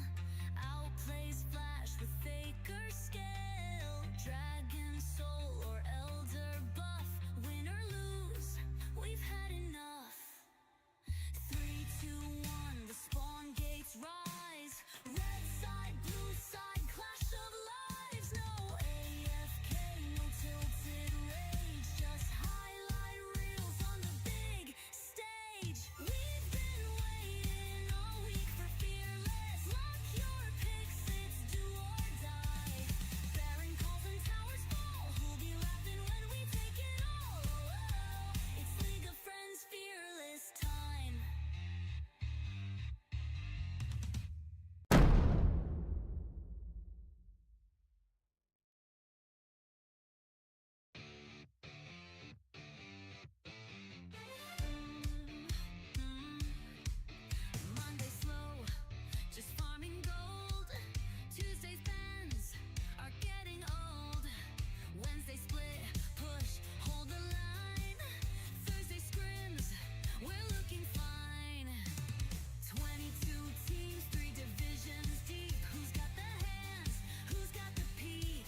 outplays Flash with Faker scale. Dragon Soul or Elder buff, win or lose, we've had enough. 3, 2, 1, the spawn gates rise. Red side, blue side, clash of lives. No AFK, no tilted rage, just highlight reels on the big stage. We've been waiting all week for Fearless. Lock your picks, it's do or die. Baron calls and towers fall. Who'll be laughing when we take it all? It's League of Friends Fearless time. Monday slow, just farming gold. Tuesday's bends are getting old. Wednesday split, push, hold the line. Thursday scrims, we're looking fine. 22 teams, 3 divisions deep. Who's got the hands? Who's got the peak?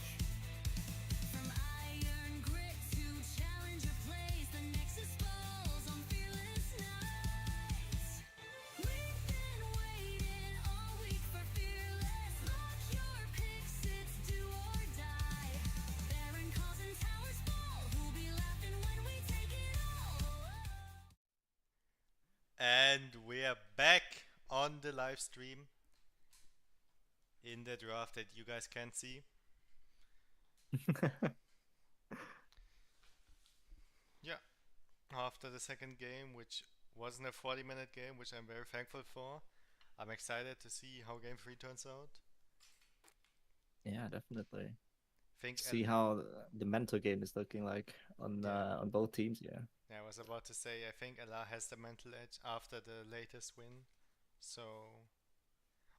From iron grit to challenger plays, the Nexus falls on fearless nights. We've been waiting all week for Fearless. Lock your picks, it's do or die. Baron calls and towers fall. Who'll be laughing when we take it all? And we are back on the live stream in the draft that you guys can't see. Yeah, after the second game, which wasn't a 40-minute game, which I'm very thankful for. I'm excited to see how game 3 turns out. Yeah, definitely. Think See how the mental game is looking like on both teams. Yeah. Yeah, I was about to say, I think Allah has the mental edge after the latest win. So,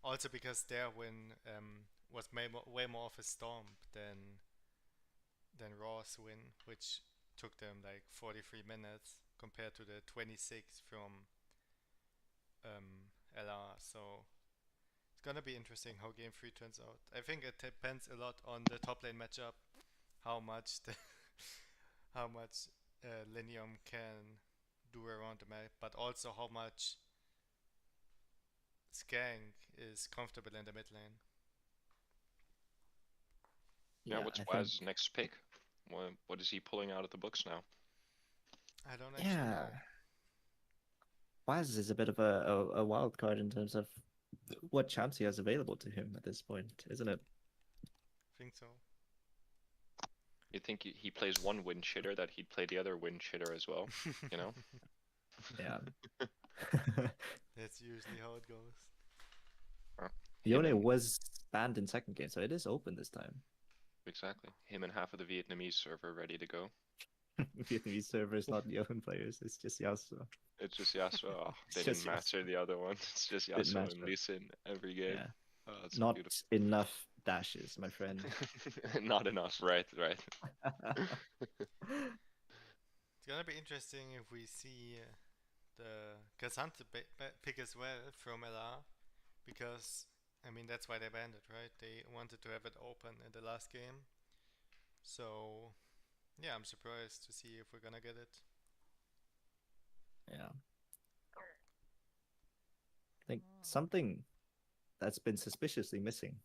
also because their win was way more of a stomp than Raw's win, which took them like 43 minutes compared to the 26 from LR. So it's gonna be interesting how game 3 turns out. I think it depends a lot on the top lane matchup, how much how much Linium can do around the map, but also how much Skank is comfortable in the mid lane. Yeah, what's I Waz's next pick? What is he pulling out of the books now? I don't actually Yeah. know. Waz is a bit of a wild card in terms of what chance he has available to him at this point, isn't it? I think so. You think he plays one win shitter, that he'd play the other win shitter as well, you know? Yeah. That's usually how it goes. Yone and- was banned in second game, so it is open this time. Exactly. Him and half of the Vietnamese server ready to go. Vietnamese server is not the open players, it's just Yasuo. It's just Yasuo. Oh, It's they just didn't master the other one. It's just Didn't Yasuo and master. Lee Sin every game. Yeah. Oh, it's Not beautiful. enough dashes, my friend. Not enough, right? It's gonna be interesting if we see the Kazante pick as well from LR, because I mean that's why they banned it, right? They wanted to have it open in the last game. So yeah, I'm surprised to see if we're gonna get it. Yeah. I think something that's been suspiciously missing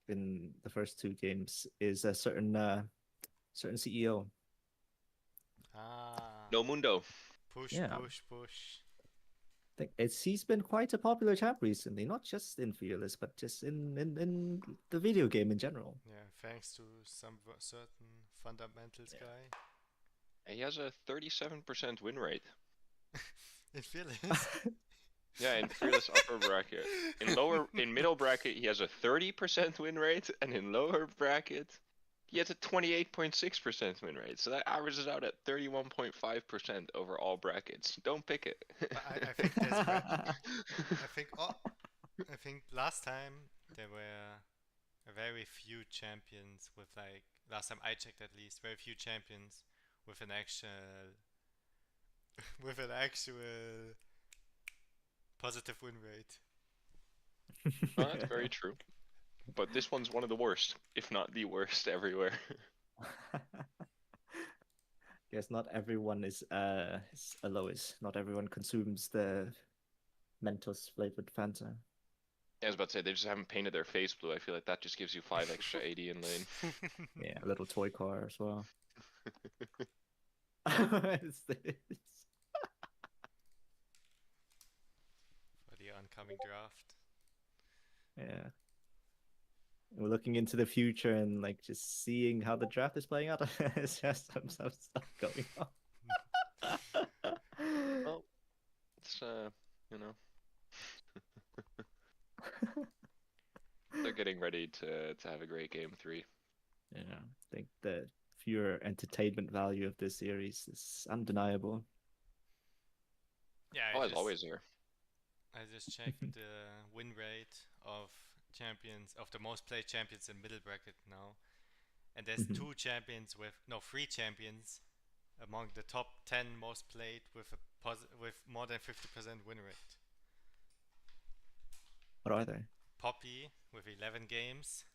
in the first 2 games is a certain CEO. Ah, No Mundo. push, Yeah. push. I think he's been quite a popular champ recently, not just in Fearless, but just in the video game in general. Yeah, thanks to some certain fundamentals Yeah. guy. He has a 37% win rate. In Fearless. Yeah, in Fearless upper bracket. In middle bracket, he has a 30% win rate, and in lower bracket, he has a 28.6% win rate. So that averages out at 31.5% over all brackets. Don't pick it. I think there's I think last time there were very few champions with like last time I checked at least very few champions with an actual with an actual positive win rate. Well, that's very true. But this one's one of the worst, if not the worst, everywhere. Guess not everyone is a Lois. Not everyone consumes the Mentos flavored Fanta. I was about to say, they just haven't painted their face blue. I feel like that just gives you 5 extra 80 in lane. Yeah, a little toy car as well. What is this? For the oncoming draft. Yeah. We're looking into the future and like just seeing how the draft is playing out. It's just some stuff going on. Well, it's, you know, they're getting ready to have a great game 3. Yeah, I think the pure entertainment value of this series is undeniable. Yeah, Oh, as always there. I just checked the win rate of champions, of the most played champions in middle bracket now, and there's Mhm. three champions among the top 10 most played with with more than 50% win rate. What are they? Poppy with 11 games,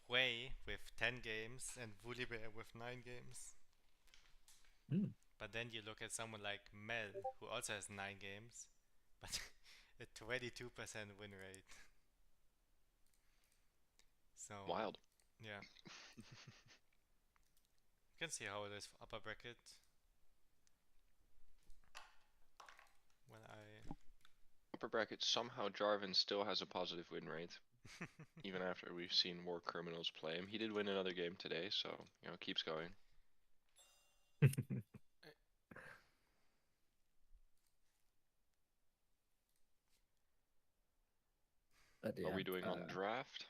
Hui with 10 games, and Volibear with 9 games. Mm. But then you look at someone like Mel, who also has 9 games, but a 22% win rate. So Wild. yeah, you can see how it is for upper bracket. When I Upper bracket, somehow Jarvan still has a positive win rate, even after we've seen more criminals play him. He did win another game today, so, you know, keeps going. But Are yeah, we doing on draft?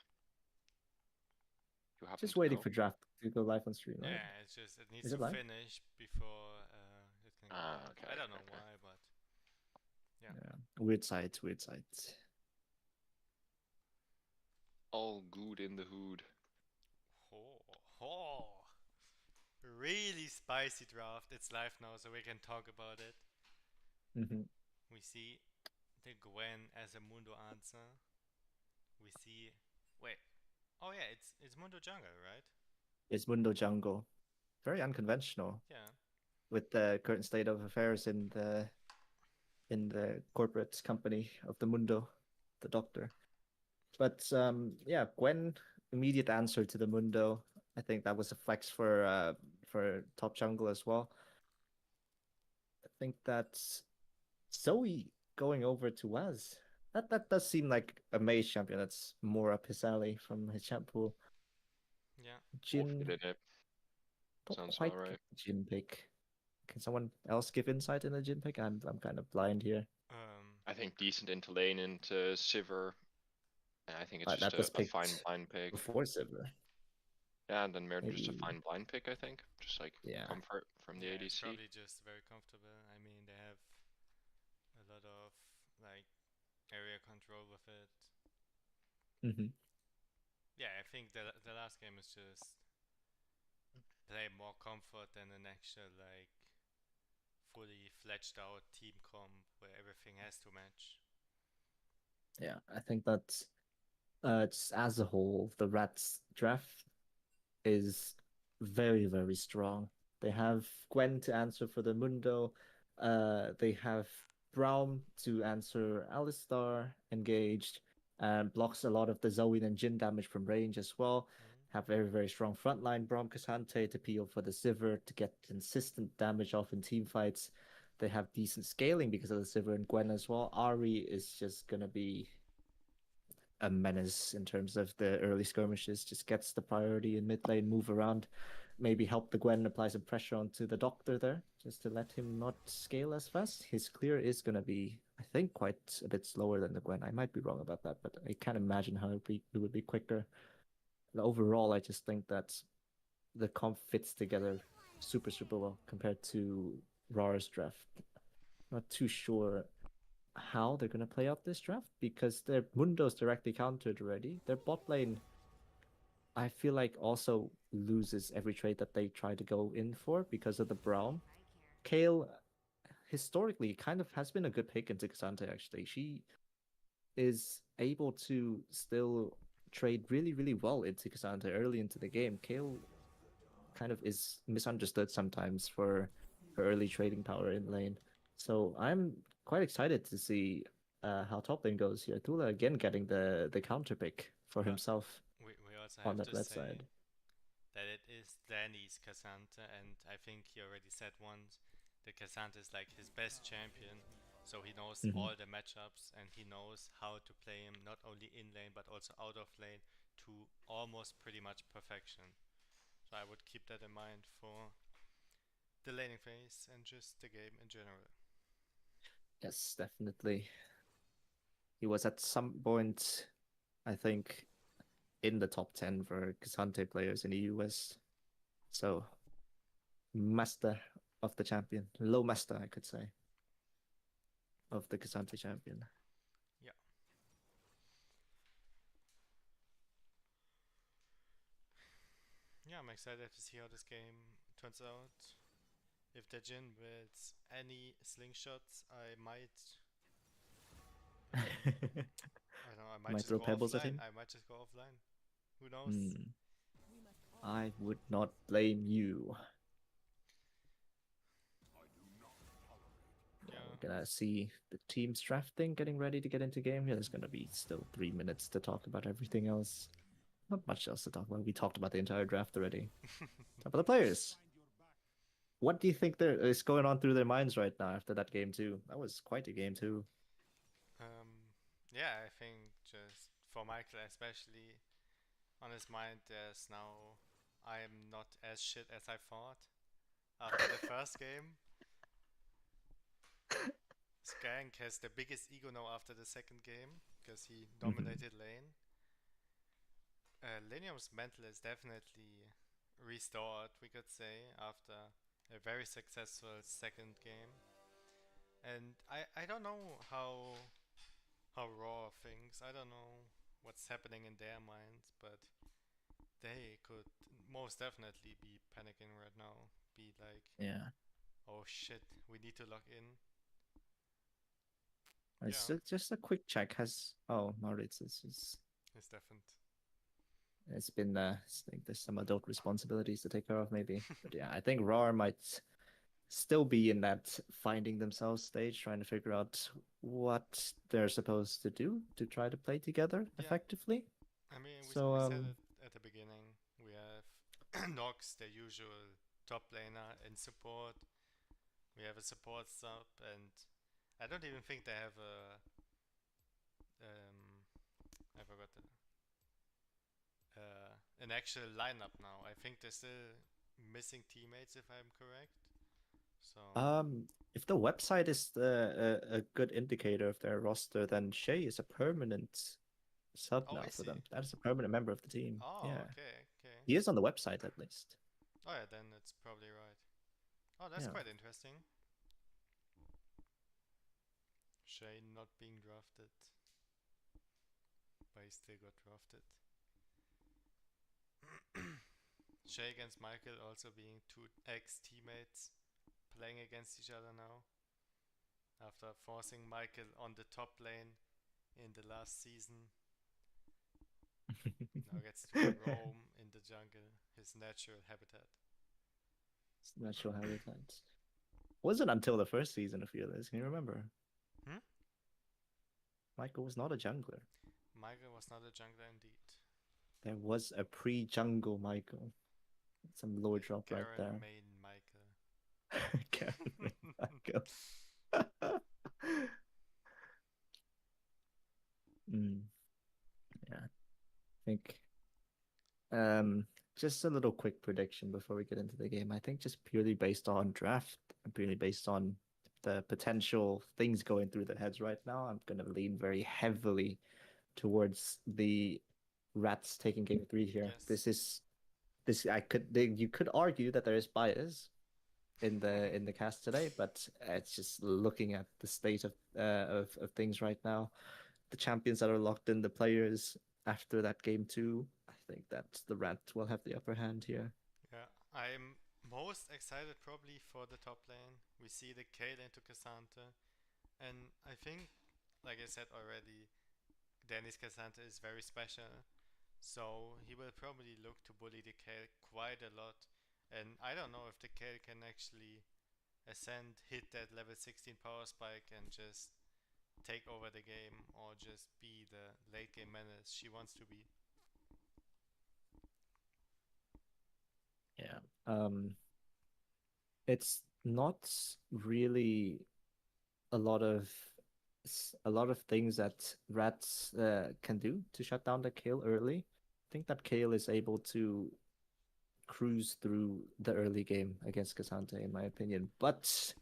You happen just to waiting know? for draft to go live on stream, right? yeah, it's just it needs Is to it live? finish before it can go Ah, live. okay, I don't know okay. why, but yeah. Yeah. Weird sites, weird sites. All good in the hood. Oh, oh, really spicy draft. It's live now, so we can talk about it. Mm-hmm. We see the Gwen as a Mundo answer. We see. Wait. Oh yeah, it's Mundo Jungle, right? It's Mundo Jungle. Very unconventional Yeah. with the current state of affairs in the corporate company of the Mundo, the Doctor. But yeah, Gwen, immediate answer to the Mundo. I think that was a flex for top jungle as well. I think that's Zoe going over to Waz. That does seem like a mage champion. That's more up his alley from his champ pool. Yeah. Wolf Jin, did it. don't Sounds quite about get right. the Jin pick. Can someone else give insight in the Jin pick? I'm kind of blind here. I think decent into lane, into Sivir. I think it's But just that was a fine picked blind pick. before Silver. Yeah, and then Mirren just a Maybe, fine blind pick, I think. Just like yeah. comfort from the Yeah, it's ADC. probably just very comfortable. I mean, they have a lot of like area control with it. Mm-hmm. Yeah, I think the last game is just play more comfort than an actual like fully fledged out team comp where everything has to match. Yeah, I think that just as a whole, the Rats draft is very, very strong. They have Gwen to answer for the Mundo. They have Braum to answer Alistar engaged and blocks a lot of the Zoe and Jin damage from range as well. Have very, very strong frontline Braum Cassante to peel for the Sivir to get consistent damage off in team fights. They have decent scaling because of the Sivir and Gwen as well. Ari is just gonna be a menace in terms of the early skirmishes. Just gets the priority in mid lane, move around, maybe help the Gwen apply some pressure onto the Doctor there, just to let him not scale as fast. His clear is going to be, I think, quite a bit slower than the Gwen. I might be wrong about that, but I can't imagine how it would be quicker. But overall, I just think that the comp fits together super, super well compared to Rawr's draft. Not too sure how they're going to play out this draft because their Mundo's directly countered already. Their bot lane, I feel like, also loses every trade that they try to go in for because of the Brown. Kale, historically, kind of has been a good pick into Cassante, actually. is able to still trade really, really well into Cassandra early into the game. Kayle kind of is misunderstood sometimes for her early trading power in lane. So I'm quite excited to see how top lane goes here. Tula again getting the counter pick for But himself we also on have that to red say side. that it is Danny's Cassandra, and I think he already said once that Cassandra is like his best champion. So he knows Mhm. all the matchups and he knows how to play him not only in lane but also out of lane to almost pretty much perfection. So I would keep that in mind for the laning phase and just the game in general. Yes, definitely. He was at some point, I think, in the top 10 for Cassandra players in the US. So master of the champion, low master, I could say, of the Cassandra champion. Yeah. Yeah, I'm excited to see how this game turns out. If the Jin builds any slingshots, I might I don't know, I might Might just throw go pebbles at offline. him. I might just go offline. Who knows? Hmm. I would not blame you. Yeah, Yeah. we're gonna see the teams drafting, getting ready to get into game. Yeah, there's gonna be still 3 minutes to talk about everything else. Not much else to talk about. We talked about the entire draft already. Talk about the players. What do you think there is going on through their minds right now after that game too? That was quite a game too. Yeah, I think just for Michael especially, on his mind there's now I am not as shit as I thought after the first game. Skank has the biggest ego now after the second game because he Mhm. dominated lane. Linium's mental is definitely restored, we could say, after a very successful second game. And I don't know how Raw thinks. I don't know what's happening in their minds, but they could most definitely be panicking right now. Be like, Yeah. oh shit, we need to log in. It's Yeah, just a quick check. Has oh no, it's definitely. it's been I think there's some adult responsibilities to take care of maybe. But yeah, I think Rawr might still be in that finding themselves stage, trying to figure out what they're supposed to do to try to play together Yeah, effectively. I mean, So we said it at the beginning. We have Nox, the usual top laner, in support. We have a support sub, and I don't even think they have a. I forgot an actual lineup now. I think they're still missing teammates, if I'm correct. So. if the website is a good indicator of their roster, then Shay is a permanent sub Oh, now is for he? them. That is a permanent member of the team. Oh, Yeah. okay, okay. He is on the website at least. Oh, yeah, then it's probably right. Oh, that's Yeah. quite interesting. Shane not being drafted, but he still got drafted. Shay against Michael also being two ex teammates playing against each other now after forcing Michael on the top lane in the last season. Now gets to roam in the jungle, his natural habitat. Natural habitat. Wasn't until the first season of Fearless. Can you remember? Hmm? Michael was not a jungler. Michael was not a jungler indeed. There was a pre-jungle Michael. Some lore drop right Garen there. main Michael. Karen Michael. Mm, yeah, I think just a little quick prediction before we get into the game. I think just purely based on draft and purely based on the potential things going through their heads right now, I'm gonna lean very heavily towards the Rats taking game three here. Yes. You could argue that there is bias in the cast today, but it's just looking at the state of things right now, the champions that are locked in, the players after that game too. I think that the Rat will have the upper hand here. Yeah, I'm most excited probably for the top lane. We see the Kayle into Cassandra, and I think, like I said already, Dennis Cassante is very special, so he will probably look to bully the Kale quite a lot. And I don't know if the Kale can actually ascend, hit that level 16 power spike, and just take over the game, or just be the late game menace she wants to be. Yeah. It's not really a lot of things that rats can do to shut down the Kale early. I think that Kale is able to cruise through the early game against Cassante, in my opinion. But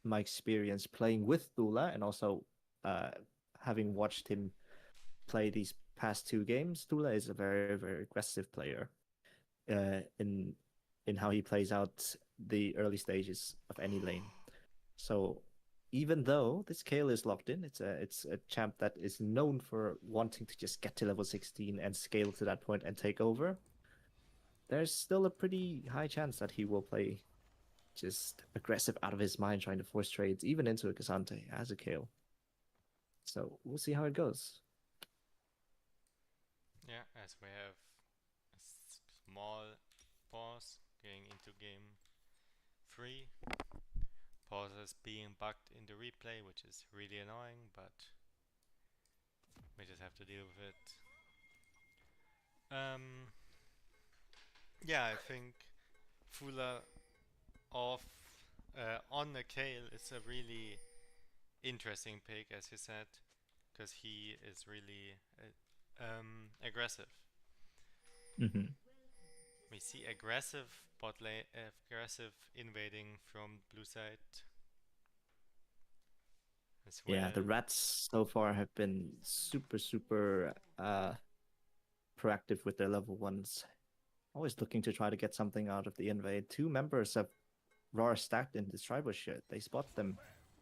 my experience playing with Dula, and also uh, having watched him play these past 2 games, Dula is a very aggressive player in how he plays out the early stages of any lane. So even though this Kale is locked in, it's a champ that is known for wanting to just get to level 16 and scale to that point and take over. There's still a pretty high chance that he will play just aggressive out of his mind, trying to force trades even into a Cassante as a Kale. So we'll see how it goes. Yeah, as we have a small pause going into game 3. Pauses being bugged in the replay, which is really annoying, but we just have to deal with it. Yeah, I think Fula off on the Kale is a really interesting pick, as you said, because he is really aggressive. Mm-hmm. We see aggressive bot lane, aggressive invading from blue side as well. Yeah, the rats so far have been super proactive with their level 1s. Always looking to try to get something out of the invade. 2 members of Rawr stacked in this tribal shit. They spot them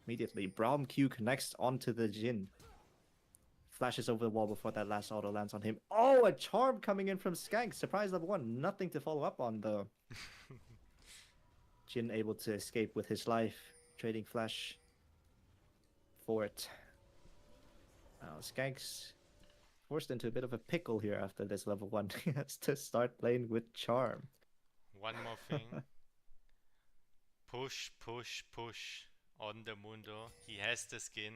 immediately. Braum Q connects onto the Jin. Flashes over the wall before that last auto lands on him. Oh, a charm coming in from Skank. Surprise level 1. Nothing to follow up on though. Jin able to escape with his life. Trading flash for it. Now Skank's forced into a bit of a pickle here after this level 1. He has to start playing with charm. One more thing. Push on the Mundo. He has the skin.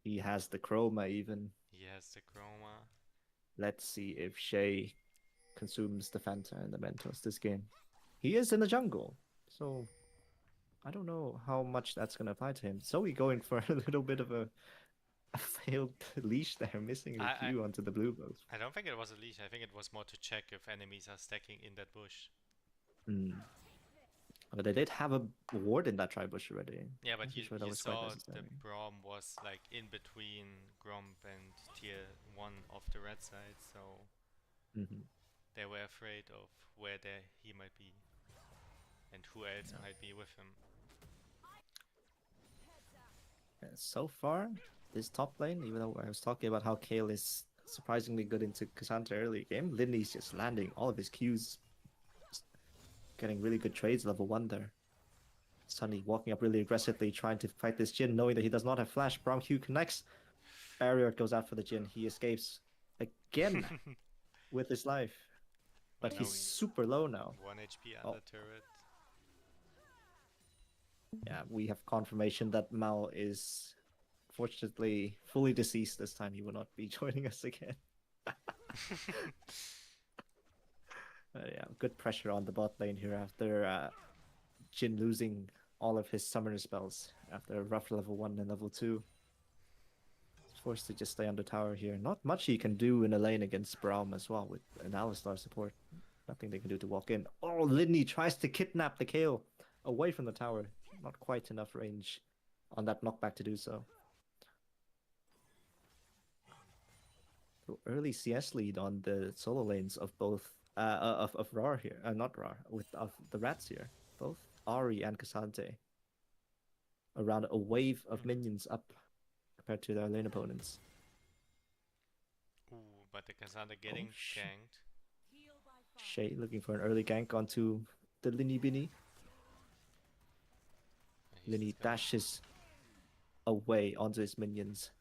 He has the chroma even. He has the chroma. Let's see if Shay consumes the Fanta and the Mentos this game. He is in the jungle, so I don't know how much that's going to apply to him. Zoe going for a little bit of a failed leash there, missing a Q onto the blue buff. I don't think it was a leash. I think it was more to check if enemies are stacking in that bush. But they did have a ward in that tri bush already. Yeah, but you that was saw the Braum was like in between Gromp and tier 1 of the red side, so they were afraid of where he might be and who else might be with him. So far, this top lane, even though I was talking about how Kale is surprisingly good into Cassandra early game, Lindy's just landing all of his Qs. Getting really good trades level 1 there. Sunny walking up really aggressively, trying to fight this Jin, knowing that he does not have flash. Braum Q connects. Barrier goes out for the Jin. He escapes again with his life. But he's super low now. 1 HP under turret. Yeah, we have confirmation that Mal is fortunately fully deceased this time. He will not be joining us again. Yeah, good pressure on the bot lane here after Jin losing all of his summoner spells after a rough level 1 and level 2. He's forced to just stay on the tower here. Not much he can do in a lane against Braum as well with an Alistar support. Nothing they can do to walk in. Oh, Lidney tries to kidnap the Kale away from the tower. Not quite enough range on that knockback to do so. So early CS lead on the solo lanes of both of Rawr here, not Rawr, of the rats here, both Ari and Cassante. Around a wave of minions up compared to their lane opponents. Ooh, but the Cassandra getting ganked. Shay looking for an early gank onto the Linny Binny. Linny dashes away onto his minions.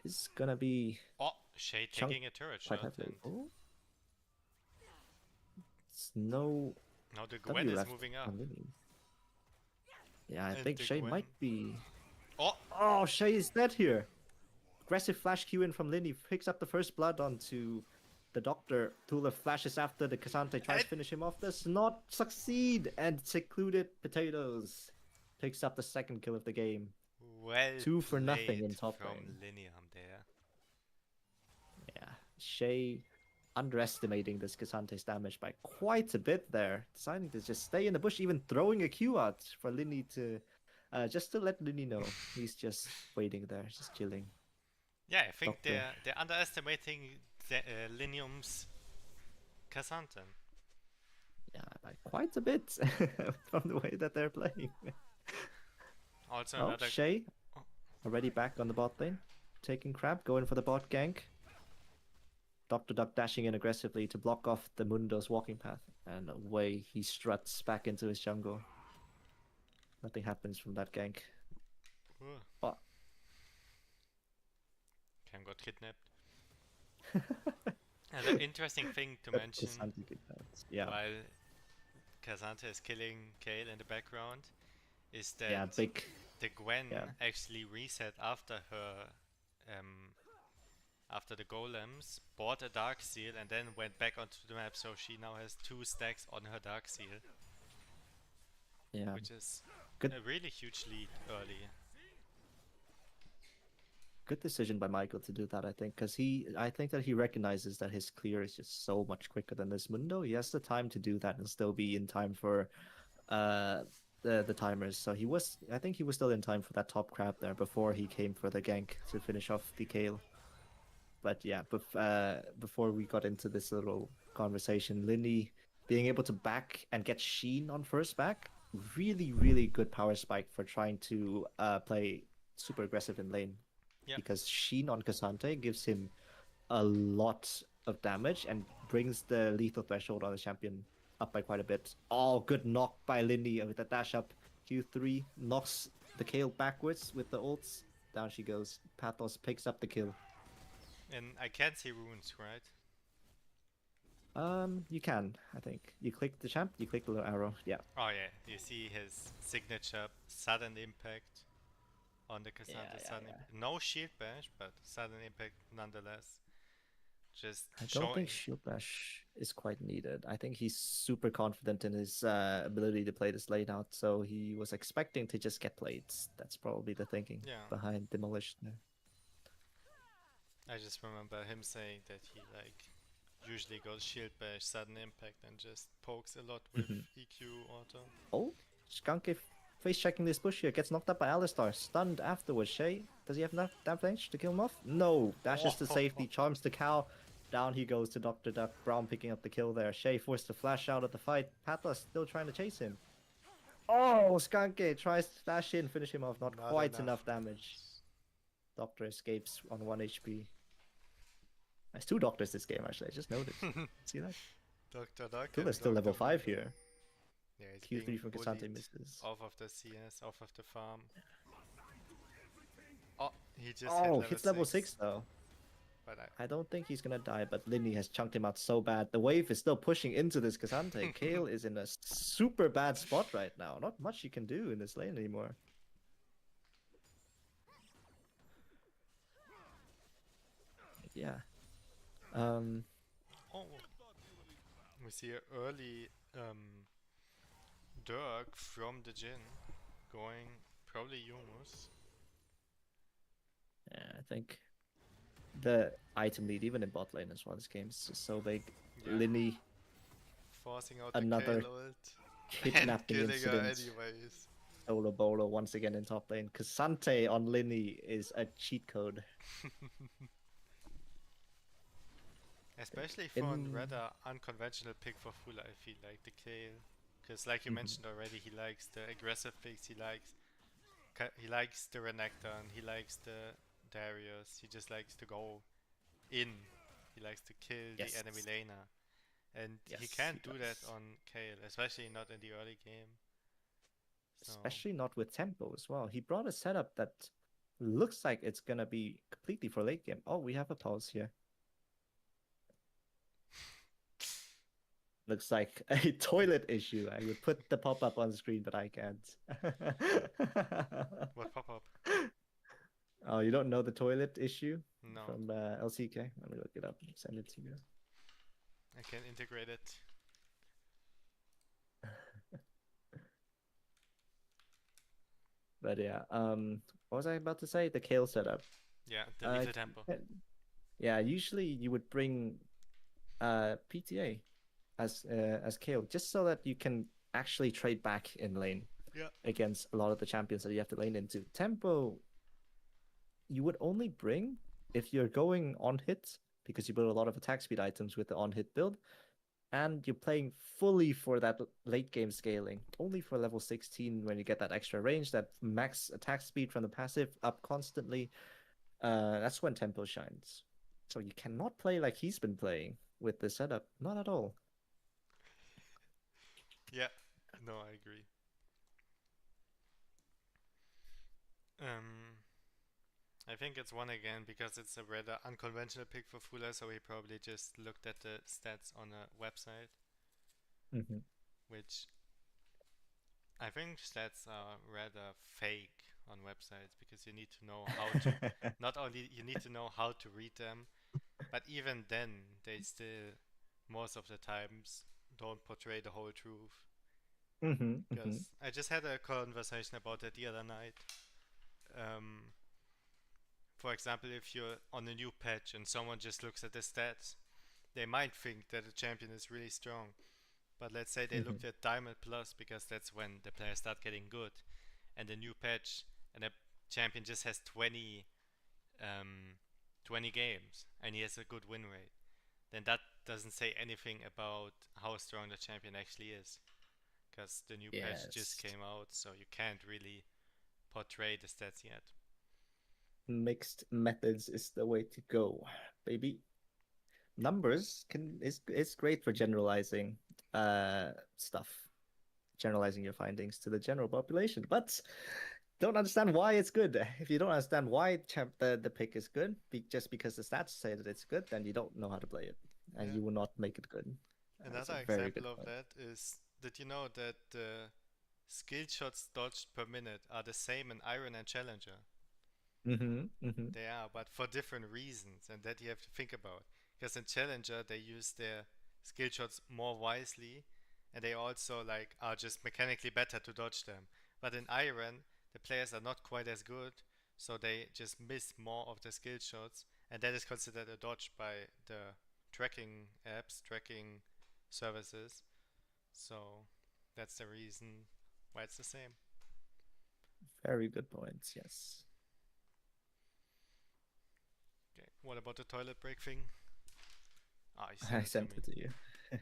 is gonna be Oh, Shay Chunk taking a turret quite shot, heavily. and Oh, it's no now the W Gwen is left moving up. on Lily. Yeah, I And think the Shay Gwen... might be. Oh, Oh, Shay is dead here. Aggressive flash Q in from Linny picks up the first blood onto the Doctor. Tula flashes after the Cassante tries to finish him off. Does not succeed, and Secluded Potatoes picks up the second kill of the game. well 2 for nothing played in top from lane. Linium there. Yeah, Shay underestimating this Cassante's damage by quite a bit there, deciding to just stay in the bush, even throwing a Q out for Linny to, just to let Linny know he's just waiting there, just chilling. Yeah, I think Doctor. they're underestimating the, Linium's Cassanten. Yeah, by quite a bit from the way that they're playing. Also Oh, another... Shay Oh. already back on the bot lane, taking crab, going for the bot gank. Dr. Duck dashing in aggressively to block off the Mundo's walking path, and away he struts back into his jungle. Nothing happens from that gank. Ooh, But Cam got kidnapped. Another interesting thing to mention yeah, while Cassante is killing Kale in the background is that yeah, big. the Gwen yeah. actually reset after her after the golems, bought a Dark Seal, and then went back onto the map, so she now has 2 stacks on her Dark Seal, Yeah, which is Good. a really huge lead early. Good decision by Michael to do that, I think, because I think that he recognizes that his clear is just so much quicker than this Mundo. He has the time to do that and still be in time for the timers. So I think he was still in time for that top crab there before he came for the gank to finish off the Kale. But yeah, before we got into this little conversation, Lindy being able to back and get Sheen on first back, really, really good power spike for trying to play super aggressive in lane. Yep. Because Sheen on Cassante gives him a lot of damage and brings the lethal threshold on the champion up by quite a bit. Oh, good knock by Lindy with the dash up. Q3 knocks the Kale backwards with the ults. Down she goes. Pathos picks up the kill. And I can't see runes, right? You can, I think. You click the champ, you click the little arrow. Yeah. Oh yeah, you see his signature sudden impact on the Cassandra. No shield bash, but sudden impact nonetheless. Just I don't showing. think shield bash is quite needed. I think he's super confident in his ability to play this lane out, so he was expecting to just get played. That's probably the thinking behind Demolition there. I just remember him saying that he usually goes shield bash, sudden impact, and just pokes a lot with EQ auto. Oh, Skunky face checking this bush here, gets knocked up by Alistar, stunned afterwards. Shay, does he have enough damage to kill him off? No, dashes to safety, charms the cow. Down he goes to Dr. Duck. Brown picking up the kill there. Shay forced to flash out of the fight. Patlas still trying to chase him. Oh, Skunky tries to dash in, finish him off. Not quite enough damage. Doctor escapes on 1 HP. There's 2 doctors this game, actually. I just noticed. See that? Dr. Duck. Tula's still level 5 here. Yeah, he's Q3 from Cassante bullied misses. off of the CS, off of the farm. Oh, he just hits level 6 though. But I don't think he's gonna die, but Lindy has chunked him out so bad. The wave is still pushing into this Cassante. Kale is in a super bad spot right now. Not much you can do in this lane anymore. Yeah. Oh, we see an early Dirk from the Jin going probably Yumus. Yeah, I think the item lead, even in bot lane as well, this game is just so big. Yeah. Linny forcing out another the Kale ult kidnapping and killing her incident. anyways. Solo bolo once again in top lane. Cassante on Linny is a cheat code. Especially for a rather unconventional pick for Full, I feel like the Kale, because like you mentioned already, he likes the aggressive picks. He likes the Renekton. He likes the Darius. He just likes to go in. He likes to kill the enemy laner, and he can't do that on Kale, especially not in the early game. So. Especially not with tempo as well. He brought a setup that looks like it's gonna be completely for late game. Oh, we have a pause here. Looks like a toilet issue. I would put the pop-up on screen, but I can't. What pop-up? Oh, you don't know the toilet issue No, from LCK? Let me look it up and send it to you. I can integrate it. But yeah, what was I about to say? The Kale setup. Yeah, delete the tempo. Yeah, usually you would bring PTA as Kale, just so that you can actually trade back in lane against a lot of the champions that you have to lane into. Tempo, you would only bring if you're going on hit, because you build a lot of attack speed items with the on hit build, and you're playing fully for that late game scaling, only for level 16 when you get that extra range, that max attack speed from the passive up constantly. That's when tempo shines. So you cannot play like he's been playing with the setup, not at all. Yeah, no, I agree. I think it's one again because it's a rather unconventional pick for Fuller, so he probably just looked at the stats on a website, which I think stats are rather fake on websites because you need to know how to, not only you need to know how to read them, but even then they still, most of the times, don't portray the whole truth. Because I just had a conversation about that the other night. For example, if you're on a new patch and someone just looks at the stats, they might think that the champion is really strong. But let's say they looked at Diamond Plus because that's when the players start getting good, and the new patch, and the champion just has 20 games and he has a good win rate, then that doesn't say anything about how strong the champion actually is, because the new patch just came out, so you can't really portray the stats yet. Mixed methods is the way to go, baby. Numbers is great for generalizing stuff, generalizing your findings to the general population, but don't understand why it's good. If you don't understand why the pick is good, just because the stats say that it's good, then you don't know how to play it, and you will not make it good. Another example of that is, did you know that the skill shots dodged per minute are the same in Iron and Challenger? They are, but for different reasons, and that you have to think about. Because in Challenger they use their skill shots more wisely, and they also are just mechanically better to dodge them. But in Iron, the players are not quite as good, so they just miss more of the skill shots, and that is considered a dodge by the tracking apps, tracking services. So that's the reason why it's the same. Very good points, yes. Okay, what about the toilet break thing? I sent it to you. You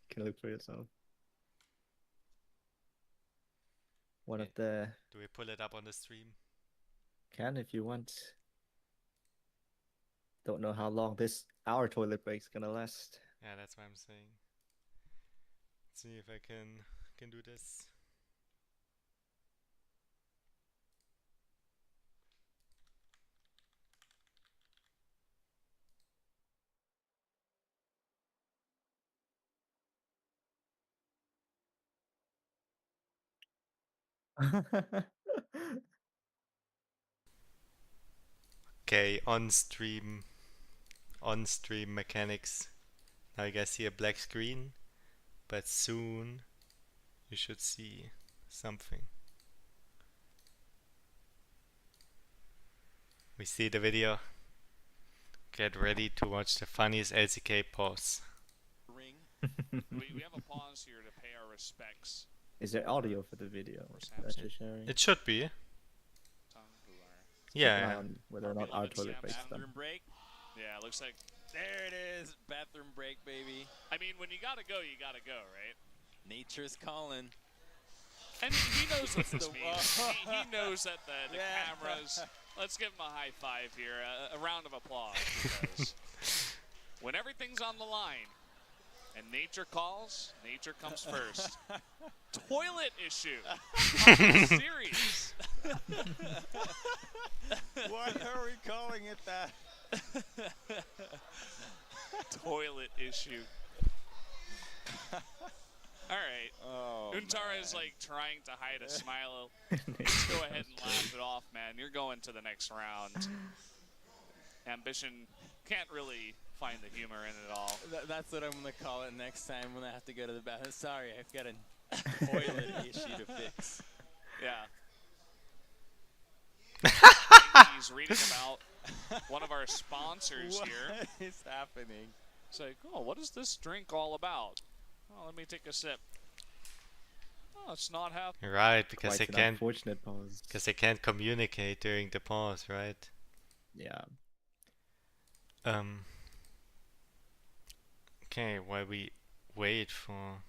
can look for yourself. One of the... Do we pull it up on the stream? Can, if you want. Don't know how long our toilet break's gonna last. Yeah, that's what I'm saying. Let's see if I can do this. Okay, on stream mechanics. Now you guys see a black screen, but soon you should see something. We see the video. Get ready to watch the funniest LCK pause. We have a pause here to pay our respects. Is there audio for the video that you're sharing? It should be. Yeah. Whether or not our toilet break's done. Bathroom break? Yeah, looks like there it is. Bathroom break, baby. I mean, when you gotta go, right? Nature's calling. And he knows what this means. He knows that the cameras. Let's give him a high five here, a round of applause, because when everything's on the line, and When nature calls, nature comes first. Toilet issue. Serious. Why are we calling it that? Toilet issue. All right. Oh, Untara is man. like trying to hide a smile. Let's go ahead and laugh it off, man. You're going to the next round. Ambition can't really find the humor in it all. That's what I'm gonna call it next time when I have to go to the bathroom. Sorry, I've got a toilet issue to fix. Yeah. I think he's reading about one of our sponsors here. What is happening? It's like, oh, what is this drink all about? Oh, let me take a sip. Oh, it's not half. Right, because Quite they an can't unfortunate pause. because they can't communicate during the pause, right? Yeah. Okay, while we wait for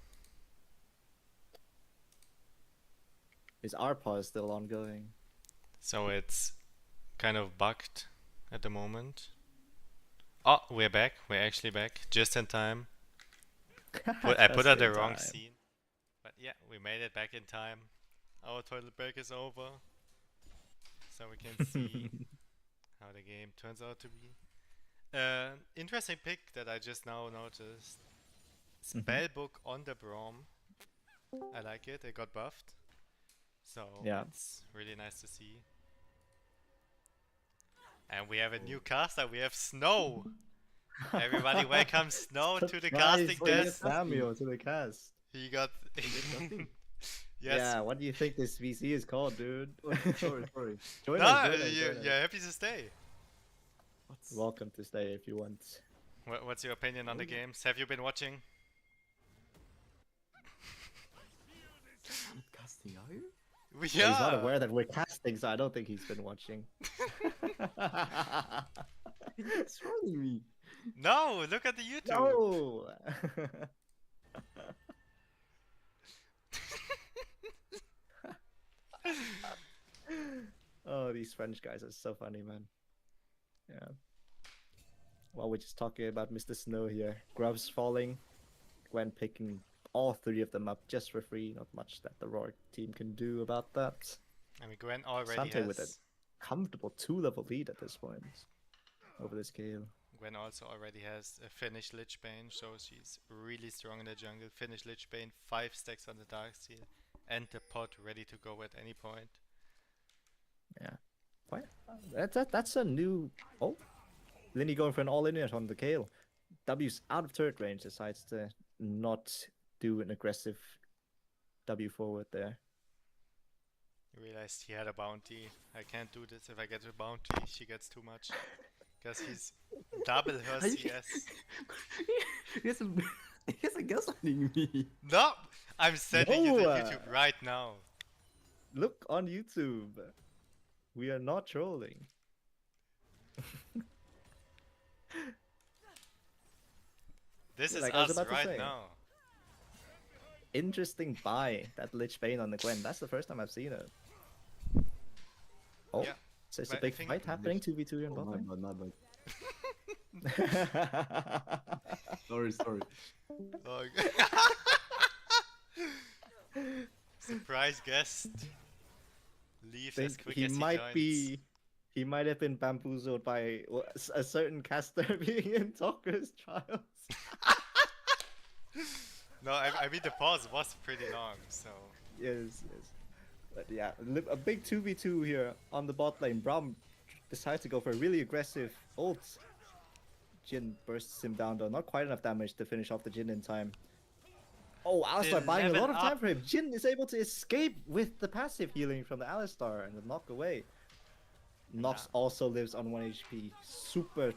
Is our pause still ongoing? so it's kind of bugged at the moment. Oh, we're back. We're actually back just in time. I put Just on the in wrong time. scene. But yeah, we made it back in time. Our toilet break is over. So we can see how the game turns out to be. Interesting pick that I just now noticed. Spellbook on the Braum. I like it. It got buffed. So Yeah. it's really nice to see. And we have a new caster. We have Snow. Everybody welcome Snow to the casting Surprise, desk. Samuel to the cast. He got. Yes. Yes. Yeah, what do you think this VC is called, dude? Sorry. Join No, us, join us, you're join us. happy to stay. Welcome to stay if you want. What's your opinion on the games? Have you been watching? Casting, are you? We He's not aware that we're casting, so I don't think he's been watching. It's trolling me. No, look at the YouTube. No! Oh, these French guys are so funny, man. Yeah. Well, we're just talking about Mr. Snow here. Grubs falling. Gwen picking all three of them up just for free. Not much that the Rawr team can do about that. I mean, Gwen already Sante with a has. comfortable 2-level lead at this point over this Gale. Gwen also already has a Finnish Lich Bane, so she's really strong in the jungle. Finnish Lich Bane, 5 stacks on the Darksteel, and the pot ready to go at any point. Yeah. Quite, that's a new... Oh! Linny going for an all-in on the Gale. W's out of turret range, decides to not do an aggressive W forward there. Realized he had a bounty. I can't do this if I get a bounty. She gets too much. Because he's double her Are you- CS. He's a gaslighting me. No! I'm sending you the No, YouTube right now. Look on YouTube. We are not trolling. This is Like I was us about to right say. now. Interesting buy, that Lich Bane on the Gwen. That's the first time I've seen it. Oh, Yeah, so it's a but I big think- fight happening, 2v2 here in Oh, my bot bad, my bad. lane. Sorry. Oh. Surprise guest. Leaves as Think quick he as he might joins. be... He might have been bamboozled by a certain caster being in Talker's trials. No, I mean the pause was pretty long, so Yes. But yeah, a big 2v2 here on the bot lane. Braum decides to go for a really aggressive ult. Jin bursts him down though. Not quite enough damage to finish off the Jin in time. Oh, Alistar buying a lot of 11 time up. for him. Jin is able to escape with the passive healing from the Alistar and the knock away. Nox also lives on 1 HP. Super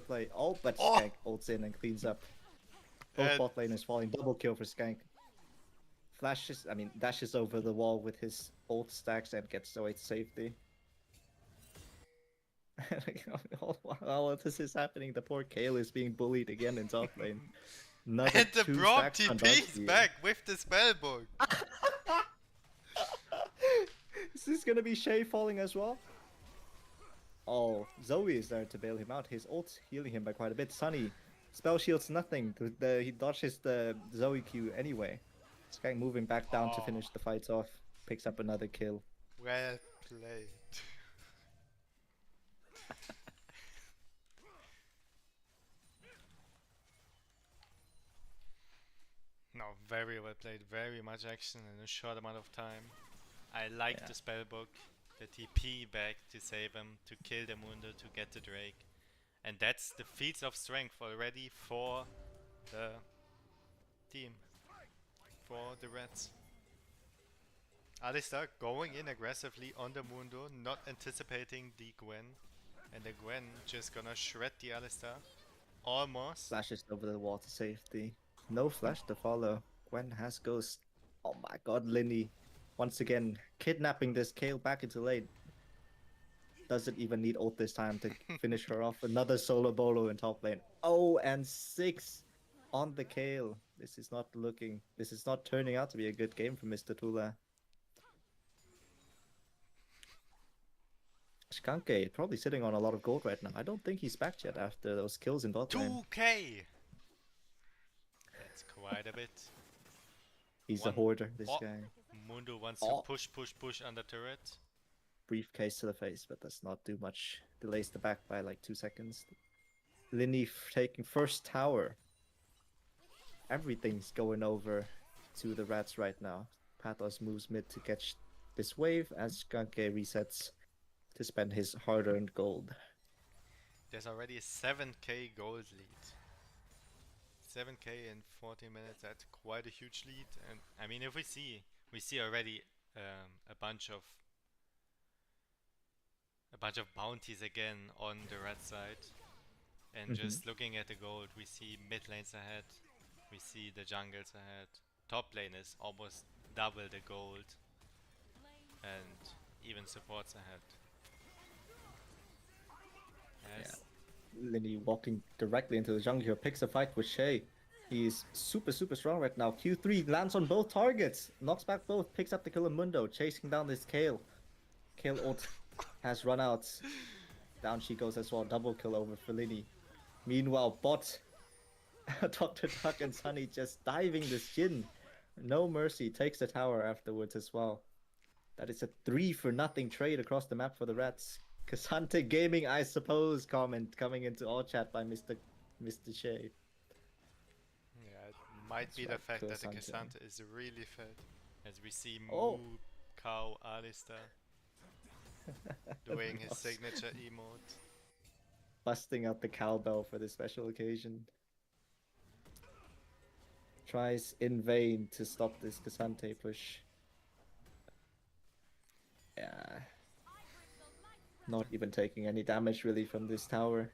play. Oh, but Oh! Skank ults in and cleans up. Both And- bot laners falling. Double kill for Skank. Dashes over the wall with his ult stacks and gets away to safety. While this is happening, the poor Kale is being bullied again in top lane. Another and the 2 Braum stacks on TP's Darksteel. back with the spellbook. Is this gonna be Shay falling as well? Oh, Zoe is there to bail him out. His ult's healing him by quite a bit. Sunny Spell shields nothing. He dodges the Zoe Q anyway. Skank moving back down to Oh. finish the fight off. Picks up another kill. Well played. No, very well played. Very much action in a short amount of time. I like Yeah. the spellbook, the TP back to save him, to kill the Mundo, to get the Drake. And that's the feats of strength already for the team, for the Reds. Alistar going in aggressively on the Mundo, not anticipating the Gwen. And the Gwen just gonna shred the Alistar. Almost. Flashes over the wall to safety. No flash to follow. Gwen has Ghost. Oh my god, Linny. Once again, kidnapping this Kale back into lane. Doesn't even need ult this time to finish her off. Another solo bolo in top lane. Oh, and 6 on the Kale. This is not turning out to be a good game for Mr. Tula. Skanke probably sitting on a lot of gold right now. I don't think he's back yet after those kills in bot lane. 2k! That's quite a bit. He's a One- hoarder, this Oh. guy. Mundo wants Oh. to push on the turret. Briefcase to the face, but does not do much. Delays the back by like 2 seconds. Linny taking first tower. Everything's going over to the Rats right now. Pathos moves mid to catch this wave as Skanke resets to spend his hard-earned gold. There's already a 7k gold lead. 7k in 40 minutes, that's quite a huge lead. And I mean, if we see already a bunch of bounties again on the red side. And just looking at the gold, we see mid lanes ahead, we see the jungles ahead. Top lane is almost double the gold, and even supports ahead. Yes. Linny walking directly into the jungle here, picks a fight with Shay. He's super strong right now. Q3 lands on both targets, knocks back both, picks up the kill on Mundo, chasing down this Kale. Kale ult has run out. Down she goes as well, double kill over for Linny. Meanwhile, bot Dr. Duck and Sunny just diving this Jhin. No mercy, takes the tower afterwards as well. That is a 3-for-0 trade across the map for the Rats. Casante Gaming, I suppose, comment coming into all chat by Mr. Shay. Yeah, it might That's be right, the fact that the Cassandra. Cassandra is really fed. As we see Oh. Moo Cow Alistar doing his signature emote. Busting out the cowbell for this special occasion. Tries in vain to stop this Cassante push. Yeah. Not even taking any damage really from this tower.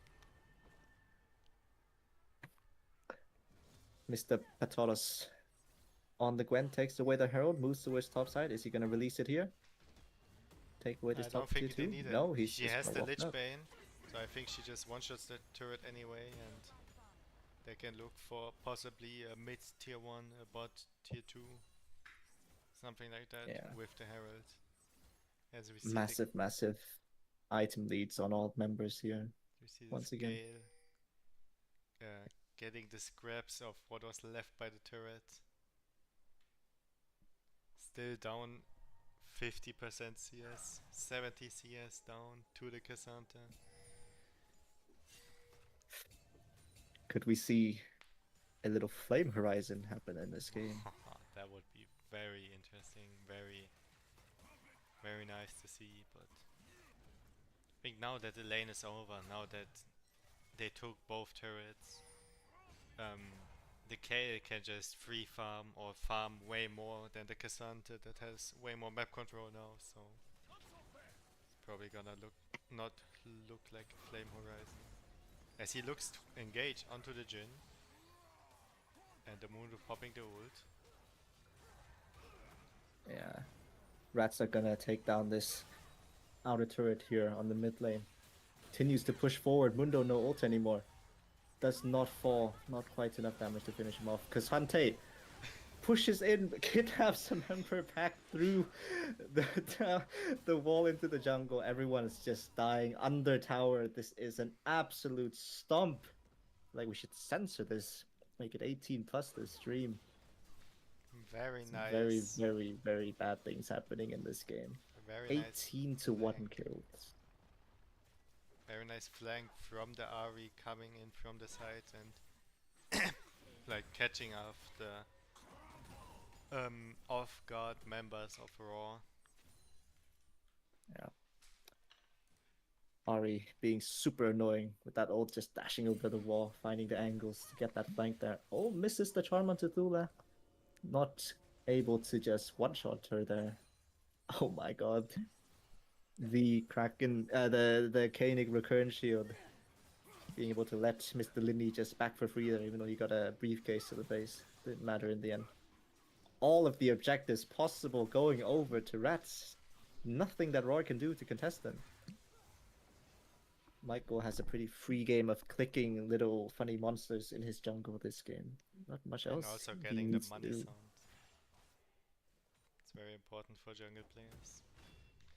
Mr. Patolos on the Gwen takes away the Herald, moves towards top side. Is he gonna release it here? Take away I this don't top think tier they 2? need it. No, he's She just has gonna the walk Lich up. Bane, so I think she just one-shots the turret anyway, and they can look for possibly a mid tier 1, a bot tier 2, something like that Yeah. with the Herald. As we see Massive item leads on all members here. we see once the again. scale, getting the scraps of what was left by the turret. Still down 50% CS, 70 CS down to the Cassandra. Could we see a little flame horizon happen in this game? That would be very interesting, very nice to see, but I think now that the lane is over, now that they took both turrets, the Kayle can just free farm or farm way more than the Cassandra that has way more map control now, so it's probably gonna not look like a flame horizon. As he looks to engage onto the Jhin, and the Mundo popping the ult. Yeah. Rats are gonna take down this outer turret here on the mid lane. Continues to push forward. Mundo no ult anymore. Does not fall. Not quite enough damage to finish him off. Casante pushes in, kidnaps a member back through the wall into the jungle. Everyone is just dying under tower. This is an absolute stomp like we should censor this, make it 18 plus this stream. Very Some nice. very, very, very bad things happening in this game. Very 18 nice to 1 flank. kills. Very nice flank from the Ari coming in from the side and like catching off the off guard members of Rawr. Yeah. Ari being super annoying with that ult, just dashing over the wall, finding the angles to get that flank there. Oh, misses the charm onto Thula. Not able to just one-shot her there. Oh my god. The Kraken, the Koenig recurrent shield. Being able to let Mr. Lindy just back for free there, even though he got a briefcase to the face. Didn't matter in the end. All of the objectives possible going over to Rats. Nothing that Rawr can do to contest them. Michael has a pretty free game of clicking little funny monsters in his jungle this game. Not much And else. also he getting the needs to money do. sound. It's very important for jungle players.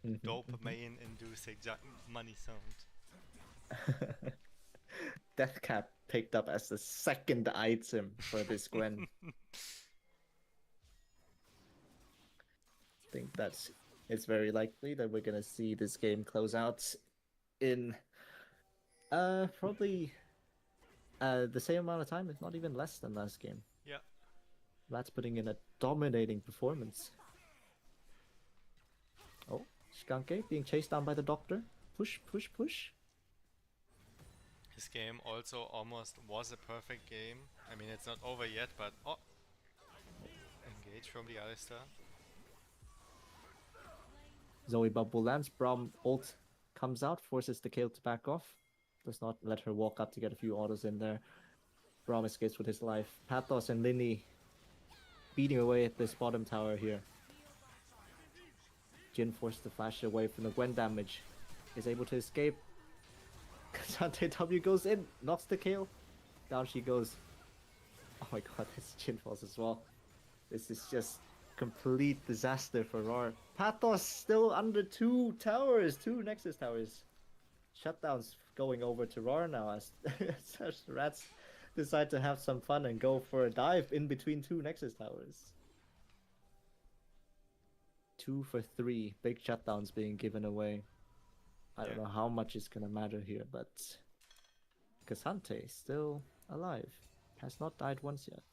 Mhm, Dopamine inducing money sound. mhm. Deathcap picked up as the second item for this Gwen. I think it's very likely that we're gonna see this game close out in probably the same amount of time, if not even less than last game. Yeah. Rats putting in a dominating performance. Oh, Skanke being chased down by the doctor. Push, push, push. His game also almost was a perfect game. I mean, it's not over yet, but oh, engage from the Alistar. Zoe bubble lands. Braum ult comes out, forces the Kale to back off. Does not let her walk up to get a few autos in there. Braum escapes with his life. Pathos and Linny beating away at this bottom tower here. Jin forced to flash away from the Gwen damage. Is able to escape. Kazante W goes in, knocks the Kale. Down she goes. Oh my god, this Jin falls as well. This is just complete disaster for Rawr. Pathos still under 2 towers, 2 Nexus towers. Shutdowns going over to Rawr now as Rats decide to have some fun and go for a dive in between 2 Nexus towers. 2 for 3, big shutdowns being given away. I don't know how much it's gonna matter here, but Kazante still alive. Has not died once yet.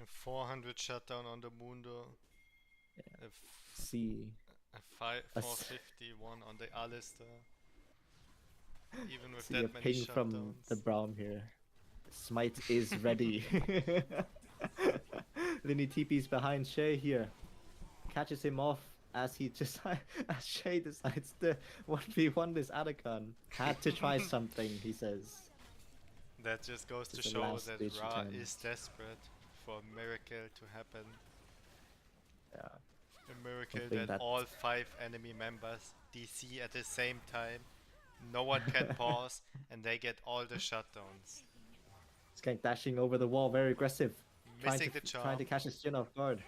A 400 shutdown on the Mundo. Yeah. A See, 451 on the Alistar. Even with see a that many ping from the shutdowns. Braum here. Smite is ready. Linny TP's behind Shay here. Catches him off as he just as Shay decides to 1v1 this Adakan. Had to try something, he says. That just goes to It's a show last that ditch Ra attempt. is desperate for a miracle to happen. Yeah. A miracle Something that that- all 5 enemy members DC at the same time. No one can pause and they get all the shutdowns. Skank dashing over the wall, very aggressive. Missing the Trying to charm. catch his Jin off guard.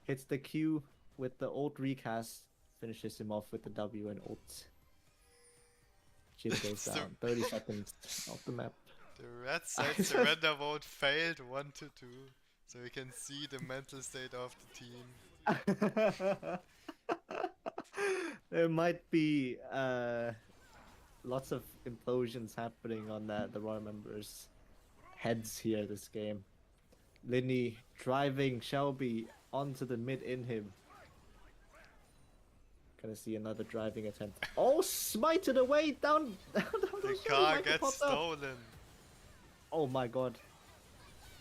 Hits the Q with the ult recast. Finishes him off with the W and ult. Jin goes So- down. 30 seconds off the map. The red side surrender vote failed 1 to 2. So we can see the mental state of the team. There might be lots of implosions happening on the Rawr members' heads here this game. Linny driving Shelby onto the mid in him. Gonna see another driving attempt. Oh, smited away down. The Shelby, car Michael gets popped up. stolen. Oh my god.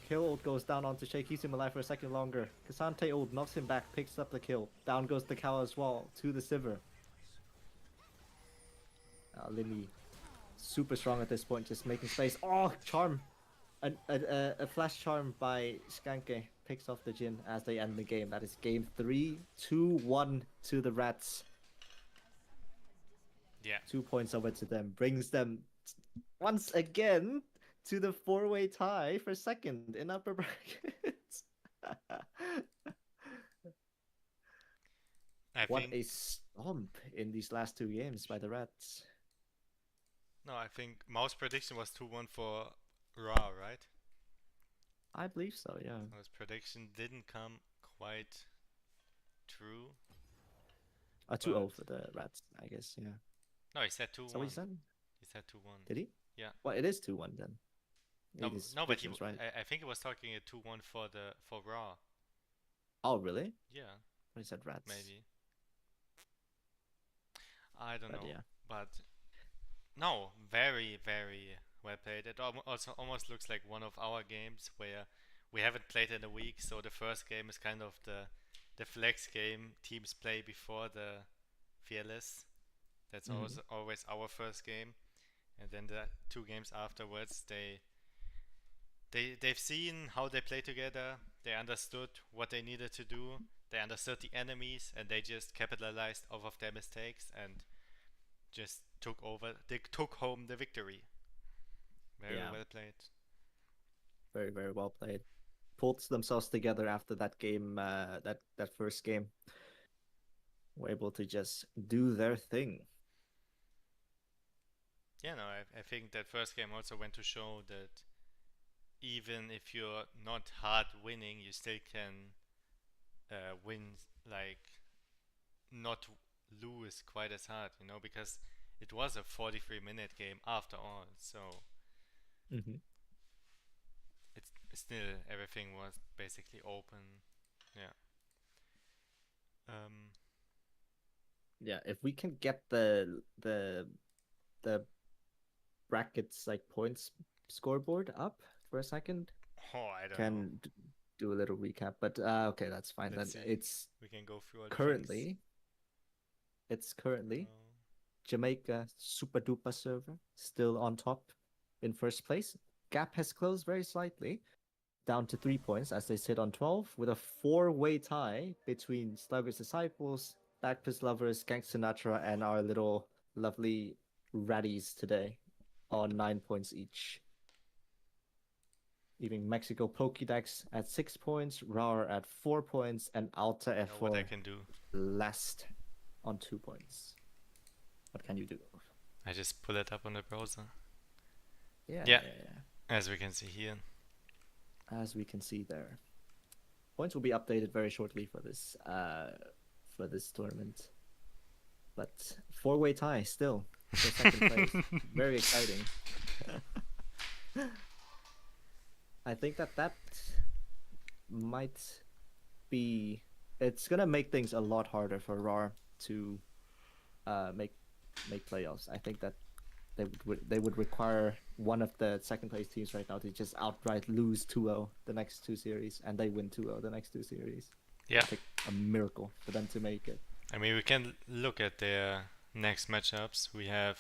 Kill ult goes down onto Shay, keeps him alive for a second longer. Kazante ult knocks him back, picks up the kill. Down goes the cow as well, to the Sivir. Linny, super strong at this point, just making space. Oh, charm! A flash charm by Skanke picks off the Jin as they end the game. That is game 3, 2-1 to the Rats. Yeah. 2 points over to them, brings them once again to the 4-way tie for second in upper brackets. I What think a stomp in these last 2 games by the Rats. No, I think Mouse prediction was 2-1 for Rawr, right? I believe so, yeah. Mouse prediction didn't come quite true. 2-0 for the Rats, I guess, yeah. No, he said 2-1. Is that what he said? He said 2-1. Did he? Yeah. Well, it is 2-1 then. No, His no, but he, prediction's right. I think he was talking a 2-1 for Rawr. Oh, really? Yeah, He said Rats. maybe. I don't But know. yeah. But no, very, very well played. It also almost looks like one of our games where we haven't played in a week, so the first game is kind of the flex game teams play before the Fearless. That's always our first game, and then the 2 games afterwards, they've seen how they play together. They understood what they needed to do. They understood the enemies, and they just capitalized off of their mistakes and just took over. They took home the victory. Very Yeah. well played. Very, very well played. Pulled themselves together after that game, that first game. Were able to just do their thing. Yeah, no, I think that first game also went to show that even if you're not hard winning, you still can win, like not lose quite as hard, because it was a 43-minute game after all, so it's still everything was basically open. Yeah. Yeah, if we can get the brackets, like points scoreboard up for a second, Oh, I don't know. can do a little recap. But okay, that's fine. Let's Then see. it's We can go through all the currently Jamaica Super Duper server still on top in first place. Gap has closed very slightly, down to 3 points as they sit on 12, with a 4-way tie between Slugger's Disciples, Backpiss Lovers, Gang Sinatra, and our little lovely Ratties today on 9 points each. Leaving Mexico Pokédex at 6 points, Rawr at 4 points, and Alta know what I F4 can do. last on 2 points. What can you do? I just pull it up on the browser, Yeah. as we can see here. As we can see there. Points will be updated very shortly for this tournament. But 4-way tie still for second place. Very exciting. I think that might be. It's gonna make things a lot harder for Rawr to make playoffs. I think that they would require one of the second place teams right now to just outright lose 2-0 the next 2 series, and they win 2-0 the next 2 series. Yeah. It'll take a miracle for them to make it. I mean, we can look at their next matchups. We have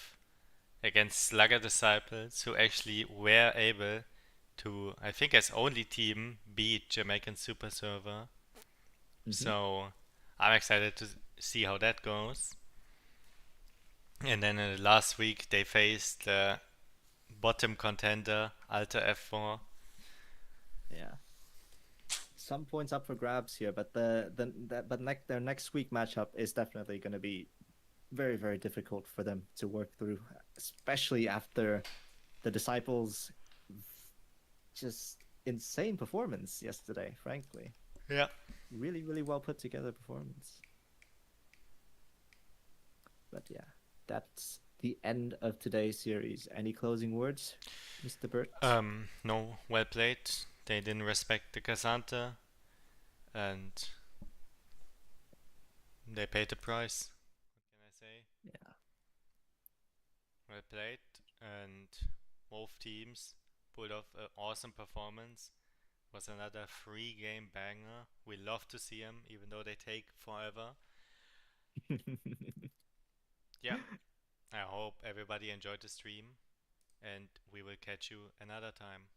against Slugger Disciples, who actually were able to, I think as only team, beat Jamaican Super Server. So I'm excited to see how that goes. And then last week they faced the bottom contender, Alta F4. Yeah. Some points up for grabs here, but their next week matchup is definitely going to be very, very difficult for them to work through, especially after the Disciples' just insane performance yesterday, frankly. Yeah. Really, really well put together performance. But yeah, that's the end of today's series. Any closing words, Mr. Burt? No, well played. They didn't respect the Casanta, and they paid the price. What can I say? Yeah. Well played, and both teams pulled off an awesome performance. Was another 3-game banger. We love to see them, even though they take forever. Yeah, I hope everybody enjoyed the stream, and we will catch you another time.